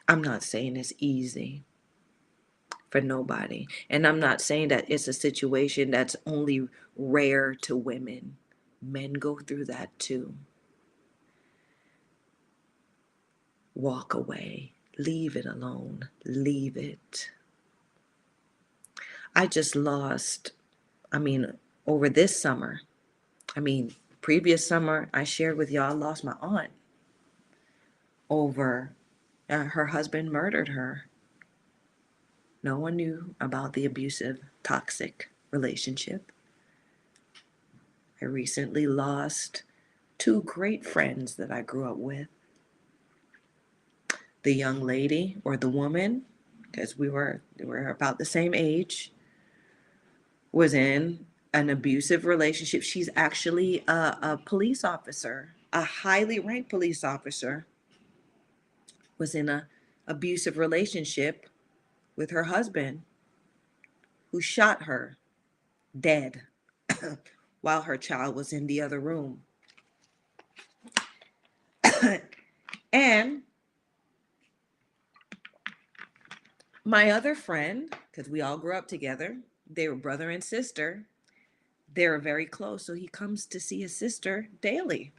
I'm not saying it's easy for nobody. And I'm not saying that it's a situation that's only rare to women. Men go through that too. Walk away. Leave it alone. Leave it. I just lost, over this summer, previous summer, I shared with y'all, I lost my aunt over her husband murdered her. No one knew about the abusive, toxic relationship. I recently lost 2 great friends that I grew up with. The young lady, or the woman, because we were about the same age, was in an abusive relationship. She's actually a police officer, a highly ranked police officer, was in a abusive relationship with her husband, who shot her dead while her child was in the other room. And my other friend, because we all grew up together, they were brother and sister. They were very close, so he comes to see his sister daily.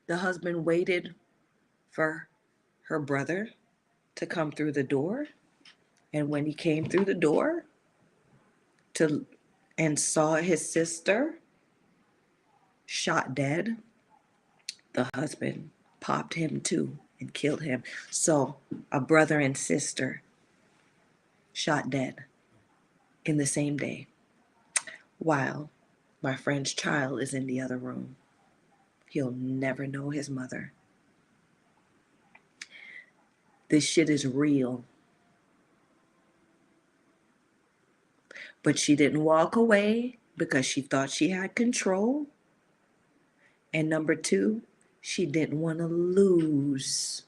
The husband waited for her brother to come through the door, and when he came through the door and saw his sister shot dead, the husband popped him too and killed him. So a brother and sister shot dead in the same day, while my friend's child is in the other room. He'll never know his mother. This shit is real. But she didn't walk away because she thought she had control. And number 2, she didn't want to lose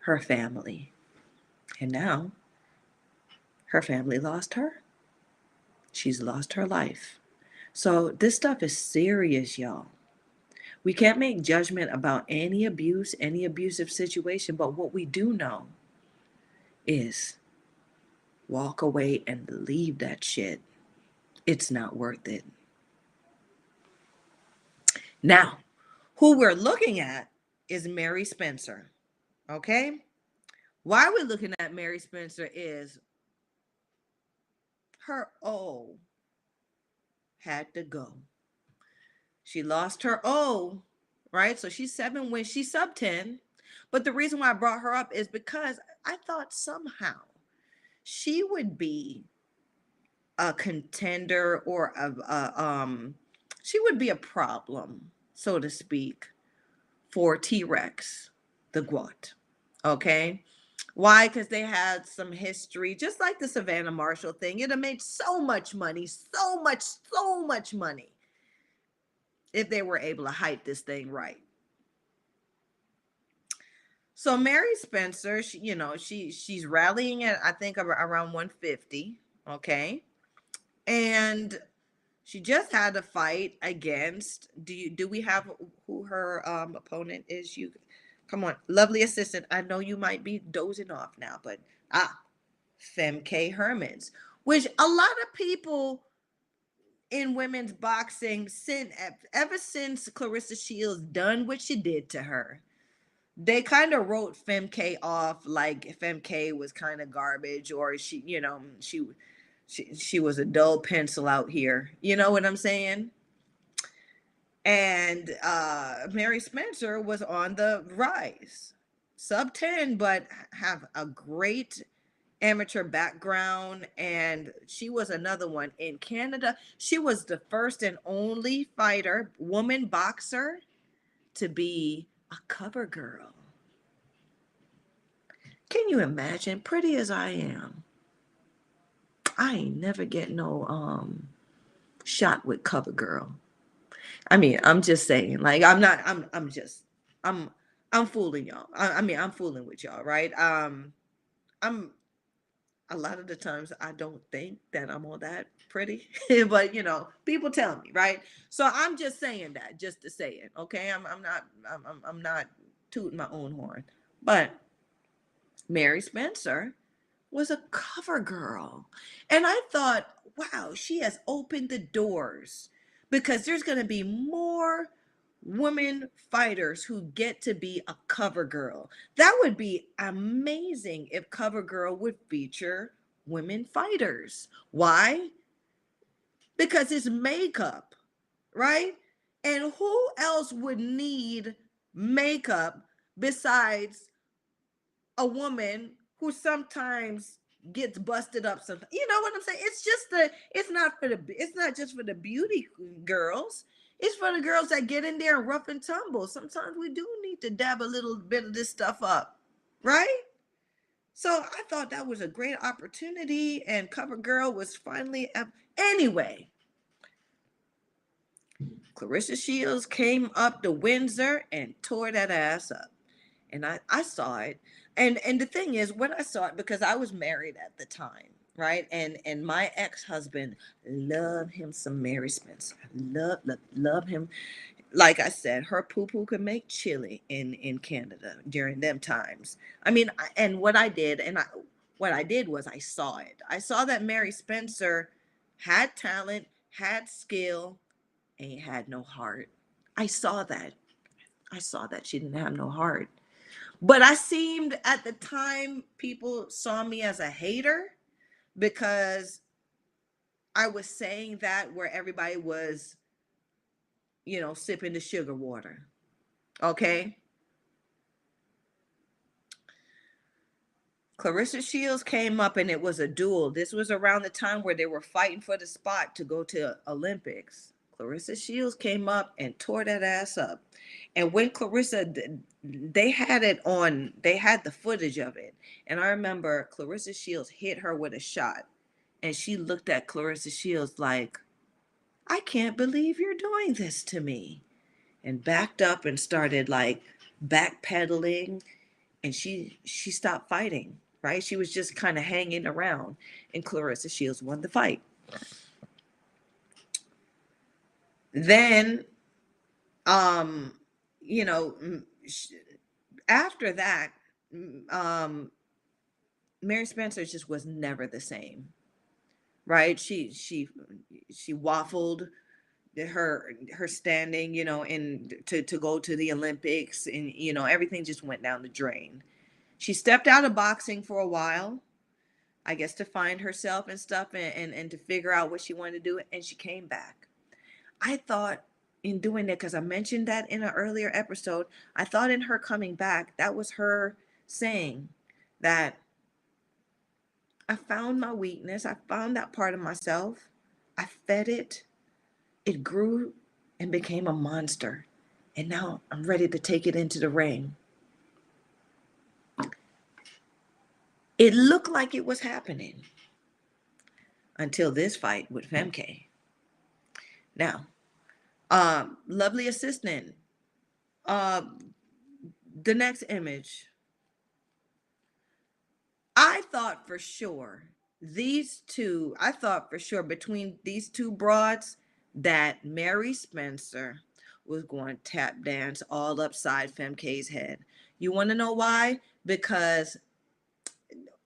her family. And now her family lost her. She's lost her life. So this stuff is serious, y'all. We can't make judgment about any abuse, any abusive situation, but what we do know is walk away and leave that shit. It's not worth it. Now, who we're looking at is Mary Spencer. Okay? Why we're looking at Mary Spencer is her O had to go. She lost her O, right? So she's 7 wins. She's sub 10. But the reason why I brought her up is because I thought somehow she would be a contender, or she would be a problem, so to speak, for T-Rex, the Gwot. Okay? Why? Because they had some history, just like the Savannah Marshall thing. It'd have made so much money, so much money, if they were able to hype this thing right. So Mary Spencer, she's rallying at, I think, around 150. Okay. And she just had a fight against, do we have who her opponent is? You come on, lovely assistant. I know you might be dozing off now, but Femke Hermans, which a lot of people in women's boxing ever since Clarissa Shields done what she did to her. They kind of wrote Femke off like Femke was kind of garbage, or she was a dull pencil out here. You know what I'm saying? And Mary Spencer was on the rise, sub 10, but have a great amateur background. And she was another one in Canada. She was the first and only fighter, woman boxer, to be a cover girl. Can you imagine? Pretty as I am, I ain't never get no shot with cover girl. I mean, I'm just saying, like, I'm not, I'm, I'm fooling y'all. I mean, I'm fooling with y'all, right? I'm a lot of the times I don't think that I'm all that pretty, but people tell me, right? So I'm just saying that just to say it, okay? I'm not tooting my own horn, but Mary Spencer was a cover girl. And I thought, wow, she has opened the doors because there's going to be more women fighters who get to be a cover girl. That would be amazing if cover girl would feature women fighters. Why? Because it's makeup, right? And who else would need makeup besides a woman who sometimes gets busted up sometimes? You know what I'm saying? It's not just for the beauty girls. It's for the girls that get in there and rough and tumble. Sometimes we do need to dab a little bit of this stuff up, right? So I thought that was a great opportunity, and cover girl was finally anyway. Clarissa Shields came up to Windsor and tore that ass up. And I saw it. And the thing is, when I saw it, because I was married at the time, right? And my ex-husband loved him some Mary Spencer. Love him. Like I said, her poo-poo could make chili in Canada during them times. I mean, and what I did was I saw it. I saw that Mary Spencer had talent, had skill, and had no heart. I saw that. I saw that she didn't have no heart. But I seemed at the time people saw me as a hater because I was saying that where everybody was, sipping the sugar water. Okay. Clarissa Shields came up and it was a duel. This was around the time where they were fighting for the spot to go to Olympics. Clarissa Shields came up and tore that ass up. And when they had it on, they had the footage of it. And I remember Clarissa Shields hit her with a shot. And she looked at Clarissa Shields like, I can't believe you're doing this to me. And backed up and started like backpedaling. And she stopped fighting, right? She was just kind of hanging around. And Clarissa Shields won the fight. Then, um, you know, after that, um, Mary Spencer just was never the same, right? She waffled her standing, in to go to the Olympics, and everything just went down the drain. She stepped out of boxing for a while, I guess, to find herself and stuff, and to figure out what she wanted to do, and she came back. I thought in doing that, because I mentioned that in an earlier episode, I thought in her coming back, that was her saying that I found my weakness. I found that part of myself. I fed it. It grew and became a monster. And now I'm ready to take it into the ring. It looked like it was happening until this fight with Femke. Now, lovely assistant. The next image. I thought for sure between these two broads that Mary Spencer was going to tap dance all upside Femke's head. You want to know why? Because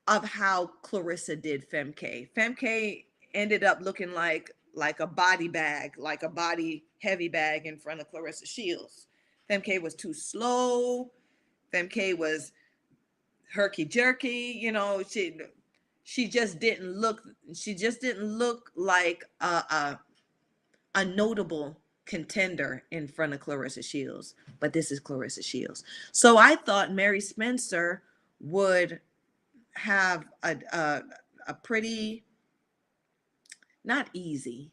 of how Clarissa did Femke. Femke ended up looking like a body bag, like a body heavy bag in front of Clarissa Shields. Femke was too slow. Femke was herky jerky. She just didn't look. She just didn't look like a notable contender in front of Clarissa Shields. But this is Clarissa Shields. So I thought Mary Spencer would have a pretty, not easy,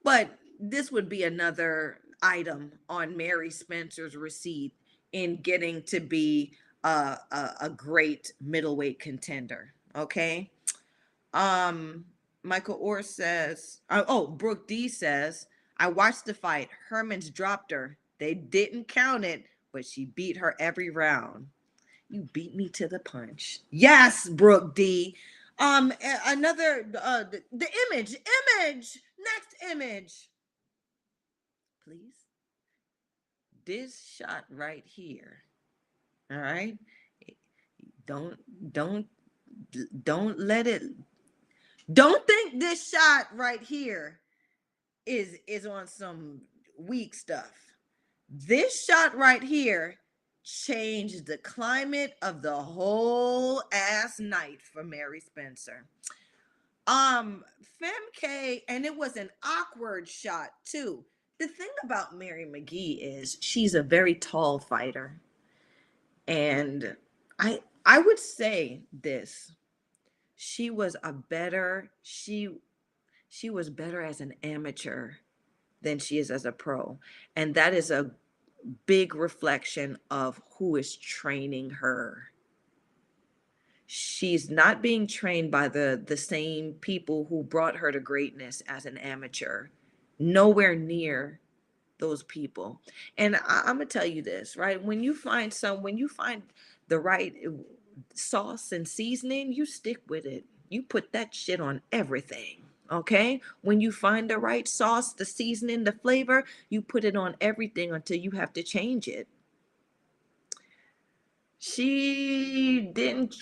but this would be another item on Mary Spencer's receipt in getting to be a great middleweight contender. Okay. Um, Michael Orr says, Brooke D says, I watched the fight. Herman's dropped her. They didn't count it, but she beat her every round. You beat me to the punch. Yes, Brooke D. Another the image. Next image, please. This shot right here. All right. Don't don't don't let it. Don't think this shot right here is on some weak stuff. This shot right here changed the climate of the whole ass night for Mary Spencer. Femke, and it was an awkward shot too. The thing about Mary McGee is she's a very tall fighter. And I would say this. She was she was better as an amateur than she is as a pro. And that is a big reflection of who is training her. She's not being trained by the same people who brought her to greatness as an amateur. Nowhere near those people. And I'm gonna tell you this, right? When you find the right sauce and seasoning, you stick with it. You put that shit on everything. Okay? When you find the right sauce, the seasoning, the flavor, you put it on everything until you have to change it. She didn't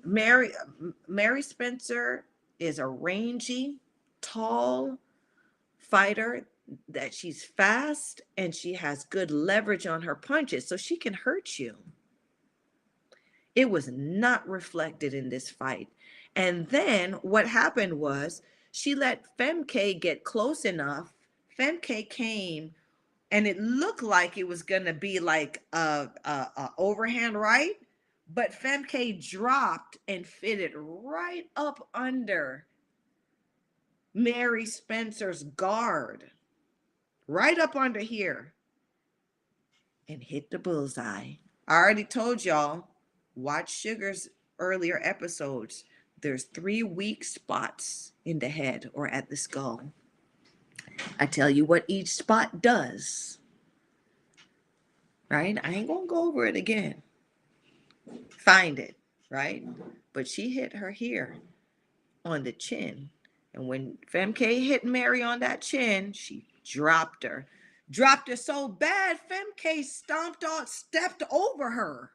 Mary Spencer is a rangy, tall fighter, that she's fast and she has good leverage on her punches, so she can hurt you. It was not reflected in this fight. And then what happened was she let Femke get close enough. Femke came and it looked like it was going to be like a overhand right, but Femke dropped and fitted right up under Mary Spencer's guard, right up under here, and hit the bullseye. I already told y'all, watch Sugar's earlier episodes. There's 3 weak spots in the head or at the skull. I tell you what each spot does. Right? I ain't gonna go over it again. Find it, right? But she hit her here on the chin. And when Femke hit Mary on that chin, she dropped her. Dropped her so bad, Femke stepped over her.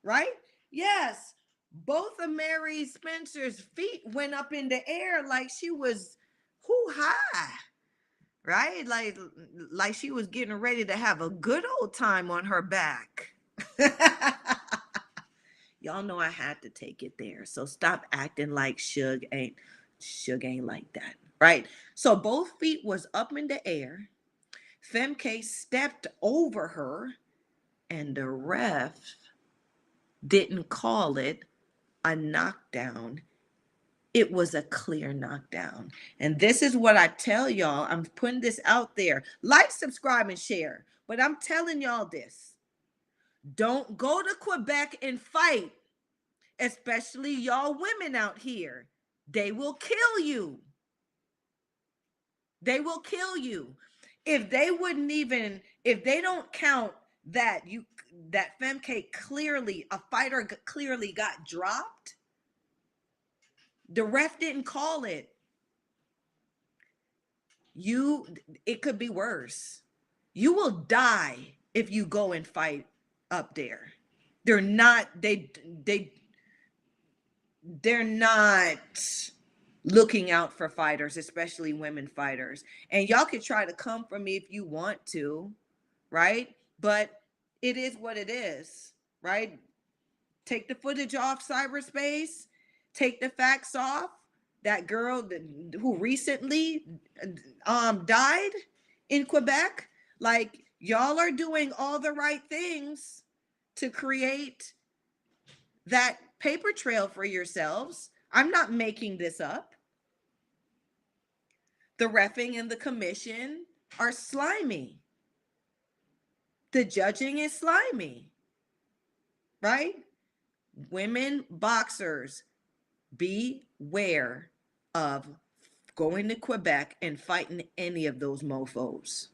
Right? Yes. Both of Mary Spencer's feet went up in the air like she was high. Right? Like she was getting ready to have a good old time on her back. Y'all know I had to take it there. So stop acting like Suge ain't like that. Right? So both feet was up in the air. Femke stepped over her and the ref didn't call it a knockdown. It was a clear knockdown. And this is what I tell y'all. I'm putting this out there. Like, subscribe, and share. But I'm telling y'all this. Don't go to Quebec and fight, especially y'all women out here. They will kill you. They will kill you. If they don't count that Femke a fighter clearly got dropped, the ref didn't call it. It could be worse. You will die if you go and fight up there. They're not looking out for fighters, especially women fighters. And y'all could try to come for me if you want to, right? But it is what it is, right? Take the footage off cyberspace, take the facts off. That girl who recently died in Quebec, like y'all are doing all the right things to create that paper trail for yourselves. I'm not making this up. The reffing and the commission are slimy. The judging is slimy, right? Women boxers, beware of going to Quebec and fighting any of those mofos.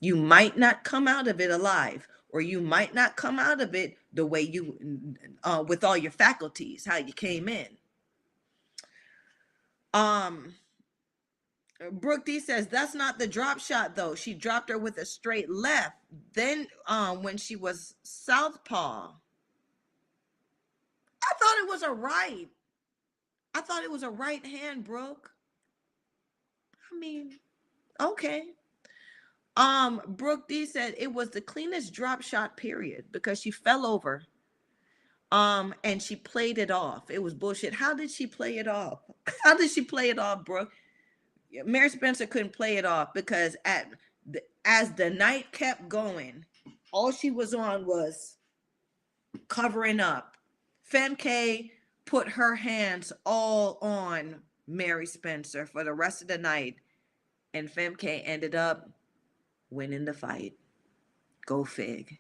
You might not come out of it alive, or you might not come out of it the way you, with all your faculties, how you came in. Brooke D says that's not the drop shot though. She dropped her with a straight left. Then when she was southpaw, I thought it was a right. I thought it was a right hand, Brooke. I mean, okay. Brooke D said it was the cleanest drop shot period because she fell over. And she played it off. It was bullshit. How did she play it off? How did she play it off, Brooke? Mary Spencer couldn't play it off because as the night kept going, all she was on was covering up. Femke put her hands all on Mary Spencer for the rest of the night, and Femke ended up winning the fight. Go fig.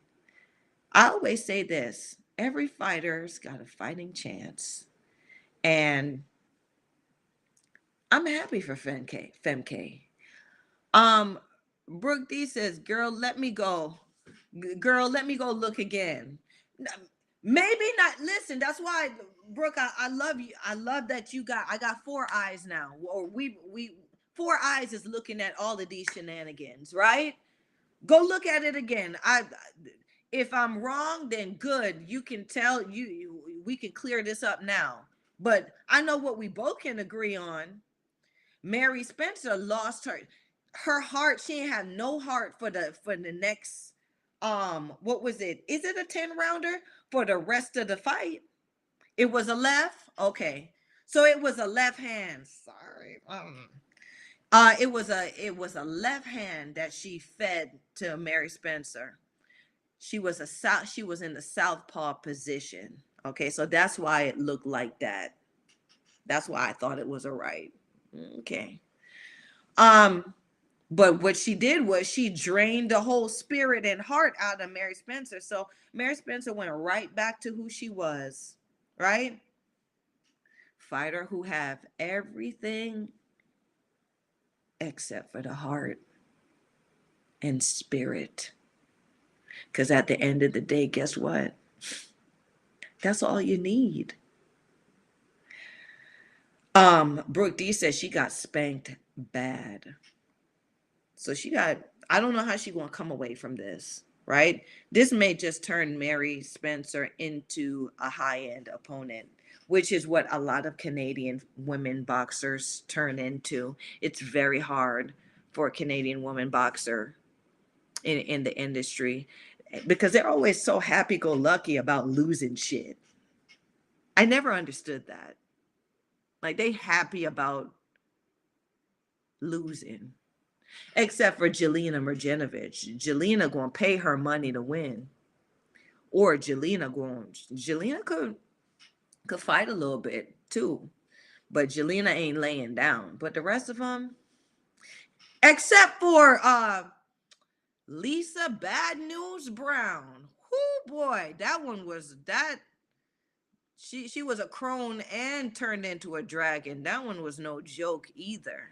I always say this: every fighter's got a fighting chance, and I'm happy for Femke. Brooke D says, "Girl, let me go. Girl, let me go look again." Maybe not. Listen, that's why, Brooke. I love you. I love that you got. I got four eyes now, or we four eyes is looking at all of these shenanigans, right? Go look at it again. If I'm wrong, then good. You can tell we can clear this up now. But I know what we both can agree on. Mary Spencer lost her heart. She didn't have no heart for the next what was it? Is it a 10 rounder for the rest of the fight? It was a left? Okay. So it was a left hand. Sorry. It was a left hand that she fed to Mary Spencer. She was in the southpaw position. Okay, so that's why it looked like that. That's why I thought it was a right. Okay. Um, but what she did was she drained the whole spirit and heart out of Mary Spencer. So Mary Spencer went right back to who she was, right? Fighter who have everything except for the heart and spirit. Because at the end of the day, guess what? That's all you need. Brooke D says she got spanked bad. So I don't know how she gonna come away from this, right? This may just turn Mary Spencer into a high-end opponent, which is what a lot of Canadian women boxers turn into. It's very hard for a Canadian woman boxer in the industry because they're always so happy-go-lucky about losing shit. I never understood that. Like they happy about losing. Except for Jelena Marjanovic. Jelena gonna pay her money to win. Or Jelena could fight a little bit too. But Jelena ain't laying down. But the rest of them, except for Lisa Bad News Brown. Whoo boy, she was a crone and turned into a dragon. That one was no joke either.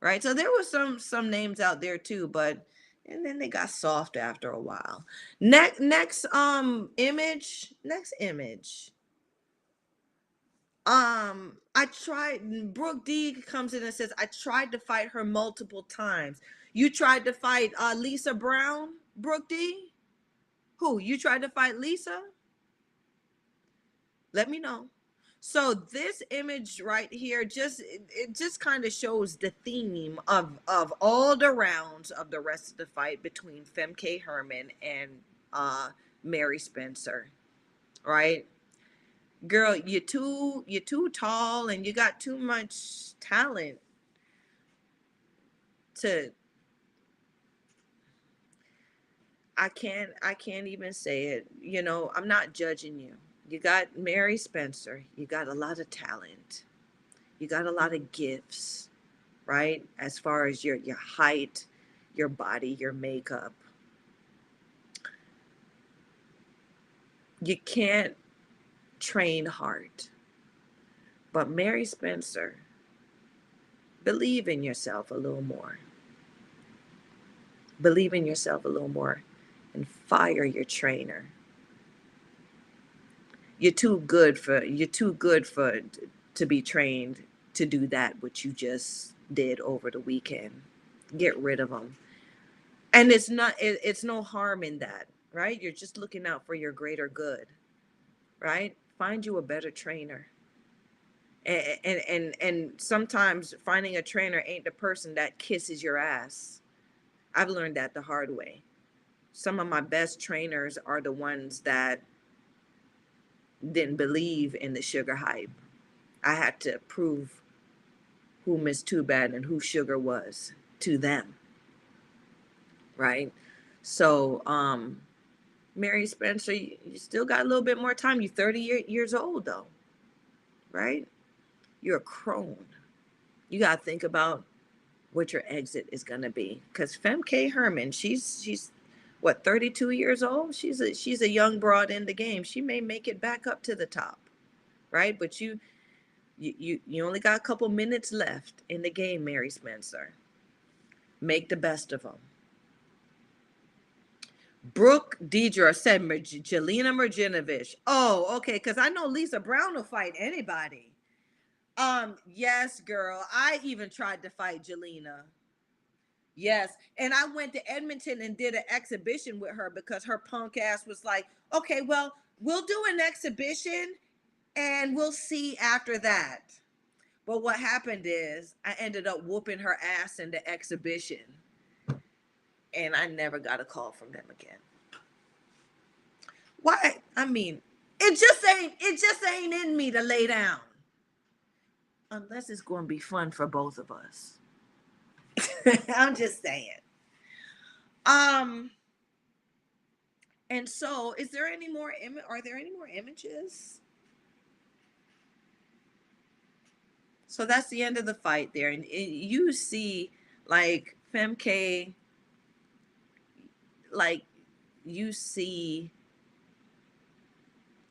Right? So there was some names out there too, but and then they got soft after a while. Next image. I tried. Brooke D comes in and says, I tried to fight her multiple times. You tried to fight Lisa Brown, Brooke D? Who? You tried to fight Lisa? Let me know. So this image right here it just kind of shows the theme of all the rounds of the rest of the fight between Femke Herman and uh Mary Spencer, right? Girl, you're too tall and you got too much talent to I can't even say it. I'm not judging you. You got Mary Spencer, you got a lot of talent. You got a lot of gifts, right? As far as your height, your body, your makeup. You can't train hard. But Mary Spencer, believe in yourself a little more. Believe in yourself a little more and fire your trainer. You're too good for to be trained to do that what you just did over the weekend. Get rid of them. And it's no harm in that, right? You're just looking out for your greater good, right? Find you a better trainer. And sometimes finding a trainer ain't the person that kisses your ass. I've learned that the hard way. Some of my best trainers are the ones that didn't believe in the sugar hype. I had to prove who Miss Too Bad and who Sugar was to them, right? So, Mary Spencer, you still got a little bit more time. You're 30 years old, though, right? You're a crone. You got to think about what your exit is going to be. Because Femke Herman, she's what, 32 years old? She's a young broad in the game. She may make it back up to the top, right? But you only got a couple minutes left in the game, Mary Spencer. Make the best of them. Brooke Deidre said Jelena Marjanovic. Oh, okay, because I know Lisa Brown will fight anybody. Yes, girl. I even tried to fight Jelena. Yes. And I went to Edmonton and did an exhibition with her because her punk ass was like, okay, well, we'll do an exhibition and we'll see after that. But what happened is I ended up whooping her ass in the exhibition and I never got a call from them again. Why? I mean, it just ain't in me to lay down. Unless it's going to be fun for both of us. I'm just saying. Um and so is there any more are there any more images? So that's the end of the fight there and you see like Femke, like you see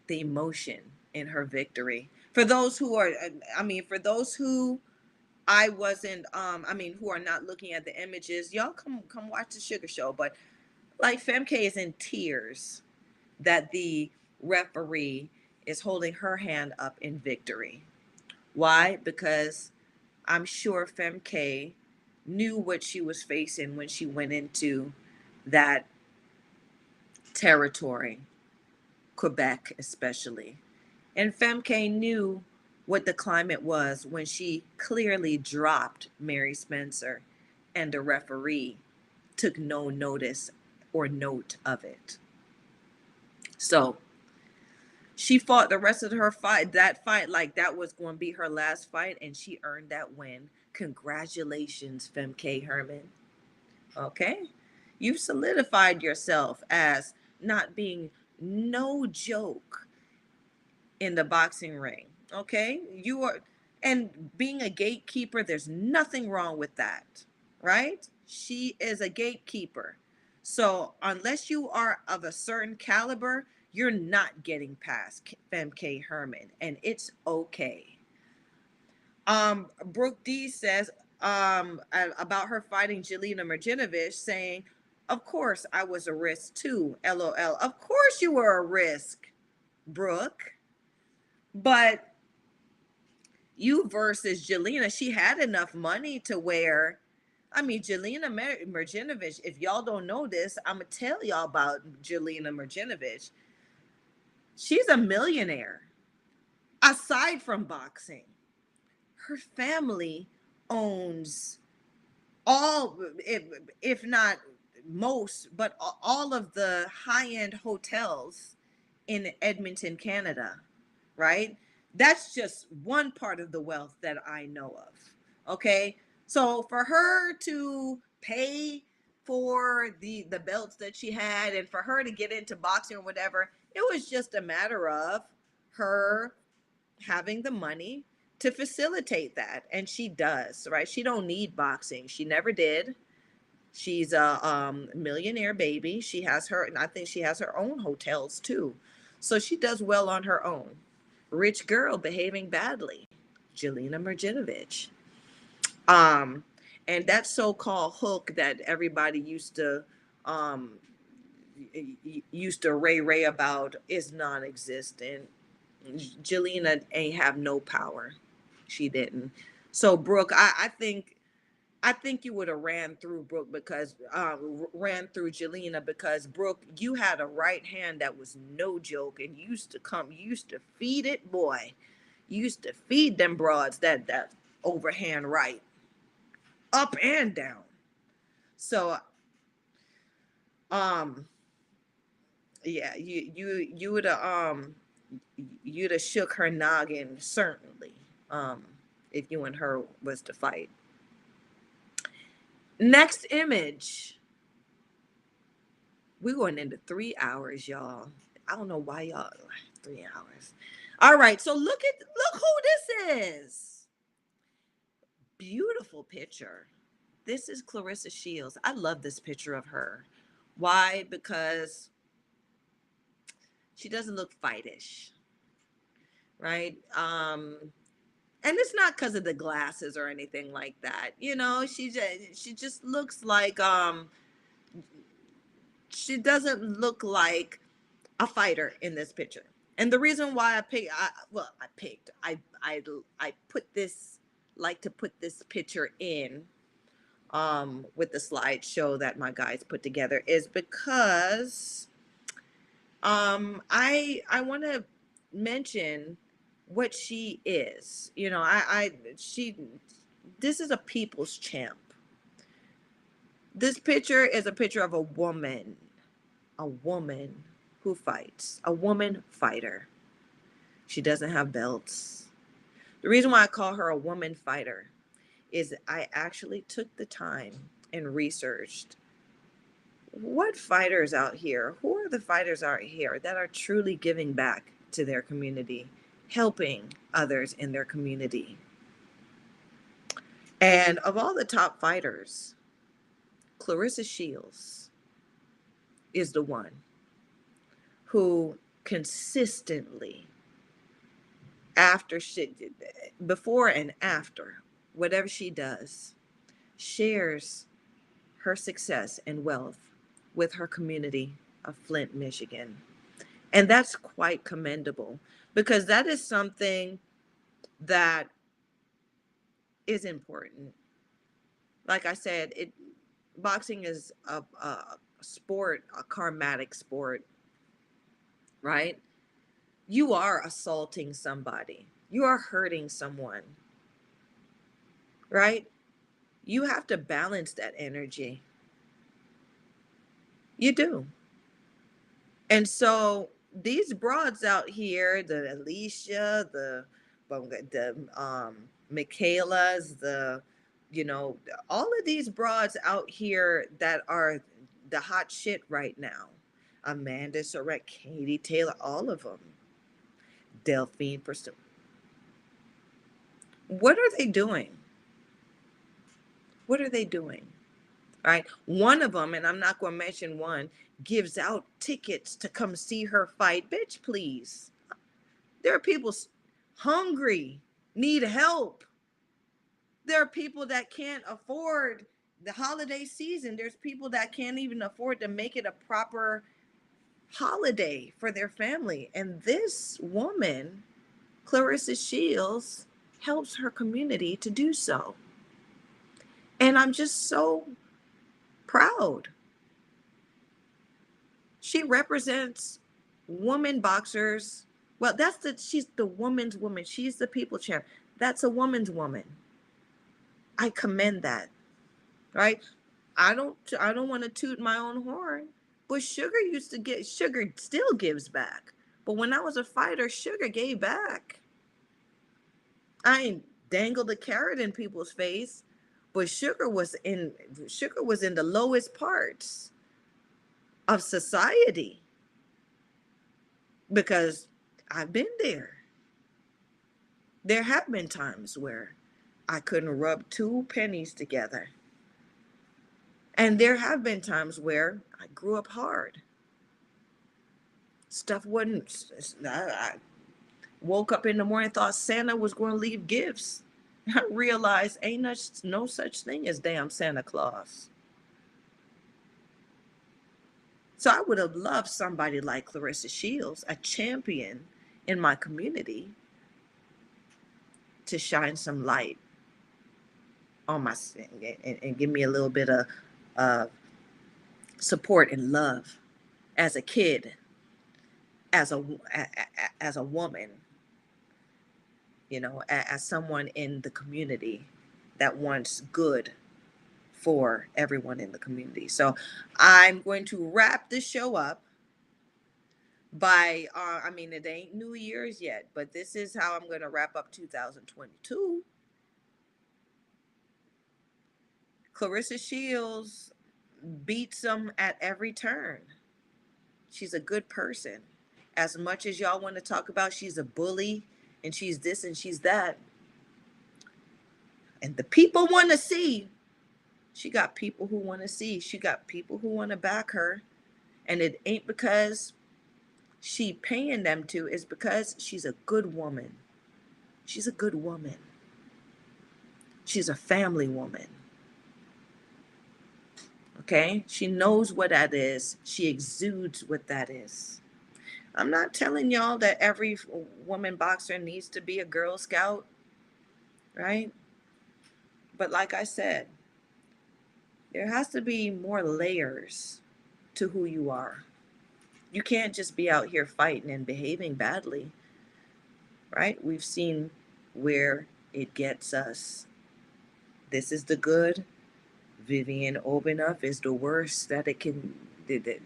the emotion in her victory. For those who are for those who I wasn't who are not looking at the images, y'all come watch the Sugar Show, but like Femke is in tears that the referee is holding her hand up in victory. Why? Because I'm sure Femke knew what she was facing when she went into that territory, Quebec especially. And Femke knew what the climate was when she clearly dropped Mary Spencer and the referee took no notice or note of it. So she fought the rest of her fight, that fight, like that was going to be her last fight, and she earned that win. Congratulations, Femke Herman. Okay? You've solidified yourself as not being no joke in the boxing ring. Okay? You are, and being a gatekeeper, there's nothing wrong with that, right? She is a gatekeeper. So unless you are of a certain caliber, you're not getting past Femke Herman, and it's okay. Brooke D says about her fighting Jelena Marjanovic, saying, "Of course I was a risk too. LOL. Of course you were a risk, Brooke. But you versus Jelena, she had enough money to where, Jelena Marjanovic, if y'all don't know this, I'm going to tell y'all about Jelena Marjanovic. She's a millionaire. Aside from boxing, her family owns all, if not most, but all of the high-end hotels in Edmonton, Canada, right? That's just one part of the wealth that I know of. Okay? So for her to pay for the belts that she had and for her to get into boxing or whatever, it was just a matter of her having the money to facilitate that, and she does, right? She don't need boxing. She never did. She's a millionaire baby. She has her, and I think she has her own hotels too. So she does well on her own. Rich girl behaving badly. Jelena Marjinovic. Um, and that so-called hook that everybody um, used to ray about is non-existent. Jelena ain't have no power. She didn't. So Brooke, I think you would have ran through Brooke because ran through Jelena, because Brooke, you had a right hand that was no joke, and you used to feed it, boy. You used to feed them broads that overhand right, up and down. So um yeah, you would have you'd have shook her noggin, certainly, um if you and her was to fight. Next image. We're going into 3 hours, y'all. I don't know why y'all 3 hours. All right, so look who this is. Beautiful picture. This is Clarissa Shields. I love this picture of her. Why? Because she doesn't look fightish, right? And it's not because of the glasses or anything like that. You know, she just looks like she doesn't look like a fighter in this picture. And the reason why I put this, like to put this picture in with the slideshow that my guys put together, is because I want to mention what she is. You know, she this is a people's champ. This picture is a picture of a woman who fights, a woman fighter. She doesn't have belts. The reason why I call her a woman fighter is I actually took the time and researched what fighters out here, who are the fighters out here that are truly giving back to their community, helping others in their community. And of all the top fighters, Clarissa Shields is the one who consistently, after she, before and after, whatever she does, shares her success and wealth with her community of Flint, Michigan. And that's quite commendable, because that is something that is important. Like I said, boxing is a sport, a karmatic sport, right? You are assaulting somebody. You are hurting someone, right? You have to balance that energy. You do. And so these broads out here, the Alicia, the Michaela's, you know, all of these broads out here that are the hot shit right now. Amanda Surratt, Katie Taylor, all of them. Delphine Pursuit. What are they doing? What are they doing? Right? One of them, and I'm not going to mention one, gives out tickets to come see her fight. Bitch, please. There are people hungry, need help. There are people that can't afford the holiday season. There's people that can't even afford to make it a proper holiday for their family. And this woman, Clarissa Shields, helps her community to do so. And I'm just so proud. She represents women boxers Well, she's the woman's woman. She's the people champ. That's a woman's woman. I commend that, right? I don't want to toot my own horn, but Sugar still gives back. But when I was a fighter, Sugar gave back. I ain't dangled a carrot in people's face, but Sugar was in the lowest parts of society because I've been there. There have been times where I couldn't rub two pennies together. And there have been times where I grew up hard. Stuff wasn't, I woke up in the morning, thought Santa was going to leave gifts. I realized ain't no such thing as damn Santa Claus. So I would have loved somebody like Clarissa Shields, a champion in my community, to shine some light on my and give me a little bit of uh, support and love as a kid, as a woman, as someone in the community that wants good for everyone in the community. So I'm going to wrap the show up by I mean, it ain't New Year's yet, but this is how I'm going to wrap up 2022. Clarissa Shields beats them at every turn. She's a good person. As much as y'all want to talk about she's a bully and she's this and she's that, and the people want to see, she got people who want to see. She got people who want to back her. And it ain't because she paying them to, it's because she's a good woman. She's a good woman. She's a family woman. Okay? She knows what that is. She exudes what that is. I'm not telling y'all that every woman boxer needs to be a Girl Scout, right? But like I said, there has to be more layers to who you are. You can't just be out here fighting and behaving badly, right? We've seen where it gets us. This is the good. Vivian Obinoff is the worst that it can.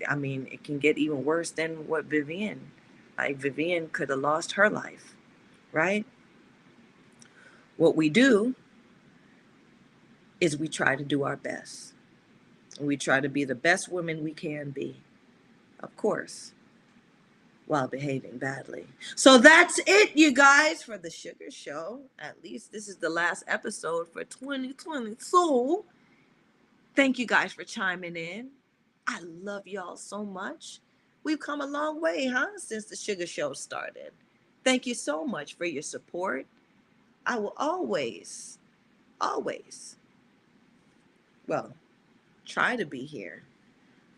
I mean, it can get even worse than what Vivian. Like Vivian could have lost her life, right? What we do is we try to do our best. We try to be the best women we can be, of course, while behaving badly. So that's it, you guys, for the Sugar Show. At least this is the last episode for 2022. Thank you guys for chiming in. I love y'all so much. We've come a long way, since the Sugar Show started. Thank you so much for your support. I will always, always, well, try to be here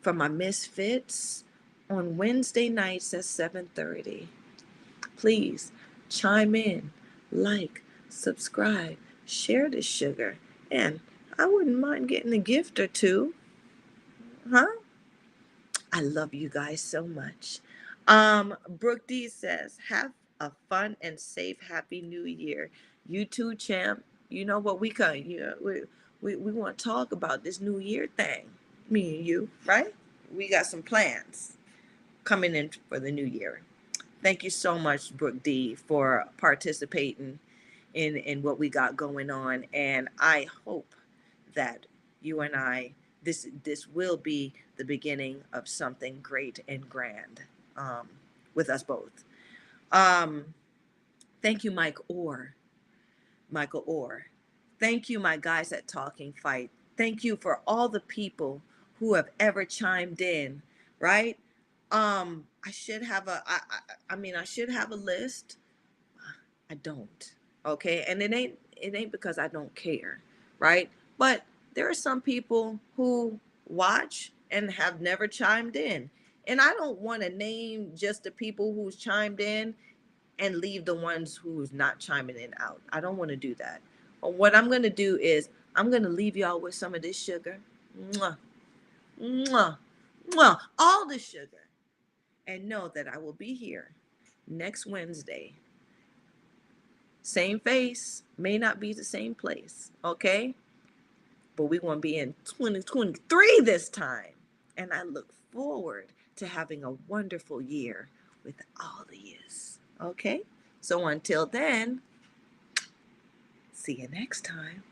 for my misfits on Wednesday nights at 7:30. Please chime in, like, subscribe, share the sugar, and I wouldn't mind getting a gift or two. I love you guys so much. Brooke D says, have a fun and safe, happy new year. You too, champ. You know what we can, we want to talk about this new year thing. Me and you, right? We got some plans coming in for the new year. Thank you so much, Brooke D, for participating in what we got going on. And I hope that you and I, this will be the beginning of something great and grand with us both. Thank you, Michael Orr. Thank you, my guys at Talking Fight. Thank you for all the people who have ever chimed in, right? I should have I should have a list. I don't. Okay? And it ain't because I don't care, right? But there are some people who watch and have never chimed in. And I don't want to name just the people who's chimed in and leave the ones who's not chiming in out. I don't want to do that. But what I'm going to do is I'm going to leave y'all with some of this sugar. Mwah, mwah, mwah, all the sugar. And know that I will be here next Wednesday. Same face, may not be the same place, okay? But we're going to be in 2023 this time. And I look forward to having a wonderful year with all of you. Okay? So until then, see you next time.